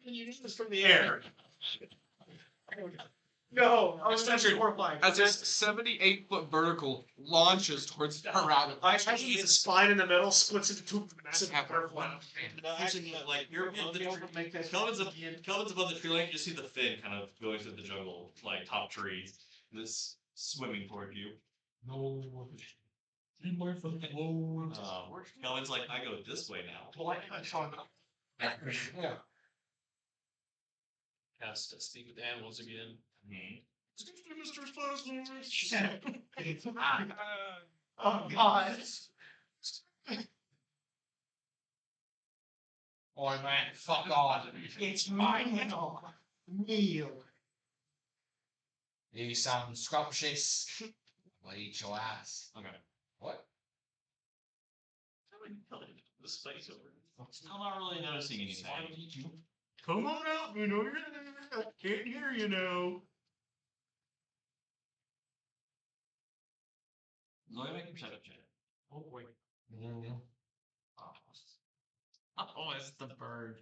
You need this from the air. No, I was actually horrifying. As this 78-foot vertical launches towards the horizon. I actually use a spine in the middle, splits into two massive butterfly. No, actually, like you're above the Kelvin's above the tree line. You just see the fin kind of going through the jungle, like top trees, and it's swimming toward you. No. Kelvin's like, I go this way now. Yeah. Has to speak with animals again. Oh God. Oi, man, fuck off. It's my meal. You sound scrumptious. I'll eat your ass. Okay. What? The space over. Still not really noticing anything. Come on out, you know you're there. I can't hear you now. Zoya, make a perception check. Oh wait. Mm-hmm. Oh, it's the bird.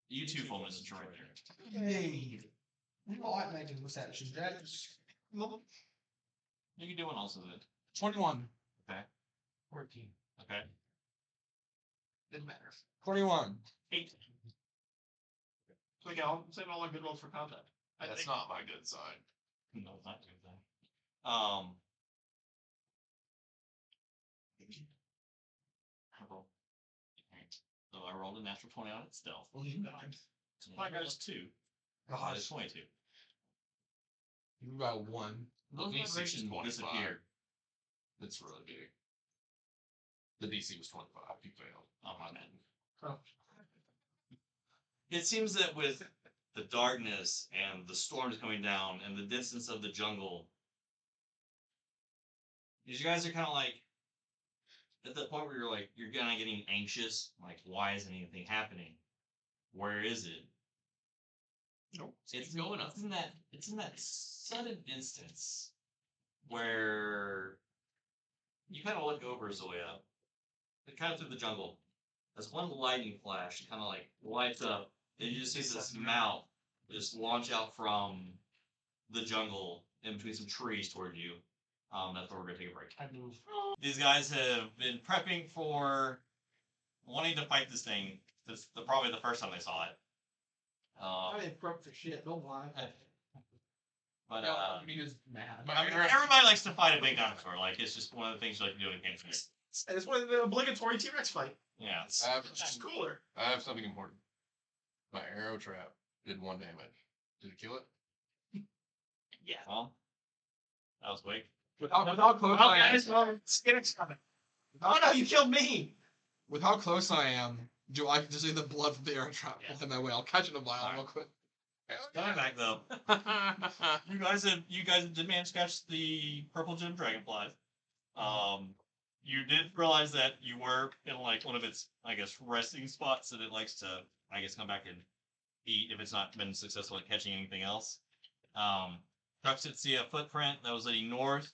You two Fulminus are right there. Hey. We like making perception checks. You can do one also then. 21. 14. Okay. Didn't matter. 21. 8. So again, I'll save all my good rolls for contact. That's not my good side. No, it's not a good thing. So I rolled a natural 20 on it stealth. Well, you got My guy's 2. God, It's 22. you got one. The DC is vibrations 25. disappear. It's really big. The DC was 25. You failed. Oh my man. Oh. It seems that with the darkness and the storms coming down and the distance of the jungle, you guys are kind of like at the point where you're kind of getting anxious. Like, why isn't anything happening? Where is it? Nope. It's going up. It's in that sudden instance where you kind of look over Zoya, and kind of through the jungle. As one lightning flash, it kind of like lights up, and you just see this mouth just launch out from the jungle in between some trees toward you. That's where we're gonna take a break. I move. These guys have been prepping for wanting to fight this thing. This probably the first time they saw it. I didn't prep for shit, don't lie. But He was mad. I mean, everybody likes to fight a big dinosaur. Like it's just one of the things you like to do in games. And it's one of the obligatory T-Rex fight. Yeah. I have, It's just cooler. I have something important. My arrow trap did 1 damage. Did it kill it? Yeah. Well, that was quick. With how close I am, Skinner's coming. Oh no, you killed me! with how close I am, do I just see the blood from the arrow trap in my way? I'll catch it in a mile real quick. Coming back though. you guys did manage to catch the purple gem dragonfly. You did realize that you were in like one of its, I guess, resting spots that it likes to, I guess, come back and eat if it's not been successful at catching anything else. Qrux did see a footprint that was leading north.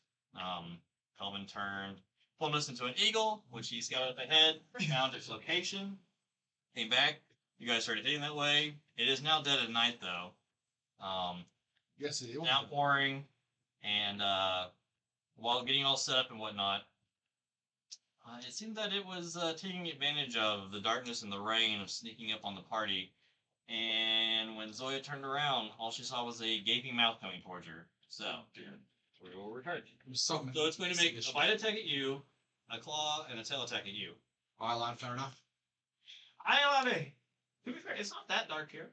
Kelvin turned Fulminus into an eagle, which he scouted up ahead, found its location, came back. You guys started heading that way. It is now dead at night though. Yes, it is. Outpouring, and while getting all set up and whatnot, it seemed that it was taking advantage of the darkness and the rain of sneaking up on the party. And when Zoya turned around, all she saw was a gaping mouth coming towards her. So, we will return. So So it's going to make a bite attack at you, a claw, and a tail attack at you. Line, fair enough. I love it. To be fair, it's not that dark here.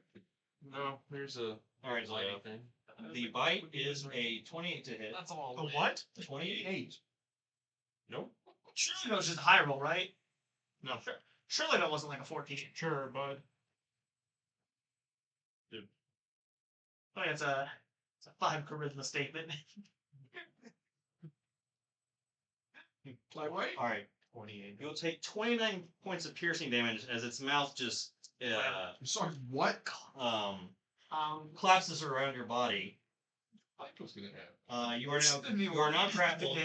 No, there's a All right, Zoya. thing. The bite is a 28 to hit. That's all. A what? 28. Nope. Surely that was just a high roll, right? No. Surely that wasn't like a 14. Sure, bud. Oh, yeah, it's a 5 charisma statement. Lightweight? All right. 28. You'll take 29 points of piercing damage as its mouth just I'm sorry, what? collapses around your body. Fight was gonna happen. You are now grappled,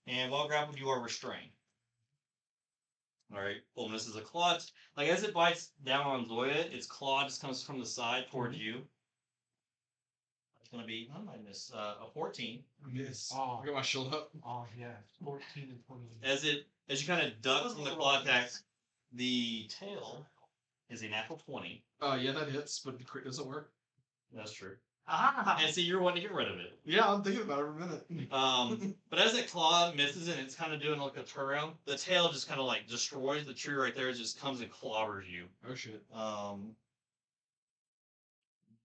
and while grappled, you are restrained. All right. Well, this is a claw. Like as it bites down on Zoya, its claw just comes from the side towards you. It's gonna be minus a 14. Miss. Oh. I got my shield up. Oh yeah, 14 and 20. As you kind of duck from the claw attack, the tail is a natural 20. Yeah, that hits, but the crit doesn't work. That's true. Ah, And so you're wanting to get rid of it. Yeah, I'm thinking about it for a minute. But as that claw misses and it's kind of doing like a turnaround, the tail just kind of like destroys the tree right there. It just comes and clobbers you. Oh shit.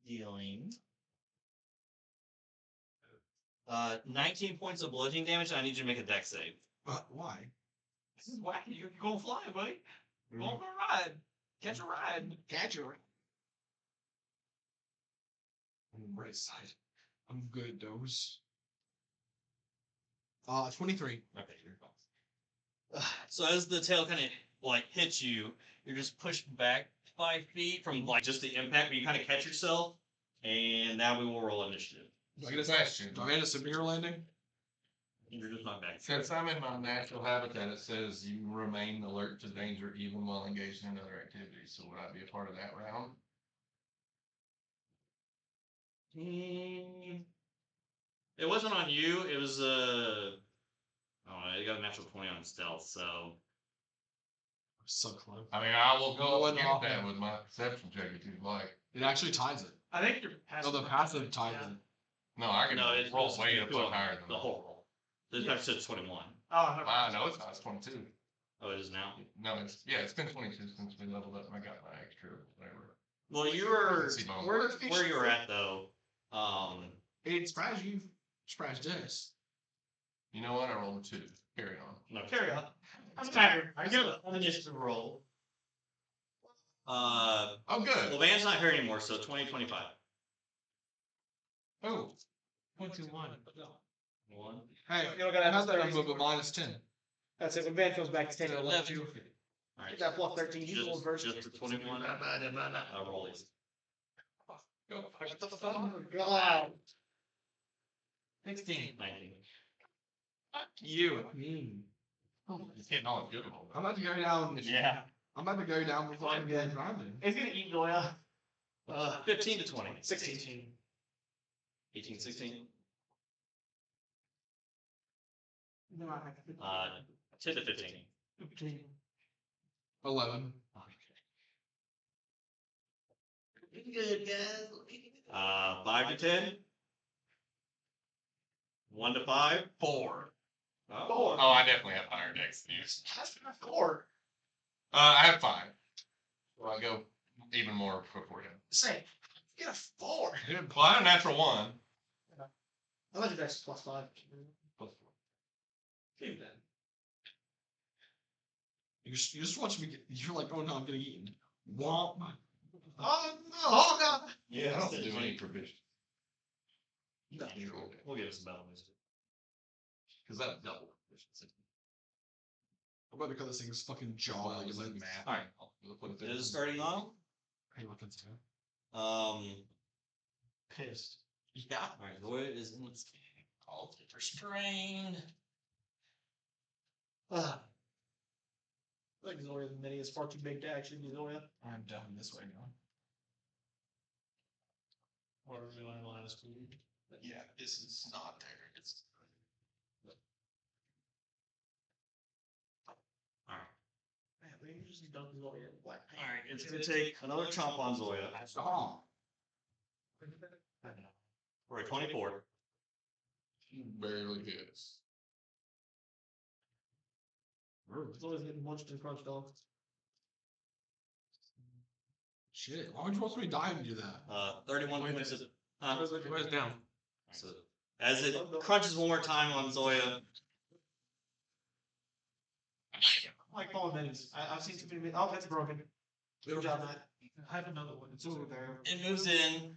Dealing 19 points of bludgeoning damage. And I need you to make a dex save. Why? this is wacky. You're going fly, buddy. Go on a ride. Catch a ride. Catch her. Right side. I'm good, those. 23. Okay, you're fine. So as the tail kind of like hits you, you're just pushed back 5 feet from like just the impact, but you kind of catch yourself. And now we will roll initiative. Do I get a Question. Do I get a superhero landing? You're just not back. Since I'm in my natural habitat, it says you remain alert to danger even while engaged in other activities. So would I be a part of that round? It wasn't on you. It was oh, it got a natural 20 on stealth. So So close. I mean, I will No go one against off. that with my perception check if you'd like. It actually ties it. I think you're No, the passive ties it. No, I can no, it's roll way up doing higher than the that. whole roll. This actually says 21. Oh, no. I know it's not. It's 22. Oh, it is now. No, it's been 22 since we leveled up and I got my extra whatever. Well, you were See, Bone. where you were at though. It surprised you. Surprised us. You know what? I rolled a 2. Carry on. No, Carry on. Doesn't matter. I give an initiative roll. Oh, good. Well, Van's not here anymore, so 2025. Oh, 21. 1. Hey, You don't gotta have how's that thirty. move a minus 10? That's it. When Van comes back to 10 11. All right. Get that plus 13. You rolled first. Just the 21. Roll these. God. 16. 19. You. it's getting all good. I'm about to go down. Yeah. I'm about to go down before I get grinding. It's gonna eat Zoya. 15 to 20. 16. 18, 16. No, I have to- 10 to 15. 15. 11. Good, guys. 5 to 10. 1 to 5. 4. Oh. Oh, I definitely have higher decks than you. That's not 4. I have 5. So I go even more before him. Say, get a 4. Well, I have a natural 1. I like your dex plus 5. Plus 4. Keep that. You just watch me get. You're like, oh no, I'm getting eaten. Womp. Oh, no. Oh, God. Yeah, I don't do any provision. No, we'll give it some battle music. Because that's double proficiency. I'm about to call this thing fucking jaw. Like, Like math. Alright. It is starting off. Hey, look into it. Pissed. Yeah. Alright, Zoya is in its called restrained. I think Zoya the mini is far too big to actually be Zoya. I'm done this way now. Or line is food. Yeah, this is not there. It's Man, they usually dunk Zoya in black paint. Alright, it's gonna take another chomp on Zoya. Oh. For a 24. barely hits. Zoya's getting munched and crunched on. Shit. Why would you want me to die and do that? 31 points of Where's down? So as it crunches one more time on Zoya, Like fallen minis. I've seen too many. Oh, that's broken. Good job, Matt. I have another one. It's over there. it moves in.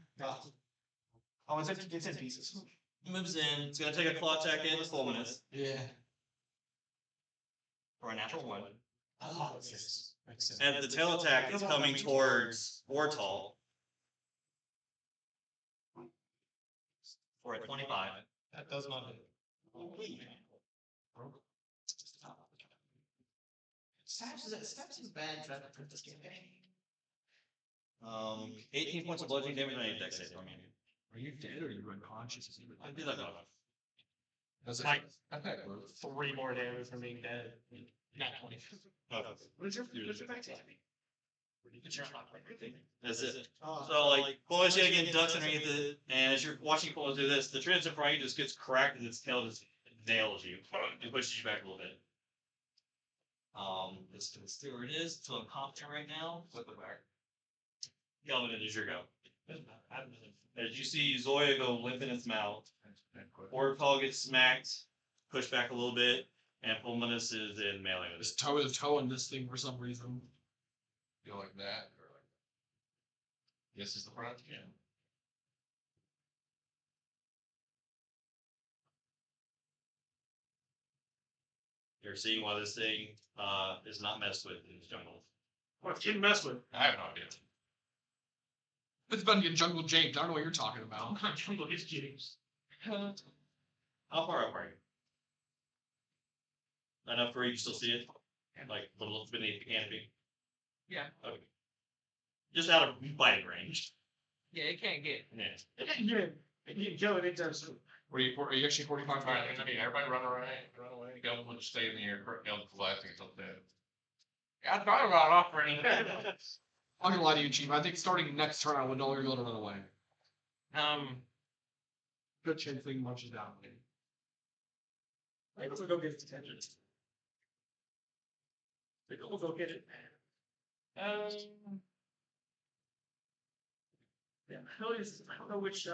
Oh, it's in pieces. It moves in. It's gonna take a claw attack in Fulminus Yeah. for a natural 1. Oh, makes sense. And the tail attack is coming towards Ortall for a 25. That does not hit. Stabs is bad trying to print this campaign. 18 points of bludgeoning damage and I need dex save from you. Are you dead or are you unconscious? I do that. Does it? Like- Okay. 3 more damage from being dead. Not 20. What is your back to? But you're not like everything. That's it. So like Fulminus yet again ducks underneath it, and as you're watching Fulminus do this, the trans in front of you just gets cracked and its tail just nails you and pushes you back a little bit. Let's see where it is. It's incompetent right now. Flip it back. Kelvin, it is your go. As you see Zoya go limp in its mouth, Ortall gets smacked, pushed back a little bit, and Fulminus is in melee with it. Just toe to toe in this thing for some reason. Go like that, or like this is the front. Yeah. You're seeing why this thing is not messed with in the jungle. What's getting messed with? I have no idea. It's about to get jungle japed. I don't know what you're talking about. Jungle is James. How far up are you? Enough where you can still see it? Like a little beneath the canopy? Yeah. Okay. Just out of biting range. Yeah, it can't get. Yeah. You can kill it anytime soon. Are you actually 45 All right, okay, everybody run away, run away. Go, let's stay in the air. Go collapsing until dead. I thought about offering. I'm gonna lie to you, Chief. I think starting next turn, I would no longer be able to run away. Good chance thing munches down. Maybe we'll go get its attention. Maybe we'll go get it. Yeah, I don't know which,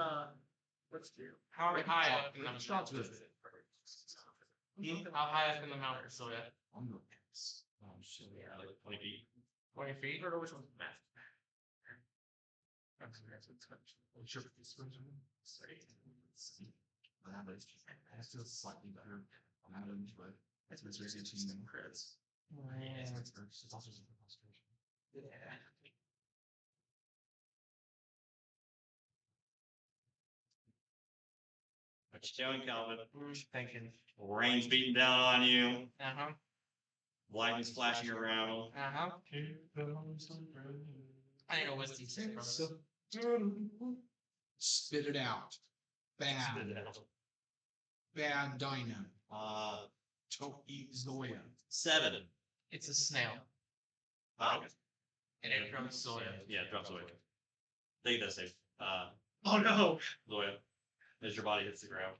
let's do. How high up in the Shots mountain? with it. How high up in the mountain, so yeah? I'm the piss. Oh shit. Yeah, like 20 feet. 20 feet? I don't know which one's math. Sure. I feel slightly better on that end, but it's very good to see crits. It's also some frustration. Yeah. What you doing, Calvin? Thinking. Rain's beating down on you. Uh-huh. Lightning's flashing around. Uh-huh. I need a wisdom save from So, spit it out. Bad. Bad Dino. Don't eat Zoya. 7. It's a snail. Okay. And it drops soil. Yeah, it drops away. Take that save. Oh no! Zoya, as your body hits the ground.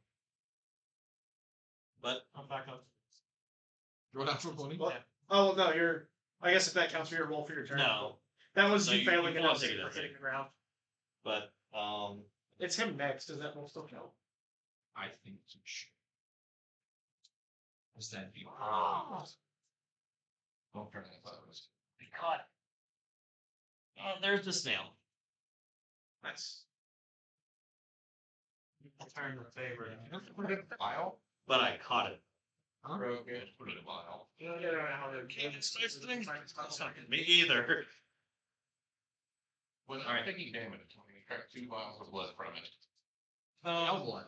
But I'm back up. Roll down for 20. What? Oh, no, I guess if that counts for your roll for your turn. no. That was So you you failing can't enough take for that hitting save. the ground. But It's him next. Does that roll still count? I think you should. Does that be? Don't turn that sideways. caught. There's the snail. Nice. I'll turn the favor. Put it in the vial. But I caught it. Real good. Put it in a vial. Me either. When I'm taking damage, when you extract 2 vials of blood from it. Blood.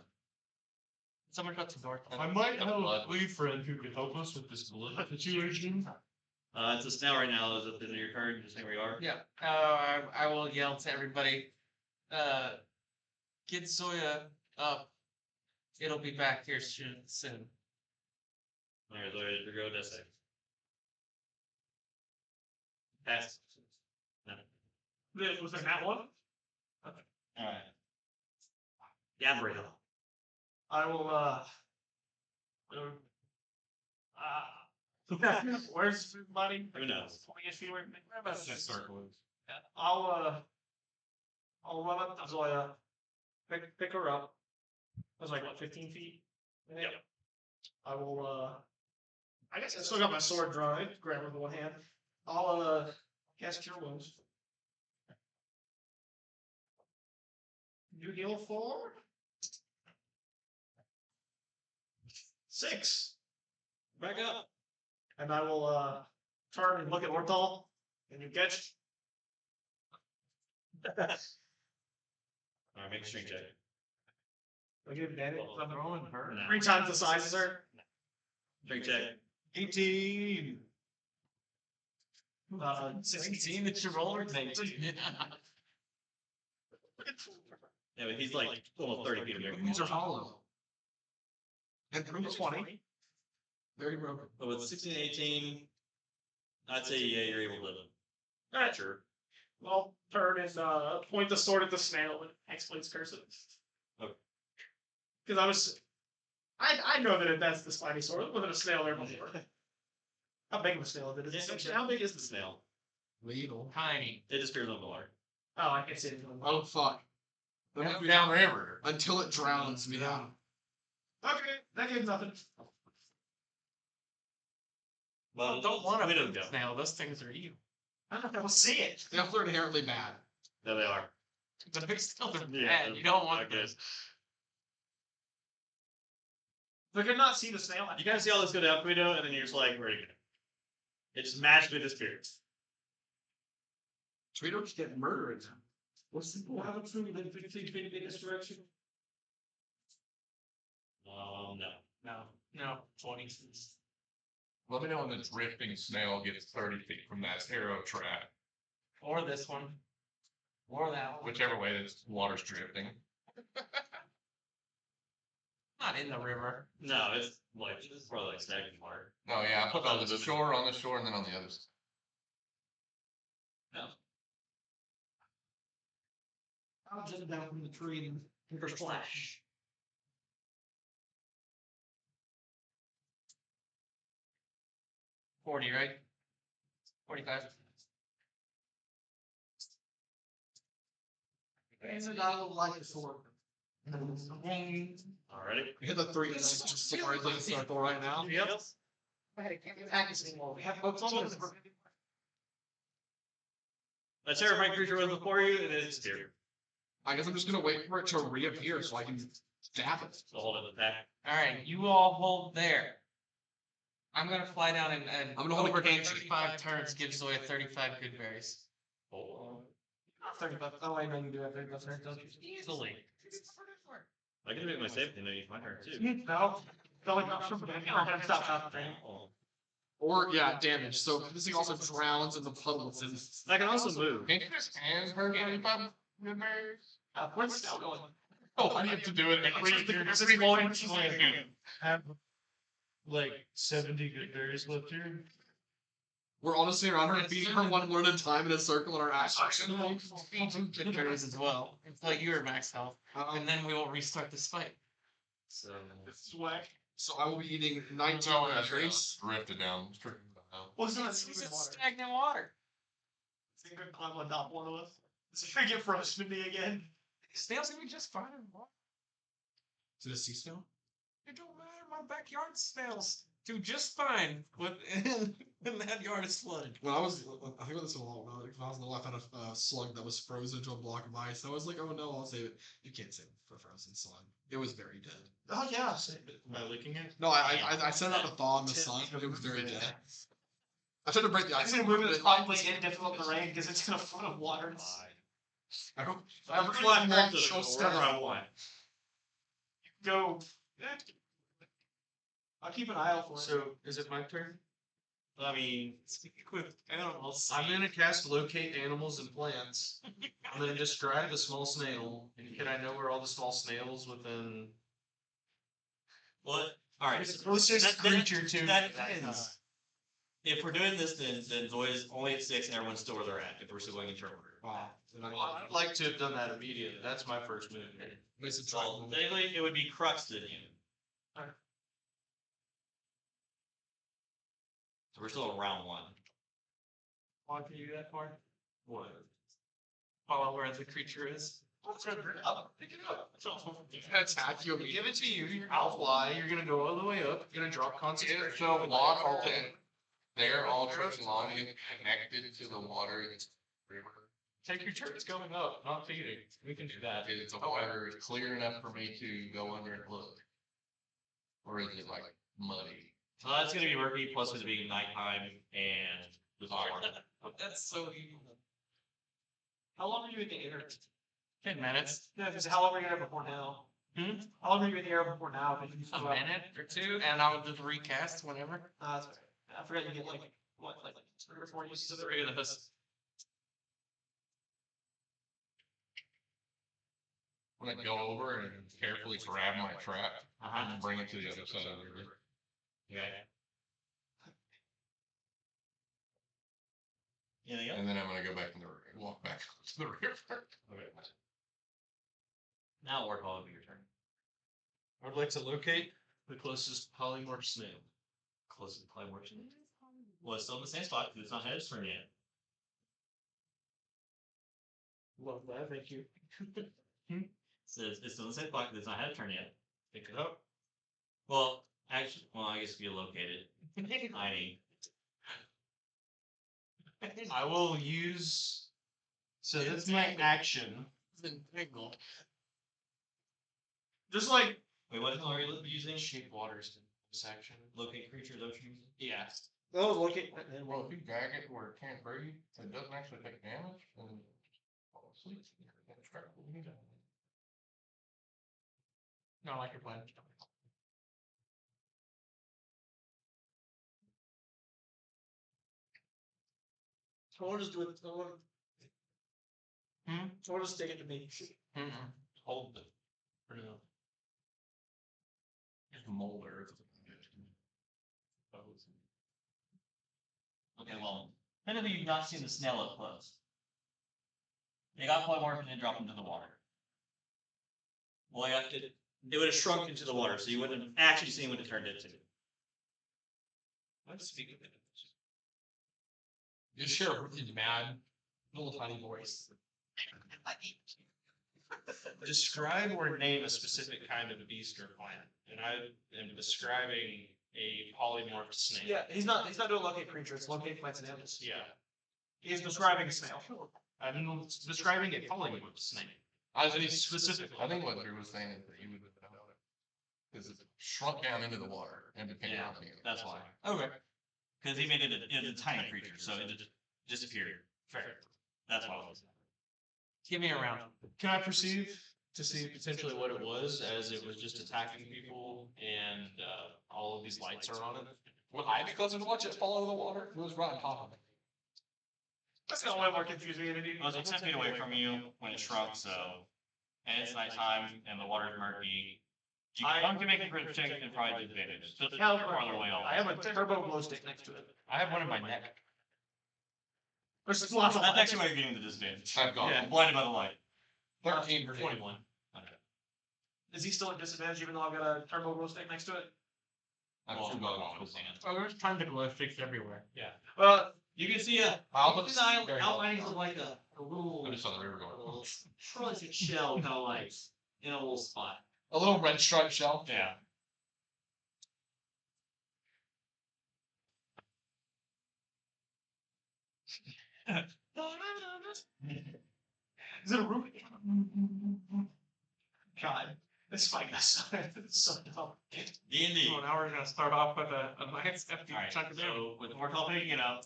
Someone got the door. I might have a wee friend who could help us with this blood situation. It's a snail right now. Is at the end of your turn. Just hang where you are. Yeah. I will yell to everybody. Get Zoya up. It'll be back here soon. There's already to go this save. Pass. No. Was that that one? Alright. Gabriel. I will, where's everybody? Who knows? 20-ish feet away from me? Where about That circle is. I'll run up to Zoya pick her up. I was like, what, 15 feet? Yep. I will, I guess I still got my sword drawn. Grab her with one hand. I'll, cast Cure Wounds. You heal for 6. Back up. And I will, turn and look at Ortall. And you catch. Alright, make a strength check. I give advantage. I'm Throwing her. 3 times the size as her. Strength check. 18. 16. 16 that you rolled or 19? Yeah, but he's like almost 30 feet away. These are hollow. And through 20. very broken. But with 16 and 18, I'd say yeah, you're able to live. Alright. Sure. Well, turn and point the sword at the snail and Hexblade's curse it. Okay. Because I know that that's the spiny sword. There wasn't a snail there before. How big of a snail is it? Is it Actually, how big is the snail? Little. Tiny. It disappears on the water. Oh, I can see it. Oh, fuck. Downriver. Until it drowns me out. Okay, that gives nothing. Well, Don't want we to don't go. snail. Those things are evil. I don't know. We'll see it. Snails are inherently bad. No, they are. The big snails are Yeah, bad. You don't want I those. guess. They could not see the snail. You guys see all this go down, Guido, and then you're just like, where are you going? It just magically disappears. Tawhito just get murdered. What's the point? How true than 15 feet in this direction? No. No, 20. Let me know when the drifting snail gets 30 feet from that arrow trap. Or this one. Or that one. Whichever way the water's drifting. Not in the river. No, it's probably like stagnant water. Oh yeah, I put it on the shore, and then on the other side. I'll jump down from the tree and first flash. $40, right? 45. And I will like the sword. Alrighty. We hit the 3 just somewhere in the circle right now. Yep. I can't attack us anymore. We have both swords. A terrifying creature was before you, and it disappeared. I guess I'm just gonna wait for it to reappear so I can stab it. So hold it back. Alright, you all hold there. I'm gonna fly down and I'm gonna hold over a cantrip. 35 turns give Zoya 35 good berries. Hold 35. Oh, I know you do have 35 turns, don't you? Easily. on. I can make my save thing, use my turn too. No. Don't like stop. Oh. Or, yeah, damage. So this thing also drowns in the puddles. And I can also move. Can't you just hand her 35 good berries? Where's the snail going? Oh, I have to do it Have like 70 good berries left here. we're all just sitting around her, feeding her one at a time in a circle in our action. Good berries as well. Until you are max health. And then we will restart this fight. So This is whack. So I will be eating 19 No, that's berries. drifted down. Drifted down. Well, it's not This is stupid water. stagnant water. Is it gonna climb on top one of us? Is it gonna get frozen to me again? Snails gonna be just fine in water. Is it a sea snail? It don't matter. My backyard snails do just fine when that yard is flooded. When I was, I think this was a while ago. When I was little, I found a slug that was frozen to a block of ice. I was like, oh no, I'll save it. You can't save it for a frozen slug. It was very dead. Oh yeah. By licking it? No, I set it out to thaw in the sun, but it was very dead. I tried to break the I'm ice. gonna move it as probably difficult in the rain because it's gonna flood of water. I hope. I'm flying back to wherever I want. Go. I'll keep an eye out for it. So, is it my turn? I mean, Speak with animals. I'm gonna cast Locate Animals and Plants. I'm gonna describe a small snail, and can I know where all the small snails within... what? Alright. So Closest creature to that is. If we're doing this, then Zoya's only at 6 and everyone's still where they're at. If we're still going in turn order. Wow. Well, I'd like to have done that immediately. That's my first move. Makes it So technically, it would be Qrux-Jon Heath. So we're still in round 1. Want to do that for? What? Follow where the creature is. Pick it up. Attack you. Give it to you. I'll fly. You're gonna go all the way up. You're gonna drop concentration. So water, they're all trucking along and connected to the water. Take your turns going up, not feeding. We can do that. Is the water clear enough for me to go under and look? Or is it like muddy? It's gonna be murky, plus it's being nighttime and the water. That's so evil. How long are you in the air? 10 minutes. No, because how long were you there before now? How long were you in the air before now? Did you A minute or two, and I'll just recast whenever. That's right. I forgot you get like 3 or 4 uses of the 3 of those. I'm gonna go over and carefully grab my trap and bring it to the other side of the river. Okay. Anything else? And then I'm gonna go back in the river, walk back to the river. Okay. Now Ortall, it'll be your turn. I would like to locate the closest polymorph snail. Close to the clay works. Well, it's still in the same spot because it's not had its turn yet. Love that, thank you. Says it's still in the same spot because it's not had a turn yet. Pick it up. Well, actually, I guess if you locate it, hiding. I will use. So that's my action. Just like Wait, what are you using? Shape waters section. Locate creatures, don't you? Yeah. Oh, look at Well, if you gag it where it can't breathe, it doesn't actually take damage, then fall asleep. No, I like your plan. So we'll just do it. So we'll just take it to me. hold it for now. Just molder. Okay, well, apparently you've not seen the snail up close. They got polymorph and drop into the water. Well, it would have shrunk into the water, so you wouldn't have actually seen what it turned into. Let's speak of it. You share a really mad, little tiny voice. Describe or name a specific kind of beast or plant, and I am describing a polymorphed snail. Yeah, he's not doing locate creatures, locate plants and animals. Yeah. He's describing a snail. I'm describing a polymorphed snail. I think Specifically. I think what Drew was saying is that you would know it. Because it shrunk down into the water and became Yeah, nothing. that's why. Okay. Because he made it a tiny creature, so it just disappeared. Fair. That's why it was. Give me a round. Can I perceive to see potentially what it was, as it was just attacking people and all of these lights are on it? Would I be closer to watch it fall over the water? It was right on top of it. That's not way more confusing than It was like 10 feet away from you when it shrunk, so. And it's nighttime and the water's murky. You can make a crit check and probably disadvantage. So it's farther away off. I have a turbo glow stick next to it. I have one in my neck. There's lots of That's lights. actually why you're getting the disadvantage. I've gone. I'm blinded by the light. 13 for 21. Is he still at disadvantage even though I've got a turbo glow stick next to it? I've Well, still got one. Oh, there's tons of glow sticks everywhere. Well, You can see a looks very outlining of like a little, I just saw the river going. little frozen shell kind of like in a little spot. A little red striped shell. Yeah. is it a root? God, this fight is so dumb. D&D. So now we're gonna start off with a nice hefty Alright, chunk of damage. so with Ortall picking it up,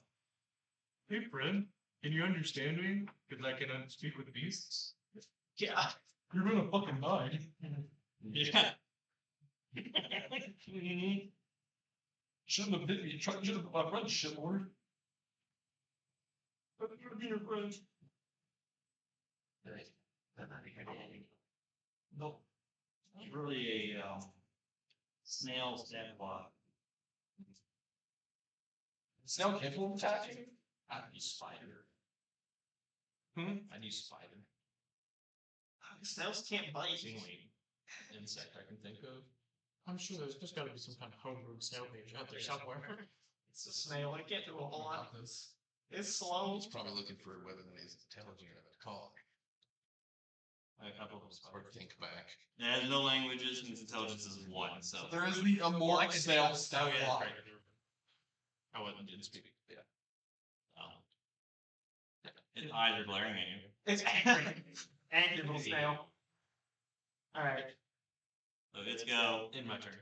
Hey friend, can you understand me? Because I can speak with beasts. Yeah. You're gonna fucking die. yeah. Shouldn't have hit me. Should have hit my friend, shitlord. Your friend. Nope. It's really a snail stab block. Snail capable of attacking? I'd use spider. I'd use spider. Snails can't bite. It's the only insect I can think of. I'm sure there's just gotta be some kind of homegrown snail page out there somewhere. It's a snail. I can't do a whole lot. This. It's slow. He's probably looking for whether he's intelligent enough to call. A couple of them Or spell. think back. It has no languages and its intelligence is 1, so. There is the amorph snail stout block. I didn't speak. Yeah. Its eyes are glaring at you. It's angry little snail. Alright. So it's go. In my turn.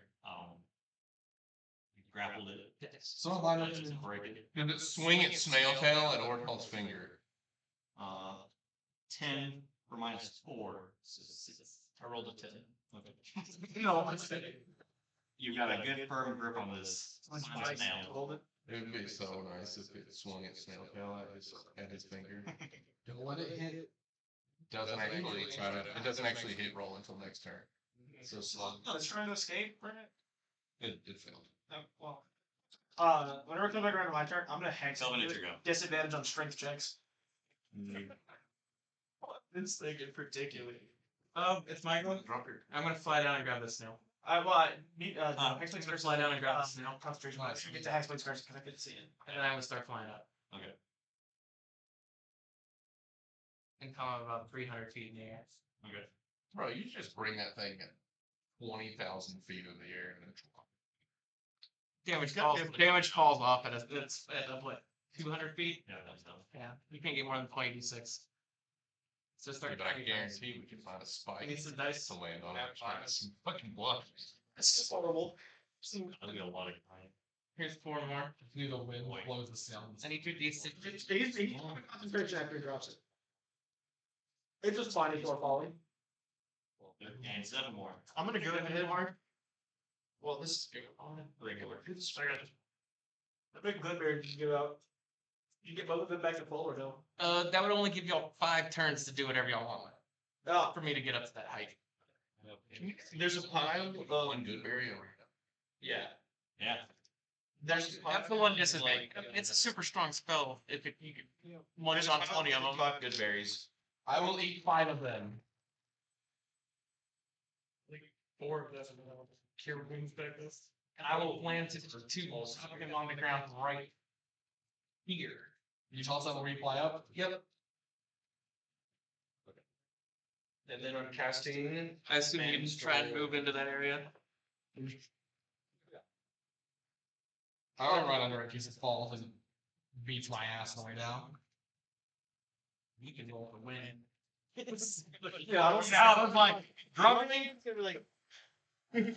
You grappled it. So am I not Just even- break it. Did it swing its snail tail at Ortall's finger? 10 for -4. So 6. I rolled a 10. Okay. No, I'm saying. You've got a good firm grip on this snail. Hold it. It would be so nice if it swung its snail tail at his finger. Don't let it hit. Doesn't actually try to. It doesn't actually hit roll until next turn. So slow. No, it's trying to escape, right? It failed. Well. Whenever it comes back around to my turn, I'm gonna hex Kelvin, it. it's your go. Disadvantage on strength checks. This thing in particular. It's my go. I'm gonna fly down and grab the snail. Hex blades first. Fly down and grab the snail. Concentration. Get to hex blades first because I couldn't see it. And then I'm gonna start flying up. Okay. And come about 300 feet in the air. Okay. Bro, you just bring that thing at 20,000 feet in the air and then Damage falls off it's at what, 200 feet? Yeah, that's done. Yeah, you can't get more than 20d6. So start. but I guarantee we can find a spike I need some dice. to land on it. Try some fucking bluff. That's just horrible. I'll get a lot of time. Here's 4 more. Near the wind blows the sound. I need 2d6. He's concentration after he drops it. It's just fine if you're falling. And 7 more. I'm gonna go ahead, Mark. Well, this is Regular. The big good bear you give out. You get both of them back to full or no? That would only give y'all 5 turns to do whatever y'all want Oh, for me to get up to that height. There's a pile of One good berry over yeah. Yeah. There's That's the one disadvantage. It's a super strong spell. If you could one shot 20 of them. 5 good berries. I will eat 5 of them. 4 of them. Cure wounds back this. And I will plant it for 2 balls. Have him on the ground right here. You toss that where you fly up? Yep. And then I'm casting. I assume you can try and move into that area. I run right under it in case it falls and beats my ass on the way down. You can roll to win. Yeah, I was like, dropping me. It's gonna be like.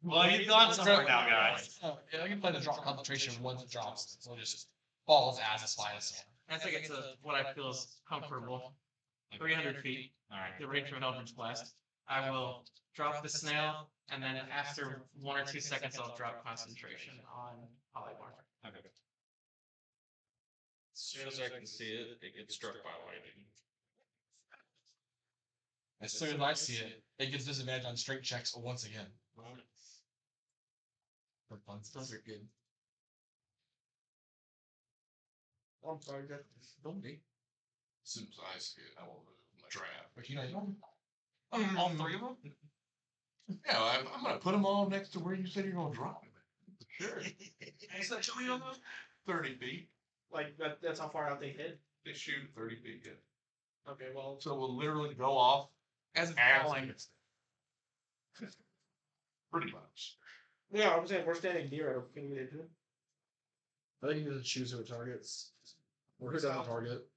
Well, you've gone somewhere now, guys. Yeah, I can play the drop concentration once it drops, so it just falls as it's flying. I think it's what I feel is comfortable. 300 feet, Alright. the range of an Eldritch Blast. I will drop the snail, and then after 1 or 2 seconds, I'll drop concentration on Polymorph. Okay. As soon as I can see it, it gets struck by lightning. As soon as I see it, it gets disadvantage on strength checks once again. For fun. Those are good. I'm sorry, Jeff. Don't be. As soon as I see it, I will move my trap. But you know, you don't. All 3 of them? Yeah, I'm gonna put them all next to where you said you're gonna drop them. Sure. Is that chilling on them? 30 feet. Like that's how far out they hit. They shoot 30 feet. Yeah. Okay, well, So we'll literally go off As it's as falling. it's pretty much. yeah, I'm saying we're standing near it. Can we get into it? I think you need to choose who it targets. Or who doesn't target.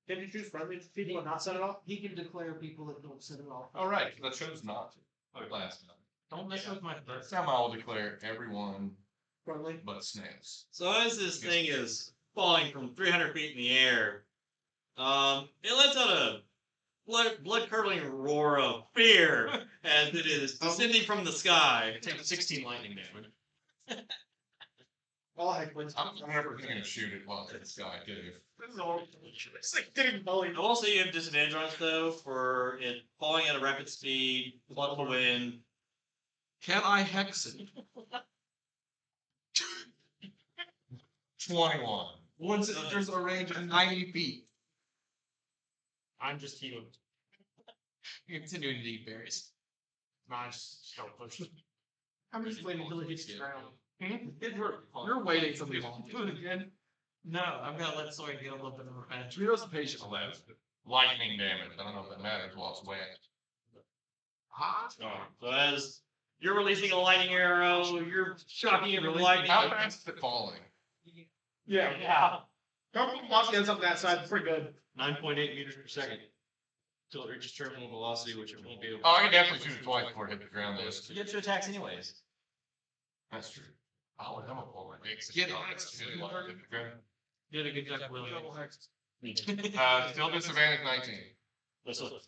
Can you choose friendly people and not set it off? He can declare people that don't set it off. All right, I chose not to. Last time. Don't mess with my This birth. time I will declare everyone Friendly. but snails. So as this thing is falling from 300 feet in the air, it lets out a blood-curdling roar of fear as it is descending from the sky. It takes 16 lightning damage. All heck wins. I'm never gonna shoot it while it's in the sky, too. This is all. It's like getting bullied. Also, you have disadvantage on it though for it falling at a rapid speed, flood of the wind. Can I hex it? 21. Once there's a range of 90 feet. I'm just healing. You continue to eat berries. I just don't push it. I'm just waiting until it hits the ground. You're waiting for me long. No, I'm gonna let Zoya get a little bit of revenge. Trio's patient. lightning damage. I don't know if that matters while it's wet. So as you're releasing a lightning arrow, you're shocking it with lightning. How fast is it falling? Yeah. Couple blocks ends up that side, pretty good. 9.8 meters per second. Until it reaches terminal velocity, which it won't be able Oh, I can definitely shoot it twice before it hits the ground. Though. You get 2 attacks anyways. That's true. I'm gonna pull my big skin on it. Did a good job, Willie. Still disadvantage 19. Let's look.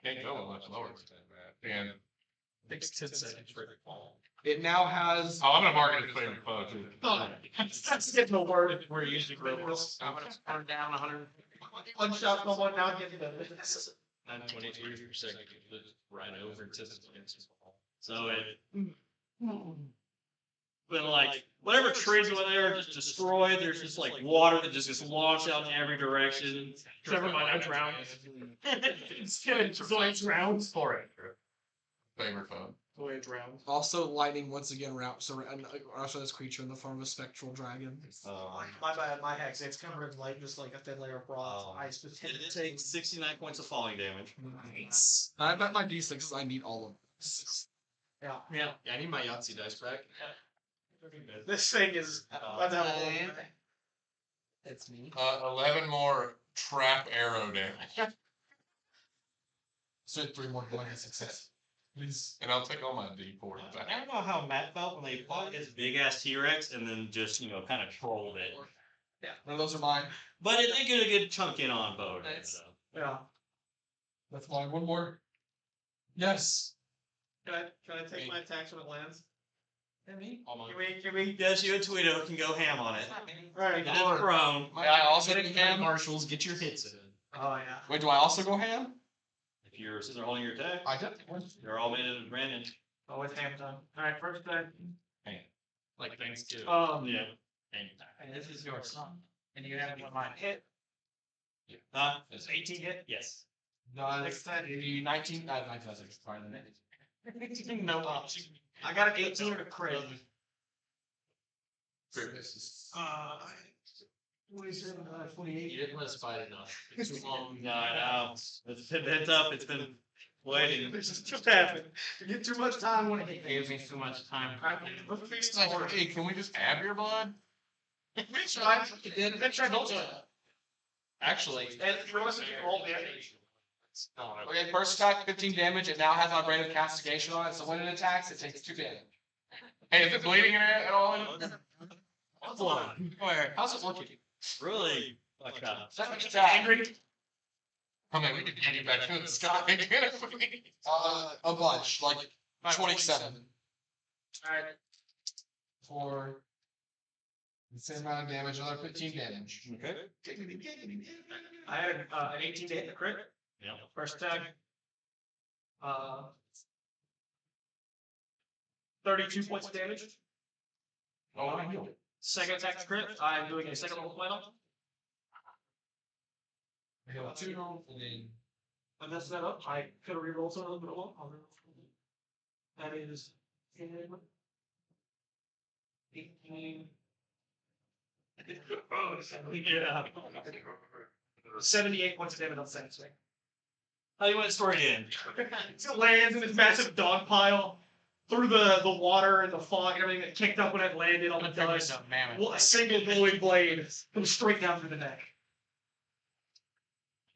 Can't go much lower than that. And Takes 10 seconds for it to fall. It now has. I'm gonna mark it as favorite foe too. That's getting the word. We're usually criminals. I'm gonna turn down 100. One shot, someone now getting the. 9.8 meters per second. Right over distance. So it. But like whatever trees were there just destroyed. There's just like water that just gets launched out in every direction. Never mind, I drowned. Zoe drowns. For it. Favorite foe. Zoe drowns. Also, lightning once again wraps around this creature in the form of a spectral dragon. My bad, my hex. It's covered in light, just like a thin layer of bronze. Ice with It takes 69 points of falling damage. Nice. I bet my d6s. I need all of them. Yeah. Yeah, I need my Yahtzee dice back. This thing is. It's me. 11 more trap arrow damage. So 3 more going success. Please. And I'll take all my D4 back. I don't know how Matt felt when they fought his big ass T-Rex and then just kind of trolled it. Yeah, none of those are mine. But it did get a good chunk in on Bo. Nice. Yeah. That's fine. One more. Yes. Can I take my attacks when it lands? All mine. Can we? Yes, you and Tawhito can go ham on it. Alright. It is prone. May I also Get go it, ham? Marshals, get your hits in. Oh yeah. Wait, do I also go ham? If you're since they're holding your attack, I definitely. they're all made of advantage. Oh, it's ham time. Alright, first attack. Like Thanksgiving. Yeah. And this is your son. And you have one mine. Hit. Huh? It's 18 hit. Yes. No, Next time. 19. 19. That's fine. No option. I got an 18 or a crit. This is 27, 28. You didn't let us fight enough. It's too long. No, I know. It's been pent up. It's been waiting. This is just happened. You get too much time when it Gave me too much time. Hey, can we just have your blood? Actually, And if you want to roll damage. Okay, first attack, 15 damage. It now has my brain of castigation on it, so when it attacks, it takes 2 damage. Hey, is it bleeding in it at all? where? How's it looking? Really? Fuck up. Second attack. I mean, we could get you back to the sky again if we need. A bunch, like 27. Alright. For the same amount of damage, another 15 damage. Okay. I had an 18 to hit the crit. Yeah. First attack. 32 points of damage. Oh, I healed it. Second attack to crit. I'm doing a second level final. I healed 2, and then I messed that up. I could have rerolled some of them, but well, I'll reroll. That is 18. Yeah. 78 points of damage on the second swing. How do you want to story it in? It lands in this massive dog pile through the water and the fog and everything that kicked up when it landed on the dust. Well, a single blowing blade comes straight down through the neck.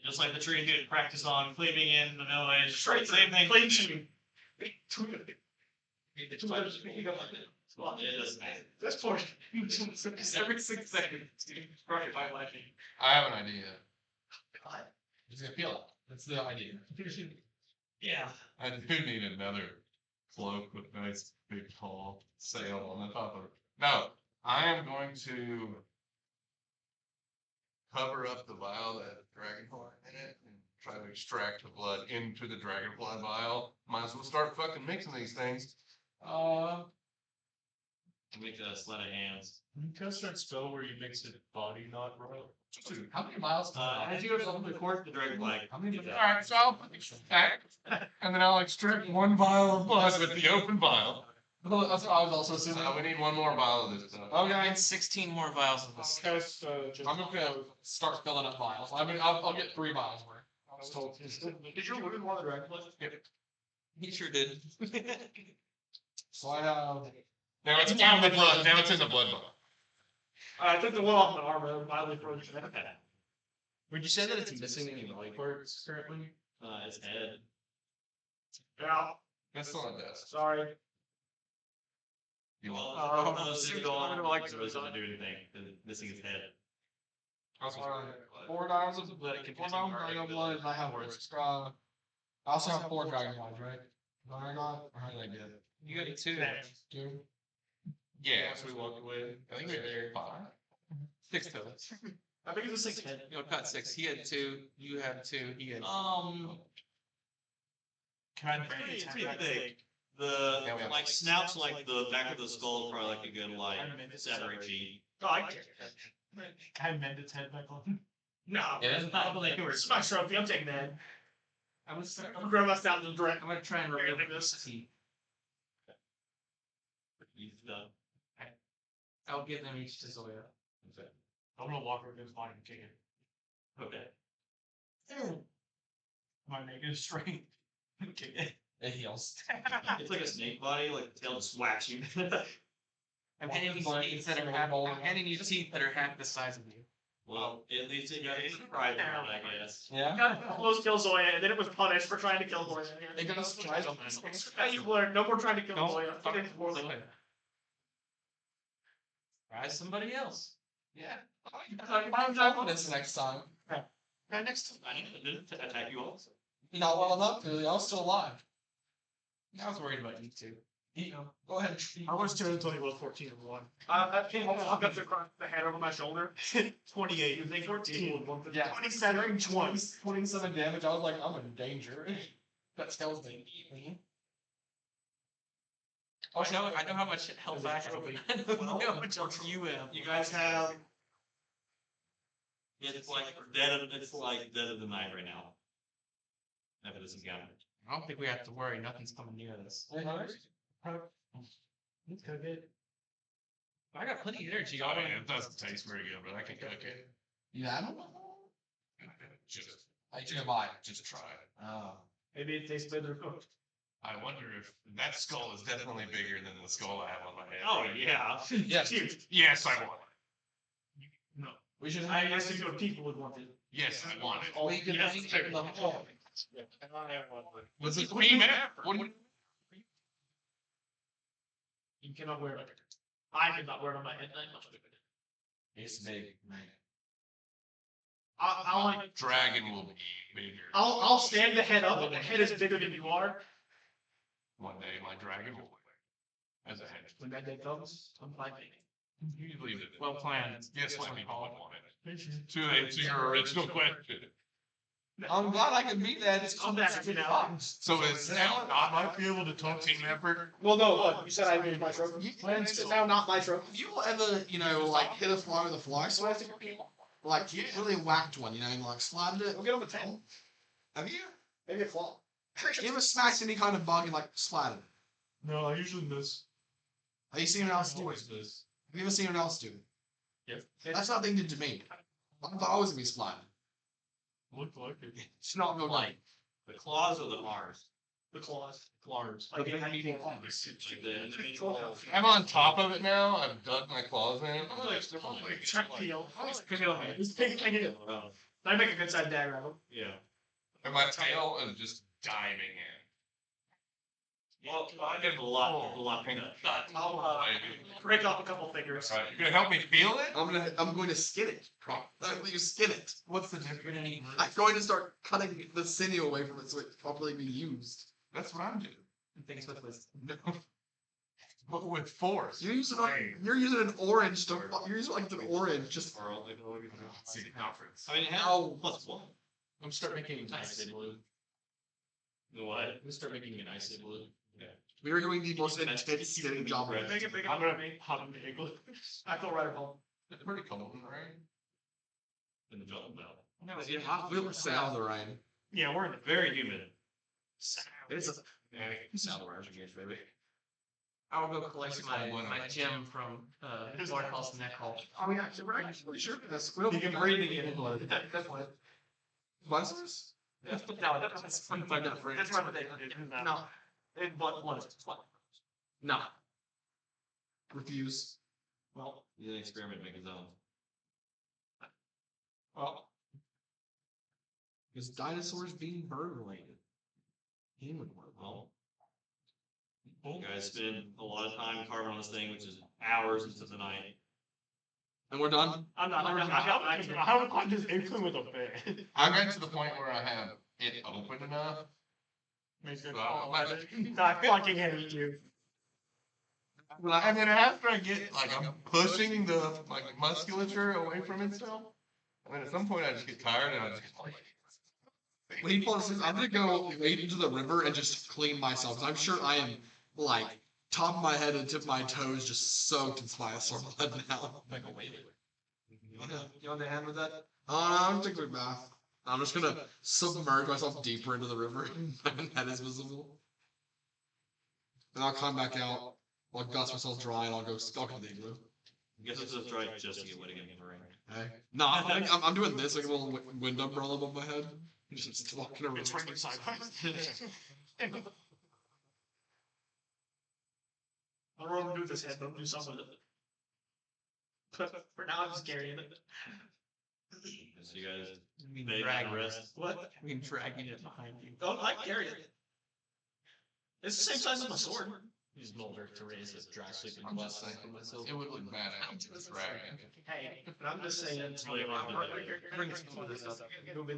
Just like the tree you practice on, cleaving in the middle age. Straight Same thing. clean shooting. It doesn't matter. This portion. Every 6 seconds. Struck by lightning. I have an idea. he's gonna feel it. That's the idea. Yeah. I do need another cloak with nice big tall sail on the top of it. No, I am going to cover up the vial that has dragonfly in it and try to extract the blood into the dragonfly vial. Might as well start fucking mixing these things. Make a sleight of hands. Can you cast that spell where you mix it body not royal? How many miles? As you go to the court, the dragon flag. How many? Alright, so I'll put these back, and then I'll extract one vial of blood with the open vial. Well, that's what I was also assuming. So we need one more vial of this stuff. Okay. Get 16 more vials of this. Okay, so just I'm gonna start filling up vials. I mean, I'll get 3 vials worth. I was told. Did you lose one of the dragon blades? He sure did. So I have. Now it's in the blood. Now it's in the blood bottle. I took the one off my arm and mildly frozen. Would you say that it's missing any body parts currently? His head. Yeah, That's still on desk. sorry. You want? Go on. Like, it doesn't do anything. It's missing his head. Alright, 4 vials of blood. 4 vials of dragon blood, and I have I also have 4 dragon blood, right? What I got? Or how did I get it? You got 2. 2? Yeah, so we walked away. I think we had 5. 6 total. I think it's a 6 head. You know, cut 6. He had 2. You had 2. He had. Can I It's pretty thick. The Yeah, we have like six. snouts like the back of the skull probably like a good like 7 or 8 feet. Oh, I can I mend its head back on? No. Yeah, it's not It's my trophy. I'm taking that. I'm gonna start. I'm grabbing us down to the direct. I'm gonna try and You're remove gonna take this. this? Teeth. He's done. I'll give them each to Zoya. I'm gonna walk over to his body and kick it. Okay. My naked strength. Kick it. It heals. It's like a snake body, like the tail just whacks you. I'm handing you teeth that are half. I'm handing you teeth that are half the size of you. Well, at least it got his pride round, I guess. Yeah? Got almost kill Zoya, and then it was punished for trying to kill Zoya. They got us try something. Now you've learned no more trying to kill No, Zoya. fuck Get it for Zoya. Try somebody else. Yeah. I'm doing this next time. next time. I didn't attack you all. Not well enough, really. I was still alive. I was worried about you too. Go ahead. I was 2 until he was 14 and 1. I came home, I got the hand over my shoulder. 28, you think 14. Yeah. 27, 20. 27 damage. I was like, I'm in danger. That tells me. I know how much health I have. I don't know how much health you have. You guys have. It's like dead. It's like dead of the night right now. After this encounter. I don't think we have to worry. Nothing's coming near this. It's kind of good. I got plenty of energy. I mean, it doesn't taste very good, but I can cook it. Yeah, I don't know. Just, I should buy it. just try it. Oh. Maybe it tastes better cooked. I wonder if that skull is definitely bigger than the skull I have on my head. Oh yeah. Yes. Huge. Yes, I want it. No. We should I assume what people would want it. Yes, I want it. We could Yes, make sir. it the whole. What's this queen What do you You cannot wear it. I cannot wear it on my head. It's big, man. I'll like. Dragon will be bigger. I'll stand the head up, and the head is bigger than you are. One day my dragon will wear as a head. When that day comes, I'm fighting. You believe it. Well planned. Yes, let me know I want it. To answer your original question. I'm glad I can beat that. It's I'm back now. So is now not might be able to talk team effort? Well, no, look, you said I made my trophy. It's now not my trophy. If you ever, like, hit a fly with a fly swat, like, you really whacked one, and, like, slatted it. We'll get him a 10. Have you? Maybe a claw. You ever smacked any kind of bug and, like, slatted it? No, I usually miss. Have you seen anyone else do it? Miss. Have you ever seen anyone else do it? Yep. That's not what they did to me. I've always been splatted. Looked like it. It's not real Like the claws or the arms. The claws. Claws. Like, I'm on top of it now. I've dug my claws in. Chuck peel. Just take it. I make a good side dagger out of him. Yeah. And my tail is just diving in. Well, I did a lot. I'll break off a couple fingers. Alright, you gonna help me feel it? I'm going to skin it. You skin it. What's the difference? I'm going to start cutting the sinew away from it so it can properly be used. That's what I'm doing. Things with wisdom. But with force. You're using an orange to. You're using like an orange just. See the conference. I mean, how plus one? I'm start making an ice blue. What? I'm gonna start making an ice blue. We were doing the most intense skinning job. Make it big. I'm gonna be hot and big. I feel right at home. It's pretty cold, right? In the jungle now. Yeah, hot wheel sound the rain. Yeah, we're in the Very humid. It's a, Sound around against baby. I'll go collect my gem from Ortall's neck hole. Oh yeah, we're actually sure of this. We don't You can breathe it in blood. That's what. Spinosaurus? No, that's one thing. That's one thing. No. It blood. No. Refuse. Well, He's an experiment, make his own. well, Is dinosaurs being bird related? Human world. Well, you guys spend a lot of time carving on this thing, which is hours into the night. And we're done. I'm not. How would I just include with a bed? I got to the point where I have it open enough. I fucking hate you. And then after I get, like, I'm pushing the, like, musculature away from itself. And then at some point I just get tired and I just get like, When he falls asleep, I'm gonna go wade into the river and just clean myself. 'Cause I'm sure I am like top of my head and tip of my toes just soaked in Spinosaur blood now. You want to hand with that? I'm taking a bath. I'm just gonna submerge myself deeper into the river. My head is visible. And I'll come back out. I'll dust myself dry and I'll go to the igloo. I guess it's just dry just to get wet again for rain. Hey. No, I'm doing this like a little wind umbrella above my head. Just walking around. It's raining sideways. I'll roll do this head, but do something with it. But for now, I'm just carrying it. So you guys I mean, bathe and dragging rest. What? I mean, dragging it behind you. Oh, I carry it. It's the same size as my sword. Use Mulder to raise it, dry sleeping I'm blood. just saying, it would look bad out dragging. Hey, but I'm just saying.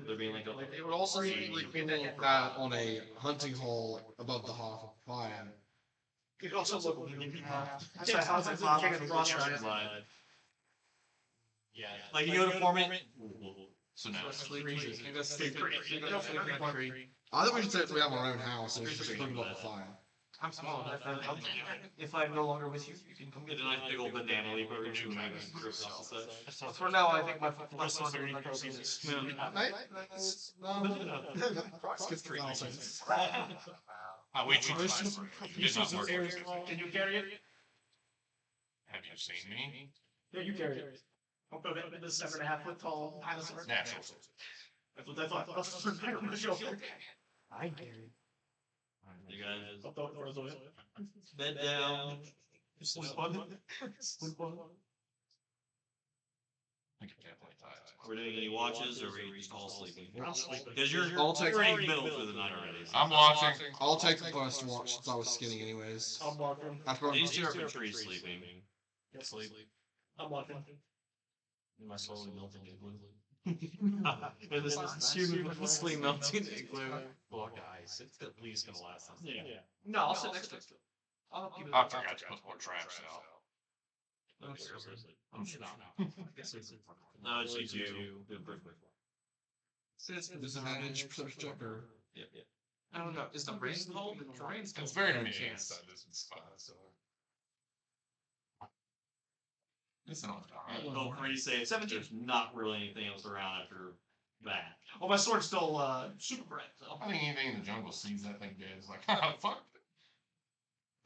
They're being like, It would also be really cool that on a hunting hole above the hearth of fire. You could also look. That's why I was like, kicking the cross right. Yeah. like you go to form it. So now it's I think we should say we have our own house and we should just put it above the fire. I'm small. If I'm no longer with you, you can come Get a nice big old banana leaf over your shoe and grip off the side. For now, I think my first one is proceeds. we tried. Did not work. Did you carry it? Have you seen me? Yeah, you carried it. I'll put it in the 7.5-foot tall dinosaur. Natural. That's what I thought. I was on the shoulder. I carry. You guys I'll throw it for Zoya. bed down. Sleep on it. Sleep on it. I can definitely tie it. Are we doing any watches or are we just all sleeping? I'll sleep. Because you're I'll take- already middle through the night already. So. I'm watching. I'll take the first watch since I was skinny anyways. I'm walking. After These two are for trees sleeping. Sleep. I'm walking. In my slowly melting igloo. And this is humorously melting igloo. Block ice. It's at least gonna last us. Yeah. No, I'll sit next to it. I'll help you. I forgot to put more traps out. No, seriously. I'm No, it's you two. Do it perfectly. Disadvantage perception check or Yep. I don't know. Is the rain cold? The rain's It's cold. very mid inside this Spinosaur. It's an old Well, for you say 17. There's not really anything else around after that. Well, my sword's still super bright, so. I think anything in the jungle sees that thing dead is like, ah, fuck.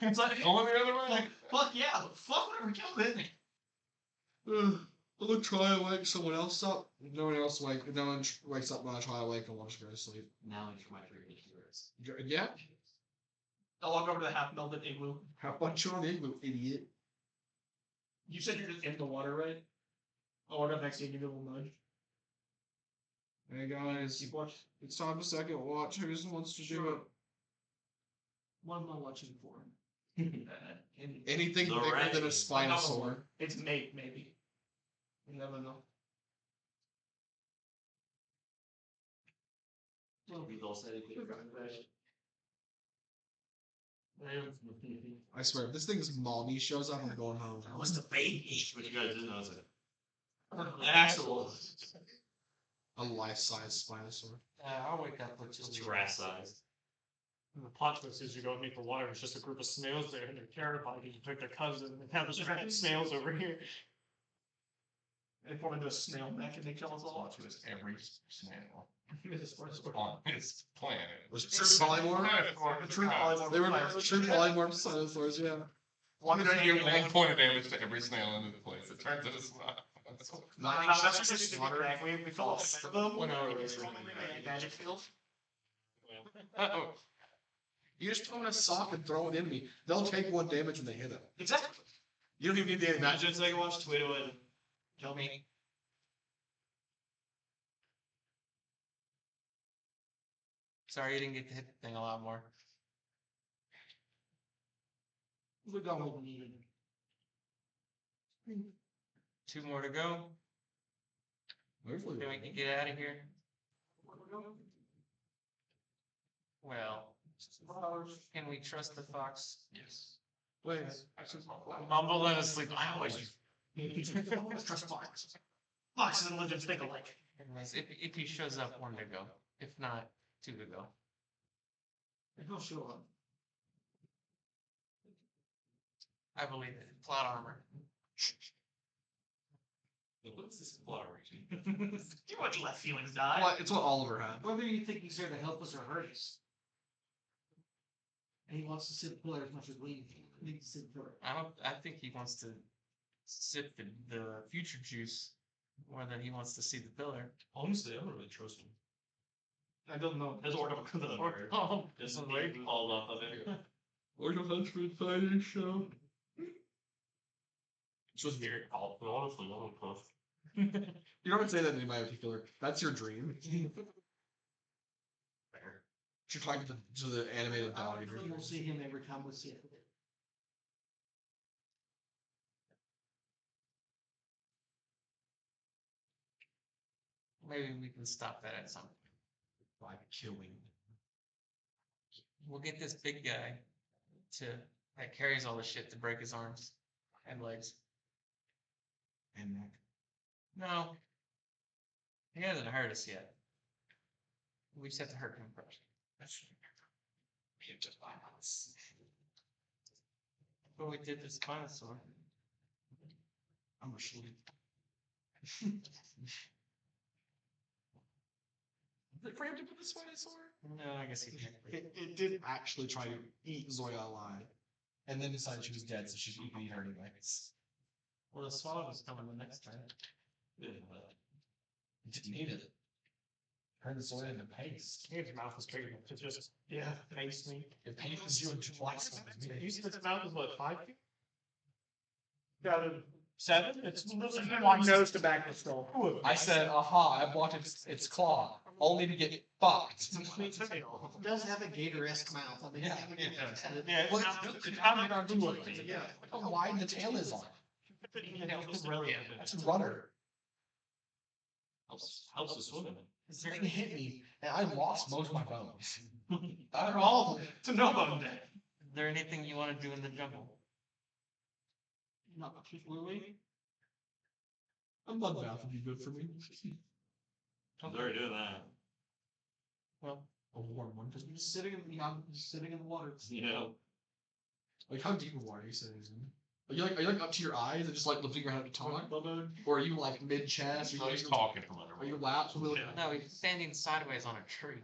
It's like, Going the other way. like, fuck yeah, fuck whatever killed it. I'm gonna try and wake someone else up. No one else wakes up when I try to wake, I want to go to sleep. Now it's my turn to curious. Yeah? I'll walk over to the half-melted igloo. How about you on the igloo, idiot? You said you're just in the water, right? I'll walk up next to you and give you a little nudge. Hey guys, Keep watch. it's time for second watch. Who wants to do it? What am I watching for? Anything The bigger than a rain. Spinosaur. It's Nate, maybe. You never know. We've all said it. I swear, if this thing's mommy shows up, I'm going home. That was the baby. But you guys didn't know it. Actual. A life-size Spinosaur. I'll wake up with just Grass size. And the plot twist is you go meet the water, it's just a group of snails there, and they're terrified because you took their cousin and have this giant snails over here. They form into a snail mech and they kill us all. To his every snail It's worse. on his planet. Was it true polymorph? True polymorph. They were true polymorph Spinosaurs, yeah. One point of damage to every snail into the place. It turns into slime. Lightning No, shots that's just water. water. We fill up with them. 1 hour. Magic field. Oh, You just put them in a sock and throw it in me. They'll take 1 damage when they hit it. Exactly. You don't even need the damage. Imagine if I can watch Tawhito and Kill me. Sorry you didn't get to hit the thing a lot more. We got what we needed. 2 more to go. Hopefully. Then we can get out of here. Well, can we trust the fox? yes. Wait. Mumbling asleep. I always Trust foxes. Foxes and lizards think alike. if he shows up, 1 to go. If not, 2 to go. He'll show up. I believe it. Plot armor. what's this flower? You want left feelings die. Well, it's what Oliver had. Whether you think he's there to help us or hurt us. And he wants to see the pillar as much as we need to see the pillar. I think he wants to sip the future juice more than he wants to see the pillar. Honestly, I don't really trust him. I don't know. His order. Oh, Isn't he called off of it? Order hunts for fighting show. Just here. Honestly, I don't trust. You don't say that in my particular. That's your dream. Fair. You're talking to the animated dog. You will see him every time we see it. Maybe we can stop that at some point. By killing. We'll get this big guy that carries all the shit to break his arms and legs. And neck. No. He hasn't hurt us yet. We just have to hurt him first. We have just violence. But we did this Spinosaur. I'm a sleep. Is it preemptive with the Spinosaur? No, I guess he can't. It did actually try to eat Zoya alive. And then decided she was dead, so she could eat her anyways. Well, the swallow was coming the next time. It didn't eat it. Turned Zoya into paste. His mouth was big enough to just paste me. It pastes you into twice. You said its mouth is what, 5 feet? Yeah, 7? It's one nose to back the skull. I said, aha, I bought its claw, only to get fucked. It does have a gator-esque mouth. I mean, Yeah. Yeah, Well, it's not on two. Yeah. Look how wide the tail is on it. It's brilliant. That's a rudder. Helps us swim in it. This thing hit me, and I lost most of my bones. They're all to no bone dead. Is there anything you want to do in the jungle? Not particularly. A mudbath would be good for me. I'm already doing that. Well, A warm one. I'm just sitting in the water. You know, Like, how deep of water are you sitting in? Are you like up to your eyes and just like lifting your head up to talk? Or are you like mid chest? So he's talking from Are you underwater. laps? Or like, no, he's standing sideways on a tree.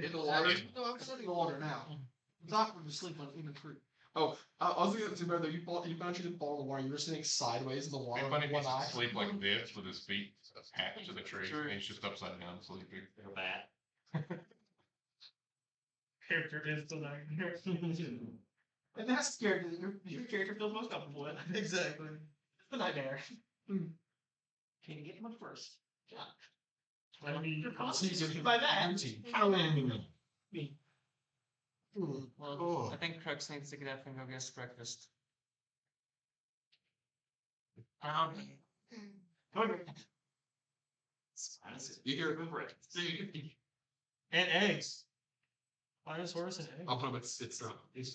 in the water? No, I'm sitting in the water now. It's awkward to sleep on in a tree. Oh, I was thinking too bad though. You actually didn't fall in the water. You were sitting sideways in the water. It'd be funny if with he's one eye. asleep like this with his feet attached to the tree. And he's just upside down sleeping. they're bad. Character is the nightmare. And that's scary. Your character feels most comfortable with. Exactly. It's the nightmare. Can you get much worse? I mean, you're So constantly you by that. routine. Well, Oh. I think Qrux needs to get up and go get us breakfast. You hear it? And eggs. Spinosaurus and eggs. Oh no, it's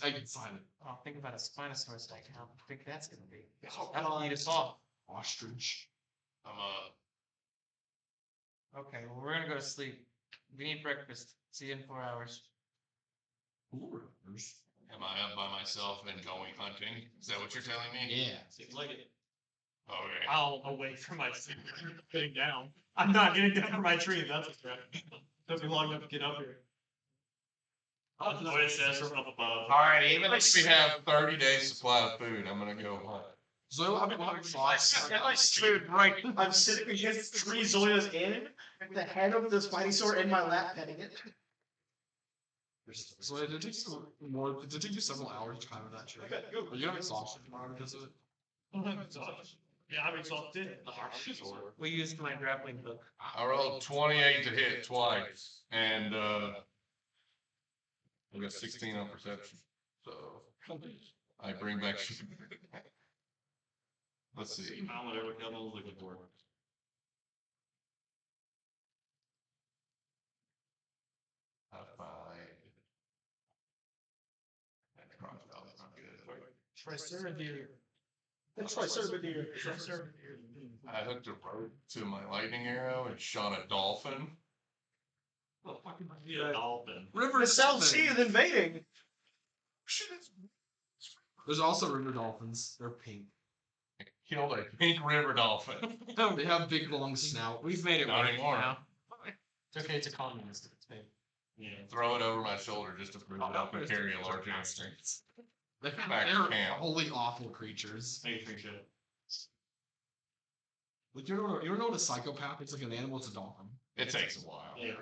I can sign it. Oh, think about a Spinosaurus egg. How big that's gonna be. Oh, That'll eat us all. Ostrich. I'm Okay, well, we're gonna go to sleep. We need breakfast. See you in 4 hours. am I up by myself and going hunting? Is that what you're telling me? Yeah. Seems like it. Okay. I'll away from my sleep. Getting down. I'm not getting down from my tree. That's a threat. Took me long enough to get up here. What it says from up above. Alright, even if we have 30 days supply of food, I'm gonna go hunt. Zoya, I'm having sauce. I got my food right. I'm sitting against 3 Zoyas in, the head of the Spinosaur in my lap, petting it. So it takes more. It takes you several hours to climb that tree. Are you gonna exhausted tomorrow because of it? Yeah, I'm exhausted. We used my grappling hook. I rolled 28 to hit twice, and I got 16 on perception. So I bring back. Let's see. I don't know what Kelvin was looking for. I find. Crocodile's not good. Triceratops. That's Triceratops. I hooked a rope to my lightning arrow and shot a dolphin. Yeah, dolphin. River The South dolphin. Sea is invading. There's also river dolphins. They're pink. Killed a pink river dolphin. They have big long snout. We've made it Not work anymore. now. It's okay, it's a communist. It's big. Yeah. Throw it over my shoulder just to prove that I can carry a large hamster. They're Back to camp. wholly awful creatures. Make sure shit. Like you don't know what a psychopath? It's like an animal. It's a dolphin. It takes a while. Yeah.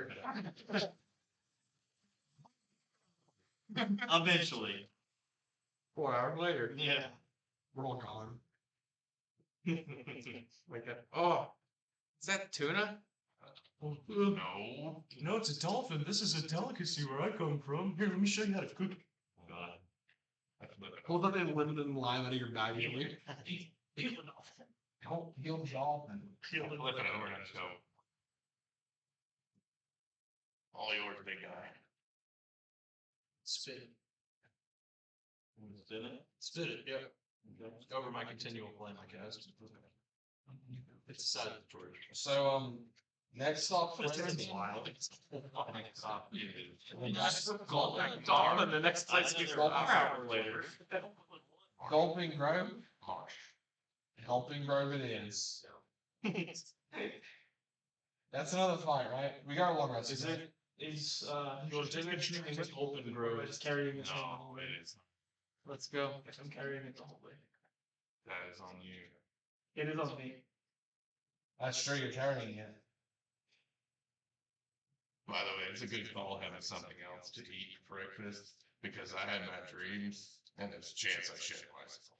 Eventually. 4 hours later. Yeah. We're all gone. Wake up. Oh, is that tuna? No. No, it's a dolphin. This is a delicacy where I come from. Here, let me show you how to cook it. Oh god. Hold that in limited lime out of your bag. Don't kill the dolphin. Flip it over and just go. All yours, big guy. Spit it. Didn't it? Spit it, yeah. Over my continual flame, I cast. It's the side of the torch. So, next stop, It's wild. Dolphin, the next place I we think go. 4 hours later. Gulping Grove. Gulping Grove it is. That's another fight, right? We got a long rest. Is it? Is Your dimension is open grove. It's carrying it the No, whole way. it is. Let's go. I'm carrying it the whole way. That is on you. It is on me. That's true, you're carrying it. By the way, it's a good call having something else to eat for breakfast because I had bad dreams and there's a chance I shit myself.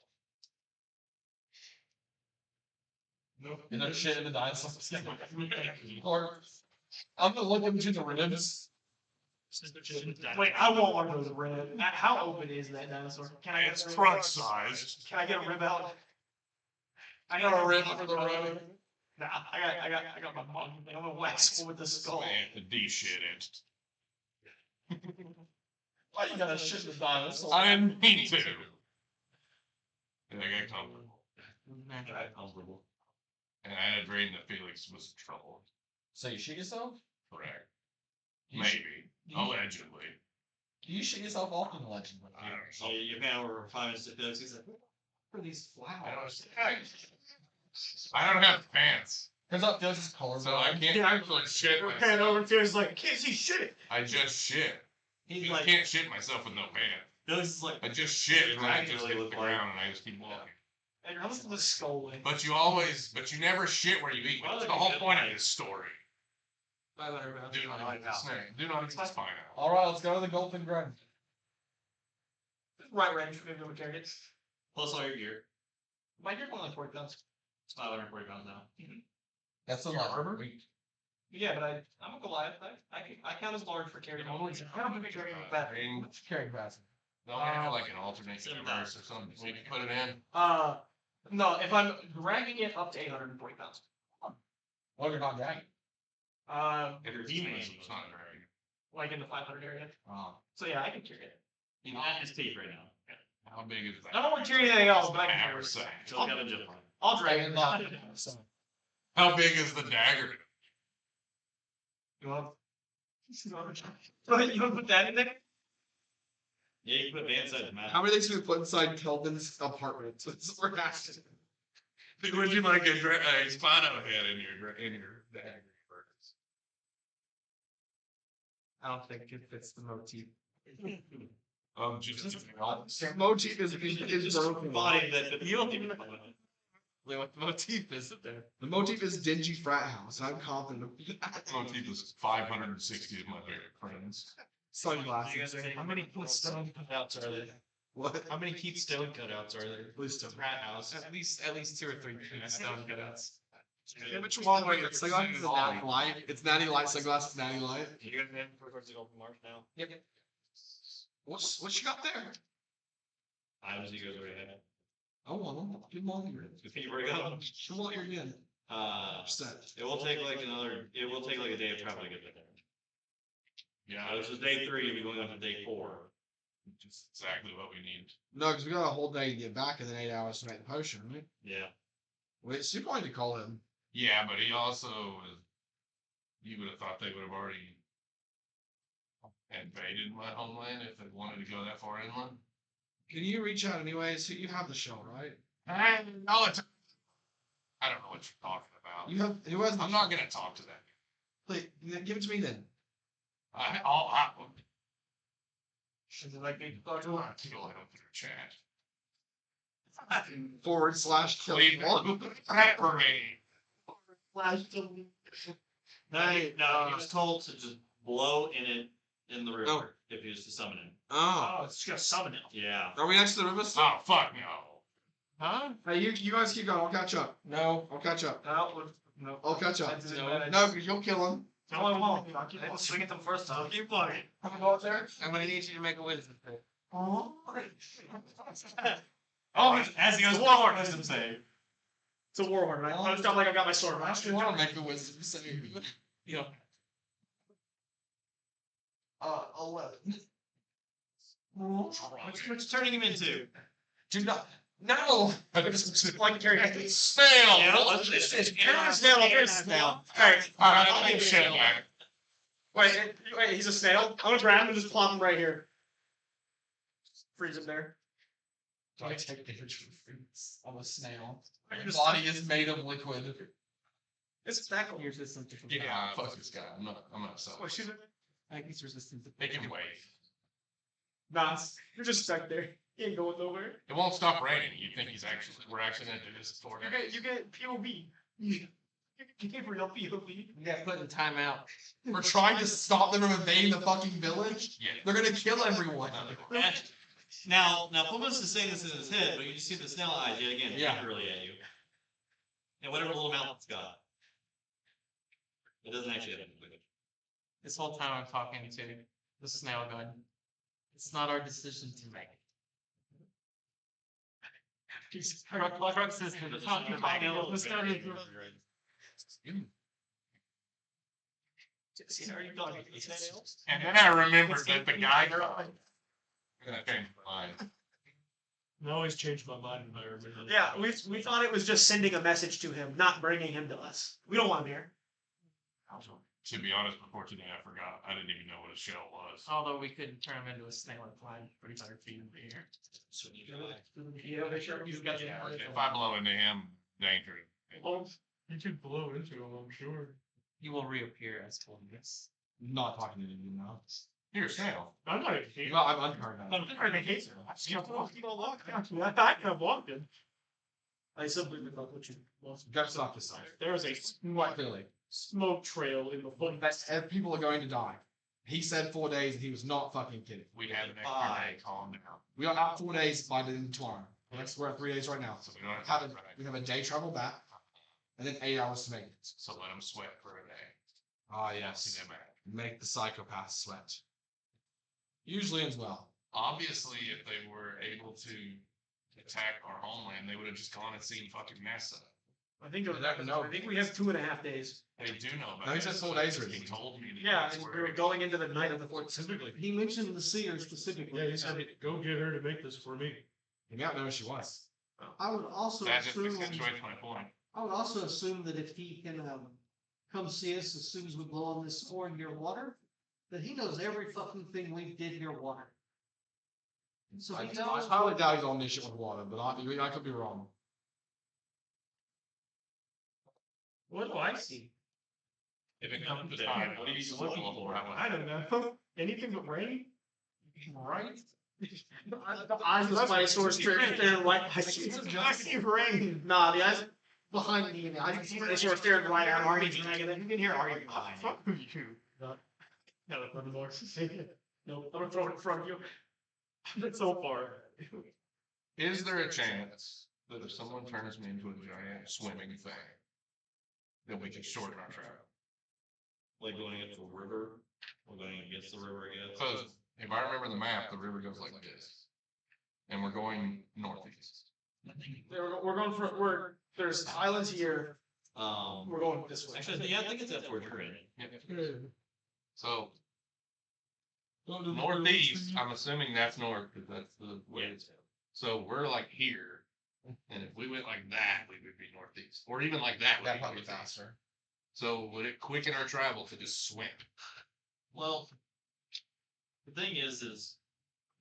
You know, shit in the dinosaur. Or, I'm gonna look into the ribs. Wait, I want one of those ribs. How open is that dinosaur? Can I get It's a rib crunch out? sized. Can I get a rib out? I Got a rib for the road. Nah, I got my mom. I'm gonna wax one with the skull. Man, the D shit it. Why you gotta shit in the dinosaur? I didn't mean to. And I got comfortable. Comfortable. And I had a dream that Felix was in trouble. So you shit yourself? Correct. Do you sh- Maybe. do you- Allegedly. Do you shit yourself often, allegedly? I don't So know. you pan over 5 minutes to Felix. He's like, For these I flowers. don't have pants. Turns out Felix is colorblind. So I can't actually shit Pan myself. over to his like, can't see shit. I just shit. he's You like, can't shit myself with no pants. Felix is like, I just shit and I just Exactly hit look the like- ground and I just keep walking. And how does the skull way? But you never shit where you eat. Well, That's the you whole did point of like- this story. 500 pounds. Do not eat the snake. Do not eat the spine out. Alright, let's go to the Golden Grove. Right range for me to carry it. plus all your gear. My gear only 40 pounds. It's 540 pounds now. That's a Your lot. armor? Yeah, but I'm a Goliath. I count as large for carrying. I don't think carrying I fat. mean, What's your carrying capacity? don't we have like an alternate universe or something so we can put it in? No, if I'm dragging it up to 840 pounds. What if you're not dragging? If you're demon, it's not very. Like in the 500 area. So yeah, I can carry it. He's at his teeth right now. How big is that? I don't want to carry anything else, but I can carry it. Haversack. So he's got a zip line. I'll drag And it. not. So, How big is the dagger? You want? You want to put that in there? Yeah, you can put Van inside the map. How many things can we put inside Kelvin's apartment? That's what we're asking. Would you like a Spino head in your dagger? I don't think it fits the motif Just else. Motif is broken. Body that You don't even know what the motif is there. The motif is dingy frat house. I'm confident. Motif is 560 of my favorite friends. Sunglasses. How many stone cutouts are there? What? How many Keith Stone cutouts are there? Please don't. Rat house. At least 2 or 3 stone cutouts. Which one? Wait, sunglasses is Natty Light. It's Natty Light sunglasses. Natty Light. You gonna name towards the open march now? Yep. What you got there? I was you guys already had. I want them. Give them all here. You already got them. Give them all here again. It will take like a day of travel to get there. Yeah, This is day 3, we're going on to day 4. just exactly what we need. No, because we got a whole day to get back and then 8 hours to make the potion, right? Yeah. Wait, so you wanted to call him. Yeah, but he also was. You would have thought they would have already invaded my homeland if they wanted to go that far inland. Can you reach out anyway? So you have the shell, right? I don't know what you're talking about. You have. Who has the I'm not gonna talk to that. Wait, give it to me then. Is it like big I'll kill him through chat. /kill. Leave that for me. No, he was told to just blow in the river Oh. if he was to summon him. Oh. Oh, it's just gonna summon it. Yeah. Are we next to the river? still? Oh fuck no. Huh? Hey, you guys keep going. I'll catch up. No. I'll catch up. No. I'll catch up. That's it. No, because you'll kill him. No, I won't. I'll keep on swinging them first time. Keep playing. Have a go up there. I'm gonna need you to make a wisdom save. Oh, as he goes, Warhorn wisdom save. It's a warhorn, right? I just got like I got my sword. I actually want to make a wisdom save. You know. 11. What's turning him into? Do not. No! Like carry. Snail! Snail. Alright. I'll give shit back. Wait, he's a snail? I'm gonna grab him and just plop him right here. Freeze him there. Do I take damage from fruits? I'm a snail. I My just- body is made of liquid. It's tackle. He's resistant to Yeah, fuck this guy. I'm not selling. Oh, shoot it. I think he's resistant to Make him wait. Nah, you're just stuck there. He ain't going nowhere. It won't stop raining. You think we're actually gonna do this for You get POV. You get real POV. We got put in timeout. We're trying to stop them from invading the fucking village. Yeah. They're gonna kill everyone. Now, Fulminus is saying this in his head, but you just see the snail eyes yet again, Yeah. angrily at you. And whatever little mouth it's got. It doesn't actually have anything. This whole time I'm talking to the snail gun. It's not our decision to make. Qrux is the decision to make. And then I remembered that the guy. I changed my mind. I always change my mind when I remember. Yeah, we thought it was just sending a message to him, not bringing him to us. We don't want him here. To be honest, before today, I forgot. I didn't even know what a shell was. Although we couldn't turn him into a snail and fly 300 feet in the air. If I blow into him, danger. Well, you could blow into him, I'm sure. He will reappear as Fulminus. Not talking to you now. Here, snail. I'm not even here. No, I'm uncovered now. I can have walked in. I simply did not put you. Gotta stop this side. There is a Quite clearly. smoke trail in the foot. And people are going to die. He said 4 days and he was not fucking kidding. We have an extra day. Calm down. We are out 4 days by the end of tomorrow. We're at 3 days right now. So we don't have We have a day travel back. And then 8 hours to make it. So let him sweat for a day. Ah, See yes. them back. Make the psychopath sweat. Usually ends well. Obviously, if they were able to attack our homeland, they would have just gone and seen fucking NASA. I think You never know. I think we have 2.5 days. They do know about No, he said 4 days He already. told me. Yeah, that's and where we were it going into the night of the 4th. Specifically. He mentioned the seer specifically. Yeah, he said, go get her to make this for me. You may not know who she was. I would also That just assume. accentuates my point. I would also assume that if he can come see us as soon as we blow on this horn near water, that he knows every fucking thing we did near water. So I he knows. highly doubt he's on this shit with water, but I could be wrong. What do I see? If it comes to that, what are you looking for? I don't know. Anything but rain? Right? The eyes of the Spinosaurus staring right at you. Giant rain. Nah, the eyes behind me, and the eyes of the Spinosaurus staring right at me, dragging it. You can hear arguing behind you. Fuck you. No, no more. No, I'm gonna throw it in front of you. It's so far. Is there a chance that if someone turns me into a giant swimming thing, that we can shorten our travel? Like going up the river, or going against the river, I guess. Because if I remember the map, the river goes like this. And we're going northeast. We're going for, there's islands here. We're going this way. Actually, yeah, I think it's that where you're in. So, northeast, I'm assuming that's north, because that's the way it's. So we're like here, and if we went like that, we would be northeast, or even like that would That be might be northeast. faster. So would it quicken our travel to just swim? Well, the thing is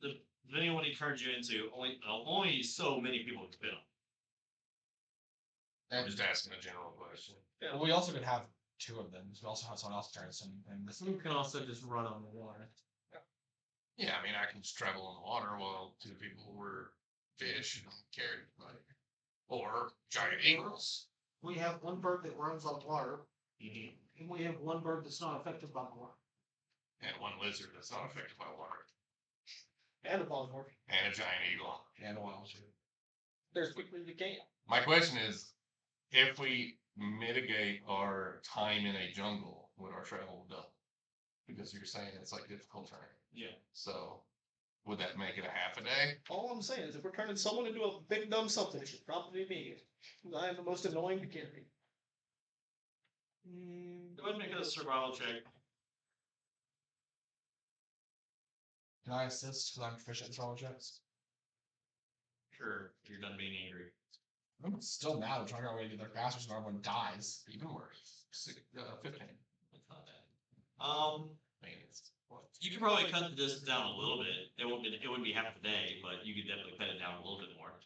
depending on what he turns you into, only so many people can fit him. I'm just asking a general question. Well, we also could have two of them. So we also have someone else turn us and this. You can also just run on the water. Yeah, I mean, I can just travel on the water while two people were fish and carried by, or giant eagles. We have one bird that runs on water, and we have one bird that's not affected by the water. And one lizard that's not affected by water. And a polymorph. And a giant eagle. And a wild shoe. There's quickly as you can. My question is, if we mitigate our time in a jungle, would our travel double? Because you're saying it's like difficult terrain. Yeah. So would that make it a half a day? All I'm saying is if we're turning someone into a big dumb something, it should probably be me. I am the most annoying to carry. Go ahead and make a survival check. Can I assist because I'm proficient in survival checks? Sure, you're done being angry. I'm still mad. I'm trying to get away to their bastards and everyone dies. Even worse. 15. That's not bad. I mean, it's what? You could probably cut the distance down a little bit. It wouldn't be half the day, but you could definitely cut it down a little bit more.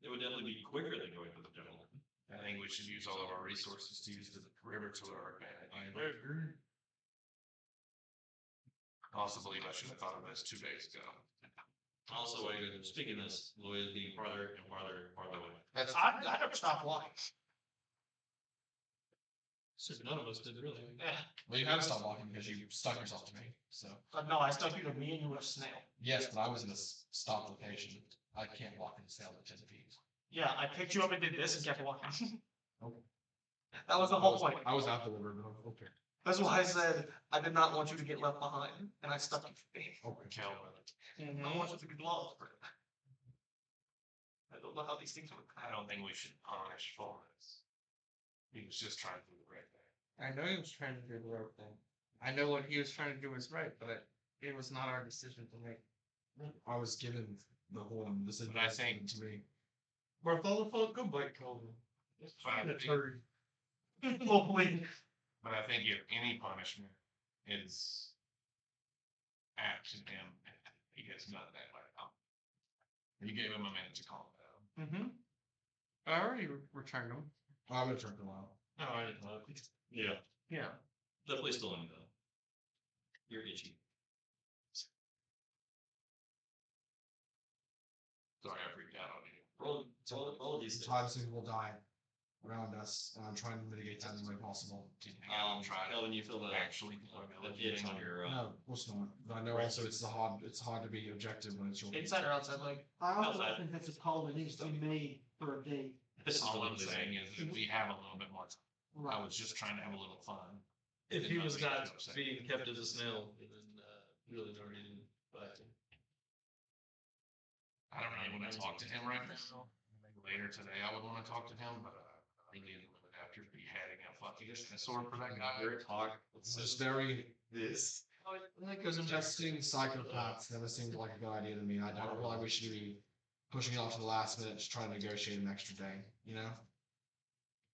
It would definitely be quicker than going to the jungle. I think we should use all of our resources to use the river to our advantage. I also believe I should have thought of this 2 days ago. Also, speaking of this, Louis is being farther and farther and farther away. That's I never stopped walking. So none of us did really. Yeah. Well, you had to stop walking because you stuck yourself to me. So No, I stuck you to me and you were a snail. yes, but I was in a stop location. I can't walk in the snail at 10 feet. Yeah, I picked you up and did this and kept walking. Okay. That was the whole point. I was at the river, but okay. That's why I said I did not want you to get left behind, and I stuck you to me. Okay. Kelvin, I want you to be lost. I don't know how these things work. I don't think we should punish Fulminus. He was just trying to do the right thing. I know he was trying to do the right thing. I know what he was trying to do was right, but it was not our decision to make. I was given the whole decision But I think- to me. Bartholomew, go bite Kelvin. Hopefully. But I think if any punishment is apt to him, he gets none of that right now. You gave him a minute to calm down. Mm-hmm. I already returned him. I'm gonna turn a while. No, I didn't know. Yeah, Yeah. definitely still in though. You're itchy. Sorry, I freaked out on you. Roll these things. Times things will die around us, and I'm trying to mitigate that any way possible. Kelvin, you feel the Actually, feeling on your No, of course not. But I know also it's hard to be objective when it's your Inside or outside leg? I also Outside. think that's a call that needs to be made for a date. This is all what I'm saying is that we have a little bit more time. I was just trying to have a little fun. If he was not upset. being kept as a snail, then really no reason. But I don't really want to talk to him right now. Later today, I would want to talk to him, but really after beheading a fucking sword for that guy. It's just very this. because investing psychopaths never seemed like a good idea to me. I don't feel like we should be pushing it off to the last minute to try to negotiate an extra day, you know?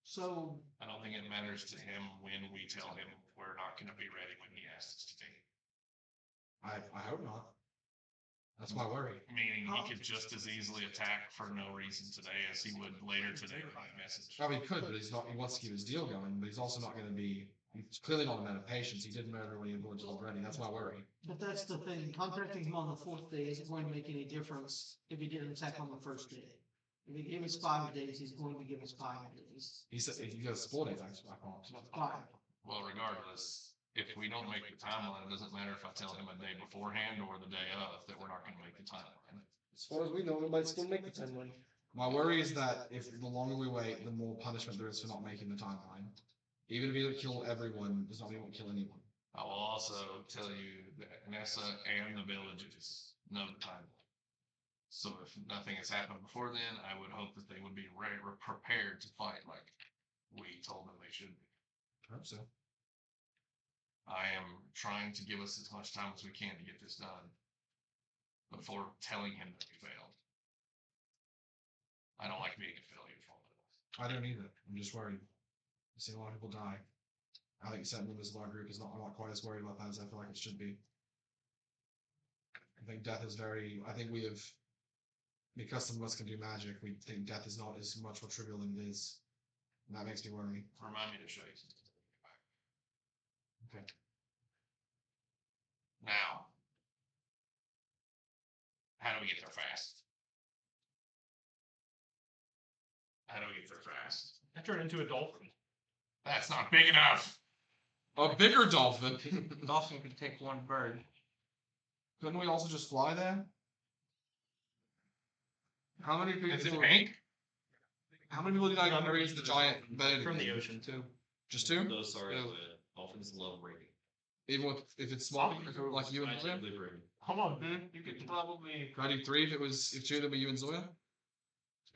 So, I don't think it matters to him when we tell him we're not going to be ready when he asks us to be. I hope not. That's my worry. Meaning he could just as easily attack for no reason today as he would later today by message. I mean, he could, but he's not. He wants to keep his deal going, but he's also not going to be. He's clearly not a man of patience. He did murder when he avoided already. That's my worry. But that's the thing, contacting him on the 4th day isn't going to make any difference if he didn't attack on the 1st day. If he gave us 5 days, he's going to give us 5 days. He said if you go 4 days, actually, I can't. 5. Well, regardless, if we don't make the timeline, it doesn't matter if I tell him a day beforehand or the day of that we're not gonna make the timeline. As far as we know, we might still make the timeline. My worry is that if the longer we wait, the more punishment there is for not making the timeline. Even if he doesn't kill everyone, does not mean he won't kill anyone. I will also tell you that Nessa and the villages know the timeline. So if nothing has happened before then, I would hope that they would be ready, prepared to fight like we told them they should be. I hope so. I am trying to give us as much time as we can to get this done before telling him that we failed. I don't like being a failure for all of us. I don't either. I'm just worried. I've seen a lot of people die. I think certain members of our group is not. I'm not quite as worried about that as I feel like it should be. I think death is very. I think we have. Because some of us can do magic, we think death is not as much more trivial than it is. And that makes me worry. Remind me to show you something. Okay. Now, how do we get there fast? How do we get there fast? I turned into a dolphin. That's not big enough. A bigger dolphin. Dolphin can take one bird. Couldn't we also just fly there? How many people? Is it pink? How many people do you think are raised the giant bed From the ocean, too. Just two? No, sorry, No. dolphins love rating. Even with if it's small, like you and Zoya? Scientifically proven. Come on, dude. You could probably Could I do 3 if 2 of them were you and Zoya?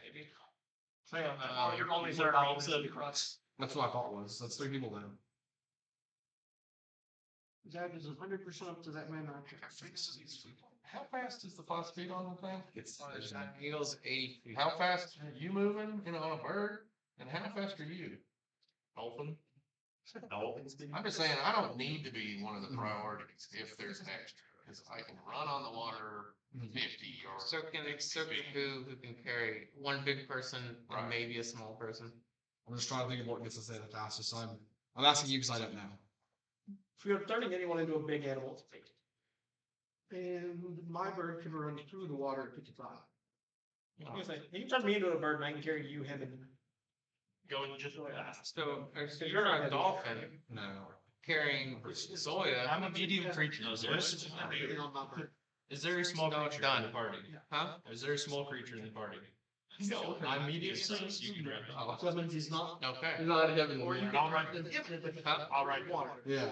maybe. Say on that. Oh, you're only third instead of the Qrux. That's what I thought was. That's 3 people then. That is 100% up to that man. How fast is the fast speed on the thing? It's Eagle's 80 feet. How fast are you moving, on a bird? And how fast are you? Dolphin. I'm just saying, I don't need to be one of the priorities if there's an extra, because I can run on the water 50 or. So can 60 feet. who can carry one big person Right. and maybe a small person. I'm just trying to think of what gets us there the fastest. So I'm asking you because I don't know. If you're turning anyone into a big animal, it's big. And my bird can run through the water at 55. I was gonna say, you can turn me into a bird and I can carry you, him, and go just like that. So you're a dolphin No. carrying Zoya. I'm a medium creature. No, Is there a small creature in the party? Huh? Is there a small creature in the party? I'm medium size. You can grab it. Oh, Clemens is not. okay. Not heaven. Or you I'll can ride run the Huh? I'll ride water. Yeah.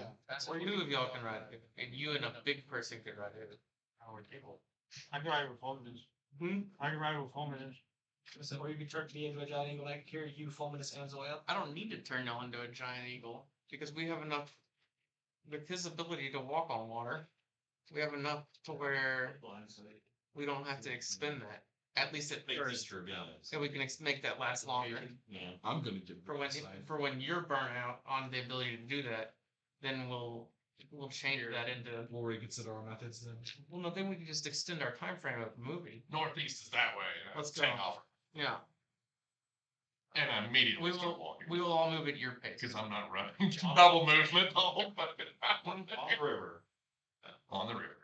Or two of y'all can ride it, and you and a big person can ride it. I can ride with Fulminus. I can ride with Fulminus. So, or you can turn me into a giant eagle and I can carry you, Fulminus, and Zoya. I don't need to turn y'all into a giant eagle because we have enough with his ability to walk on water. We have enough to where we don't have to expend that. At least at Make first, this true, yeah. so we can make that last longer. Yeah. I'm gonna give For when you're burnt out on the ability to do that, then we'll change that into. We'll reconsider our methods then. Well, no, then we can just extend our time frame of moving. Northeast is that way. Let's Take go. off. Yeah, And I immediately we start will. walking. We will all move at your pace. Because I'm not running. Double movement the whole fucking On time. the river. On the river.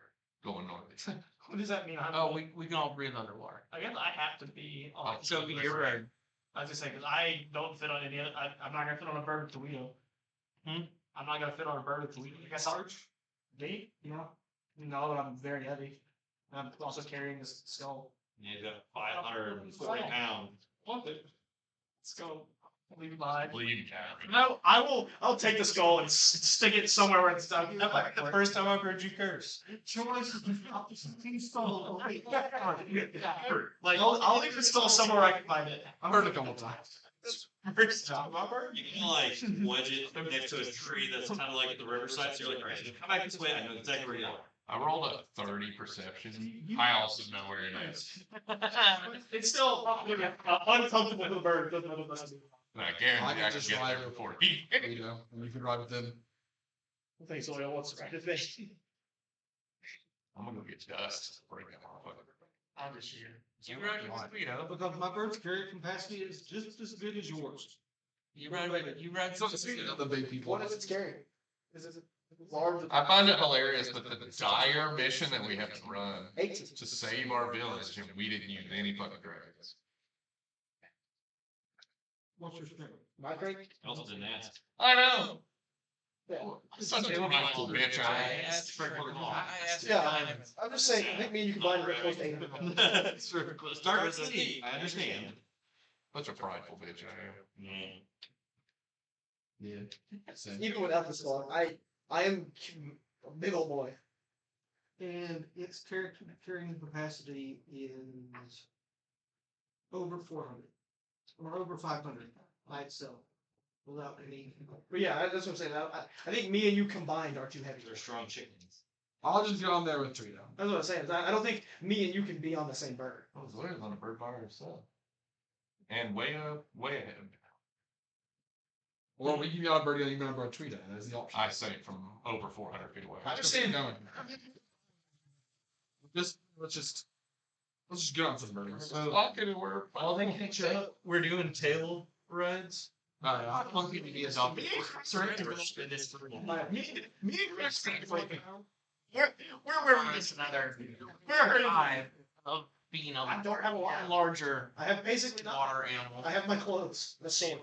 Going northeast. What does that mean? Oh, we can all breathe underwater. I guess I have to be on. So you're right. I was just saying, because I don't fit on any other. I'm not gonna fit on a bird with Tawhito. I'm not gonna fit on a bird with Tawhito. I guess Sarge? Me? Yeah. No, I'm very heavy. I'm also carrying this skull. Yeah, you got 540 pounds. Let's go. Leave it behind. Bleed carry. No, I'll take the skull and stick it somewhere where it's stuck. That's like the first time I've heard you curse. Choice is not the skull. Like I'll leave the skull somewhere I can find it. I've heard it a couple times. First time ever. You can like wedge it next to a tree that's kind of like at the riverside. So you're like, all right, come back this way. I know exactly where you are. I rolled a 30 perception. I also know where it is. It's still uncomfortable for the bird. Doesn't know what to do. And I guarantee I I can can just get ride there it. before he. You know, and you can ride with them. Thanks, Zoya. What's right? I'm gonna go get dust. Bring that motherfucker. I'm just here. You ride your Tawhito. Because my bird's carrying capacity is just as good as yours. You ride The big people. What is it scary? Is it large? I find it hilarious that the dire mission that we have to run 18. to save our village, and we didn't use any fucking dragons. What's your strength? My drink? I also didn't ask. I know. Yeah. Such a prideful bitch I am. asked for Yeah, I'm just saying, I think me and you combined are close to 800. That's true. Start with C. I understand. Such a prideful bitch I am. Yeah. Even without the squad, I am a big old boy. And its carrying capacity is over 400 or over 500 by itself, without any. But yeah, that's what I'm saying. I think me and you combined are too heavy. They're strong chickens. I'll just get on there with Tawhito. That's what I'm saying. I don't think me and you can be on the same bird. Oh, Zoya's on a bird by herself. And way ahead of me. Or we can get on Birdie and you can go on Tawhito. That's the option. I say from over 400 feet away. I just saying no. Let's just get on some birdies. Fucking we're While they catch up, we're doing tail rides. I want you to be a zombie. We're just another. We're alive of being a I don't have a lot. larger I have basically nothing. water animal. I have my clothes. That's all.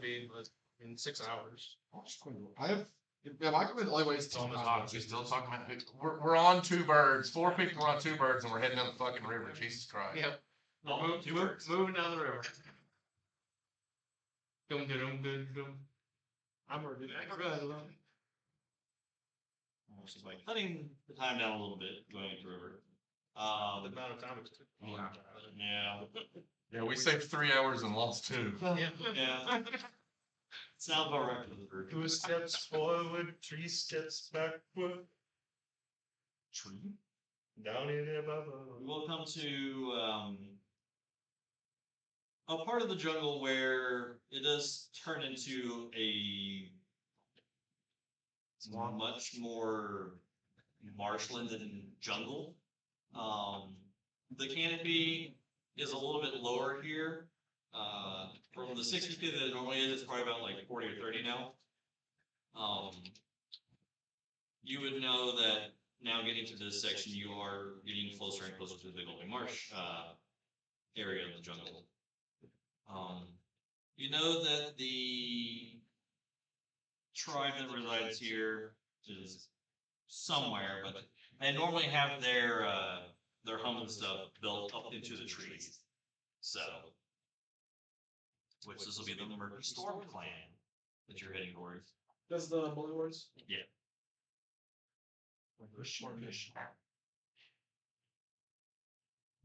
In 6 hours. I have. Yeah, my the only way is to We're still talking about we're on 2 birds. 4 people are on 2 birds, and we're heading down the fucking river. Jesus Christ. Yep. Moving down the river. Dum dum dum dum. I'm already Which is like cutting the time down a little bit going into river. The amount of time it took. Yeah. Yeah, we saved 3 hours and lost 2. Yeah. Sounds about right for the group. 2 steps forward, 3 steps backward. Tree. Down in the We will come to a part of the jungle where it does turn into a much more marshland than jungle. The canopy is a little bit lower here. From the 60 feet that it normally is, it's probably about like 40 or 30 now. You would know that now getting to this section, you are getting closer and closer to the Golden Marsh area of the jungle. You know that the tribe that resides here is somewhere, but they normally have their home and stuff built up into the trees. So, which this will be the Murky Storm clan that you're heading towards. Does the bully words? Yeah.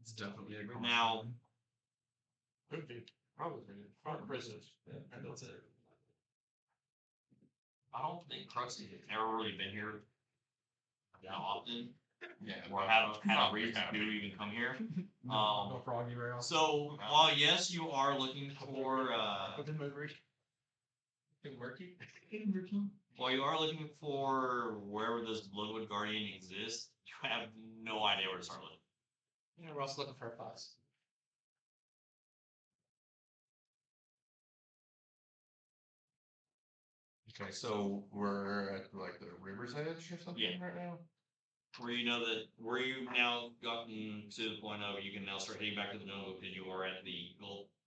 It's definitely a good Now, Could be. Probably. Front prisoners. I don't think Krusty has ever really been here that often, Yeah. or had a reason to even come here. No froggy rail. So while yes, you are looking for Murky? while you are looking for wherever this Bloodwood Guardian exists, you have no idea where to start looking. Yeah, we're also looking for a fox. Okay, so we're at like the river's edge or something Yeah. right now? Where you know that where you've now gotten to the point of you can now start heading back to the jungle because you are at the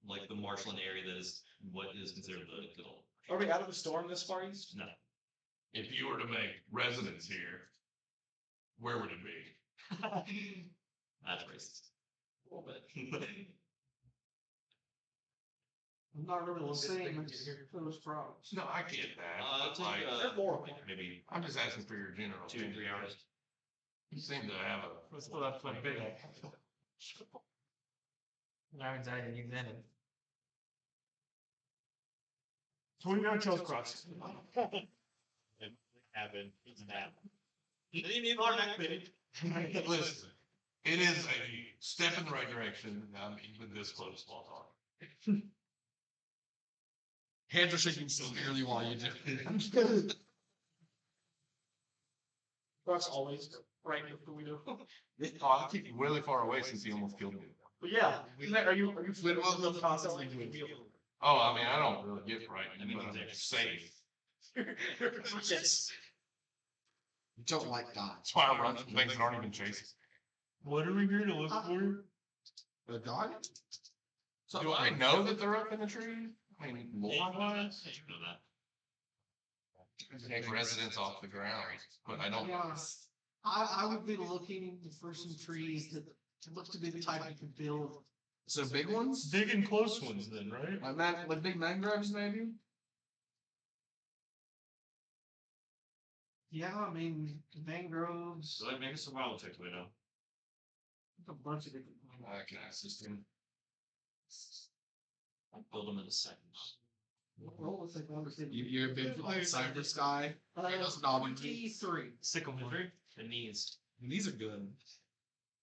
like the marshland area that is what is considered the goal. Are we out of the storm this far east? No. If you were to make residence here, where would it be? That's racist. A little bit. I'm not really the same as those frogs. No, I get that. It's but, like, They're more. like maybe I'm just asking for your general 2 or 3 opinion. hours. You seem to have a. What's the left one big? I didn't use any. So we got Charles Cross. Happen. It's that. Listen, it is a step in the right direction. I'm even this close while talking. Hands are shaking severely while you do it. That's always right next to the window. Oh, I keep you really far away since he almost killed me. But yeah, are you flitting with them constantly? Oh, I mean, I don't really get frightened, but I'm safe. Yes. You don't like dying. That's why I run from things that aren't even chasing. What are we here to look for? The guy? So do I know that they're up in the tree? I mean, lore-wise? You know that. Take residents off the ground, but I don't. Yeah. I would be looking for some trees that look to be the type you could build. So big ones? Big and close ones, then, right? Like big mangroves, maybe? Yeah, I mean, mangroves, So like make a survival check, Widow. a bunch of different. I can assist him. I'll build them in a second. Roll with like You're a big like cypress guy. That's not one. 23. Sycamore. The knees. These are good.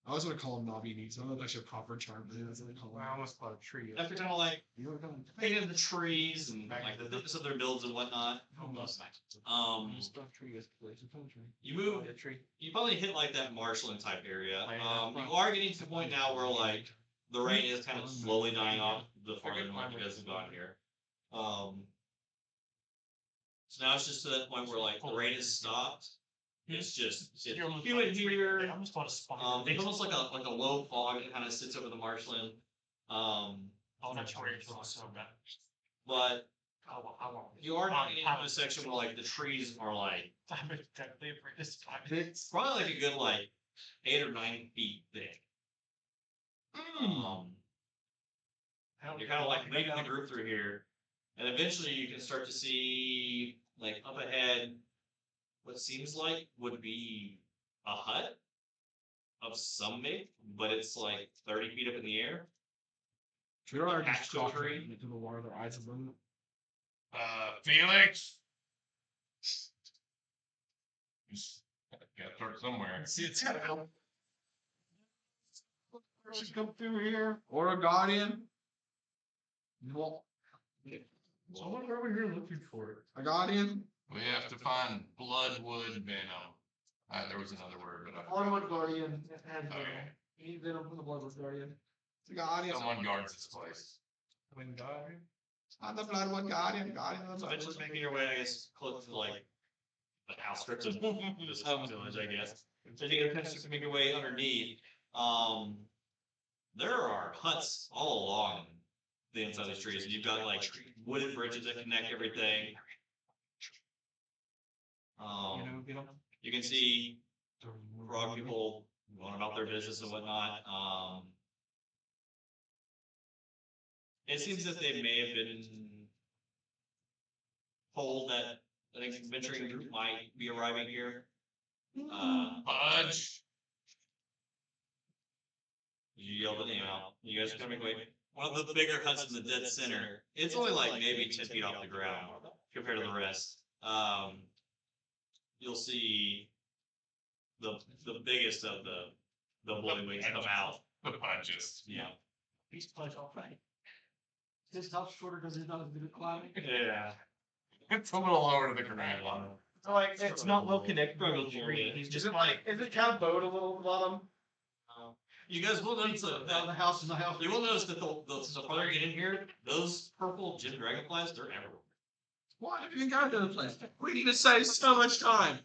I always want to call them knobby knees. I don't know if I should proper charm them. That's what I call them. I almost bought a tree. After kind of like You know what I'm painted the trees and like the thickness of their builds and whatnot. Stone tree is place. You move. A tree. You probably hit like that marshland type area. Like, You are getting to the point now where like the rain is kind of slowly dying off the farther north you guys have gone here. So now it's just to that point where like the rain has stopped. It's just it's humid here. I almost bought a spider. It's almost like a low fog that kind of sits over the marshland. Oh, that's great. So bad. But I want you are getting into a section where like the trees are like It's probably like a good like 8 or 9 feet thick. You're kind of like leading the group through here, and eventually you can start to see like up ahead what seems like would be a hut of some make, but it's like 30 feet up in the air. Should we Attached just to a talk tree. into the water, their eyes are burning? Felix? Gotta start somewhere. see it's gotta help. Should come through here. Or a guardian. Well, So what are we here looking for? a guardian. We have to find bloodwood venom. There was another word, but I Bloodwood Guardian has venom. Okay. You need venom from the Bloodwood Guardian. The guardian. Someone guards this place. When God. I'm the bloodwood guardian. Guardian of the So eventually bloodwood. making your way, I guess, close to like the outskirts of this village, I guess. So you get to make your way underneath. There are huts all along the inside of these trees. You've got like wooden bridges that connect everything. You can see frog people going about their business and whatnot. It seems that they may have been told that an adventuring group might be arriving here. Fudge! You yell the name out. You guys are coming away. One of the bigger huts in the dead center. It's only like maybe 10 feet off the ground compared to the rest. You'll see the biggest of the bloody wings come out. The punches. Yeah. He's punch all right. His top's shorter because he's not as good at climbing. Yeah. It's a little lower to the ground. So like it's not well connected to the tree. He's just like is it kind of bowed a little at the bottom? You guys will notice that The house is a house. you will notice that the farther you get in here, those purple gem dragonflies, they're everywhere. Why have you even got to the place? We need to save so much time.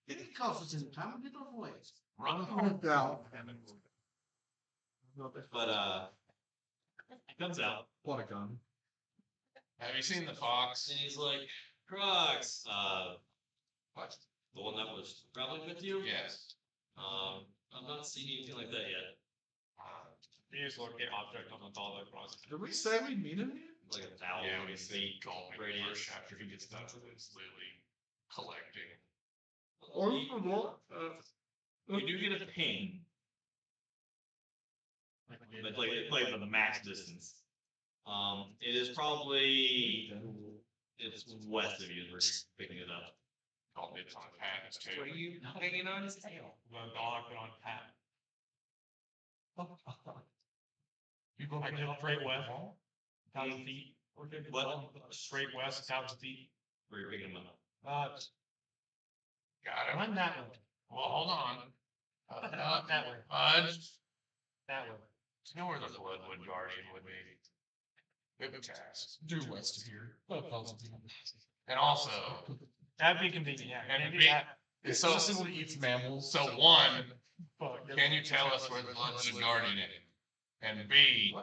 It didn't cost us any time. We did those ways. Run. Yeah. But it comes out. What a gun. Have you seen the fox? And he's like, Qrux, What? the one that was traveling with you? Yes. I'm not seeing anything like that yet. You just look at object on the dollar process. Did we say we meet him? Like a thousand Yeah, we see feet Goldman radius. first after he gets done with his lily collecting. You do get a ping, but like it plays for the max distance. It is probably it's west of you where you're picking it up. Called it on patents too. What are you hanging on his tail? Well, dollar put on pat. People like straight west, 1,000 feet. What? Straight west, 1,000 feet. where you're picking them up. Got it. Run that way. Well, hold on. That way. Fudge. That way. Do you know where the Bloodwood Guardian would be? Good task. Due west of here. And also, That'd be convenient, yeah. and Maybe be, that- It so, specifically eats mammals. so one, but- can you tell us where the Bloodwood Guardian is? And B,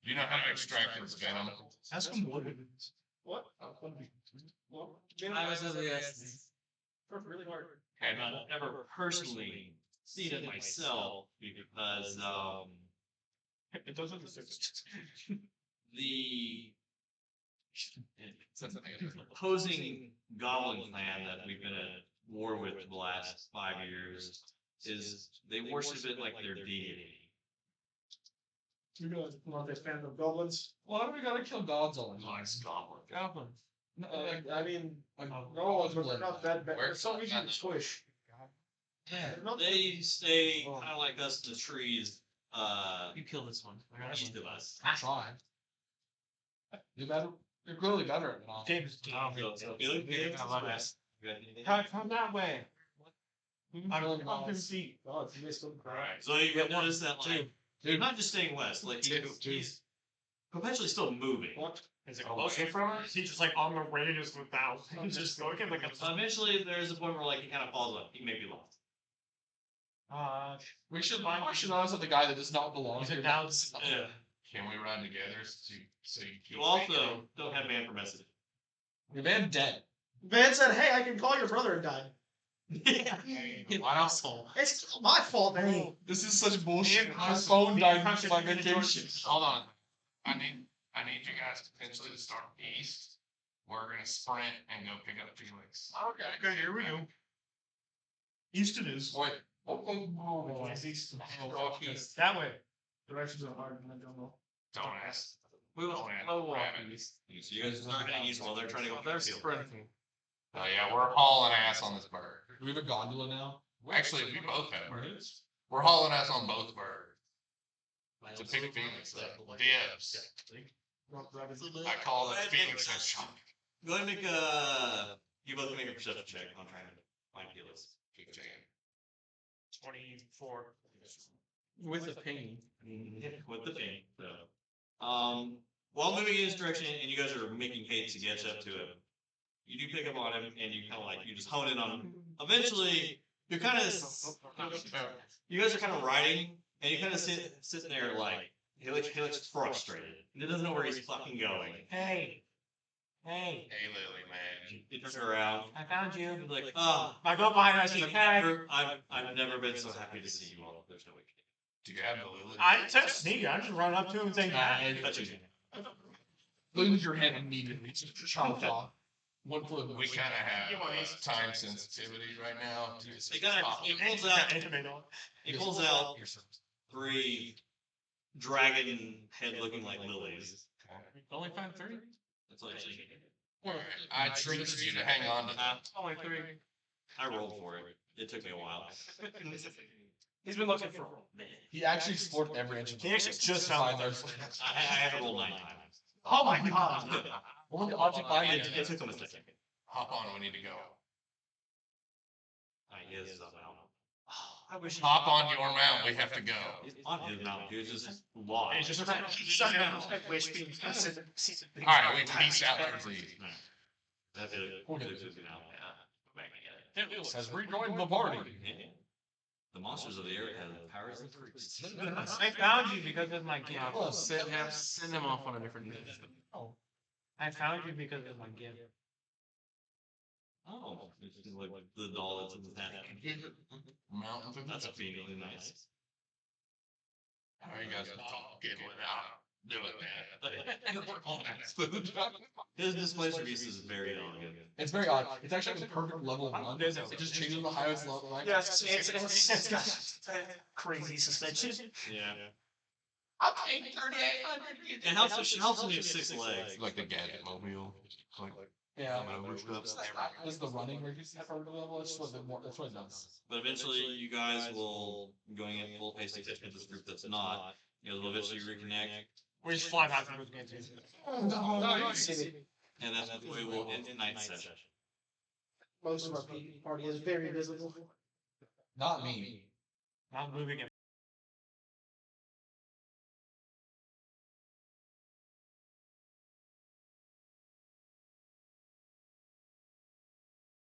do you know how to extract its venom? Ask him what it is. What? I was of the essence. Worked really hard. I've not ever personally seen it myself because It doesn't exist. the opposing goblin clan that we've been at war with for the last 5 years is they worship it like their deity. You guys not a fan of goblins? Why do we gotta kill gods all the time? Nice goblin. Goblin. I mean, Like, goblins, but they're not that bad. Where- They're so easy to squish. yeah. They're not They stay kind of like us in the trees, You kill this one. I got east you. of us. Try. You're better. You're clearly better at it now. James. So, Felix, I love it. you got anything? Come that way. I'm Really on nice. 50. Oh, it's missed them. Right. So you notice that like Dude. not just staying west, like he's perpetually still moving. What? Is it Away from us? He's just like on the radius without. He's just looking like a. Eventually, there's a point where like he kind of falls up. He may be lost. We should honestly the guy that does not belong Is here. it now? Yeah. Can we ride together so you keep You also don't have man for message. Your man dead. Van said, "Hey, I can call your brother," and died. Why don't It's not my fault, man. This is such bullshit. Me and My Carson- phone me died and Carson on my did Jordan. vacation. hold on. I need you guys potentially to start east. We're gonna sprint and go pick up Felix. Okay, here we go. East it is. Wait. That way. Directions are hard, and I don't know. Don't ask. We will Don't ask. slow walk Rabbit. east. So you guys are heading east while they're trying to go. They're field. sprinting. Oh yeah, we're hauling ass on this bird. Do we have a gondola now? Actually, we both have birds. We're hauling ass on both birds. To pick Felix up. Dibs. I call it Felix and shot. Go ahead and make a. You both make a perception check on trying to find Felix. 24. With a ping. With the thing. So, while moving in this direction, and you guys are making haste to get up to him, you do pick up on him, and you kind of like you just hone in on him. Eventually, you're kind of. You guys are kind of riding, and you kind of sitting there like he looks frustrated. He doesn't know where he's fucking going. Hey. Hey, Lily, man. He turns around. I found you. He's like, oh, I go behind us. He's like, hey. I've never been so happy to see you all. There's no way. Do you have the Lily? I took sneak. I just run up to him and say, hey. Touching you. Lose your head immediately. Just chop off. One for the We kind of have time sensitivity right now. They kind of he pulls out 3 dragon head looking like lilies. Only find 3? That's all you need. I trusted you to hang on to that. Only 3. I rolled for it. It took me a while. He's been looking for He actually explored every inch of He actually just found those. I had to roll 9 times. Oh my god. What was the object behind It it? took him a second. Hop on, we need to go. He has his mount. I wish Hop on your mount, we have to go. He's on his mount. He was just lost. It's just I wish we Alright, we peace out towards the east. That's it. Felix is now. It says rejoin the party. The monsters of the area have powers increased. I found you because of my gift. Oh, Send him off on a different mission. I found you because of my gift. Oh, it's just like the doll that's in the hat. Mountain to the That's top. conveniently nice. How are you guys talking without doing that? His display service is very elegant. It's very odd. It's actually at the perfect level of run. It just changes the highest level. Right? Yes, it's got crazy suspension. Yeah. I'm paying 3,800. It helps when you have 6 legs. Like the gadget mobile. Like, Yeah. That's Is the running reduced at perfect level? That's what it does. But eventually, you guys will, going at full pace to catch this group that's not, you know, they'll eventually reconnect. We just fly back from the game. No, you see me. And then we will end tonight's session. Most of our party is very visible. Not me. Not moving it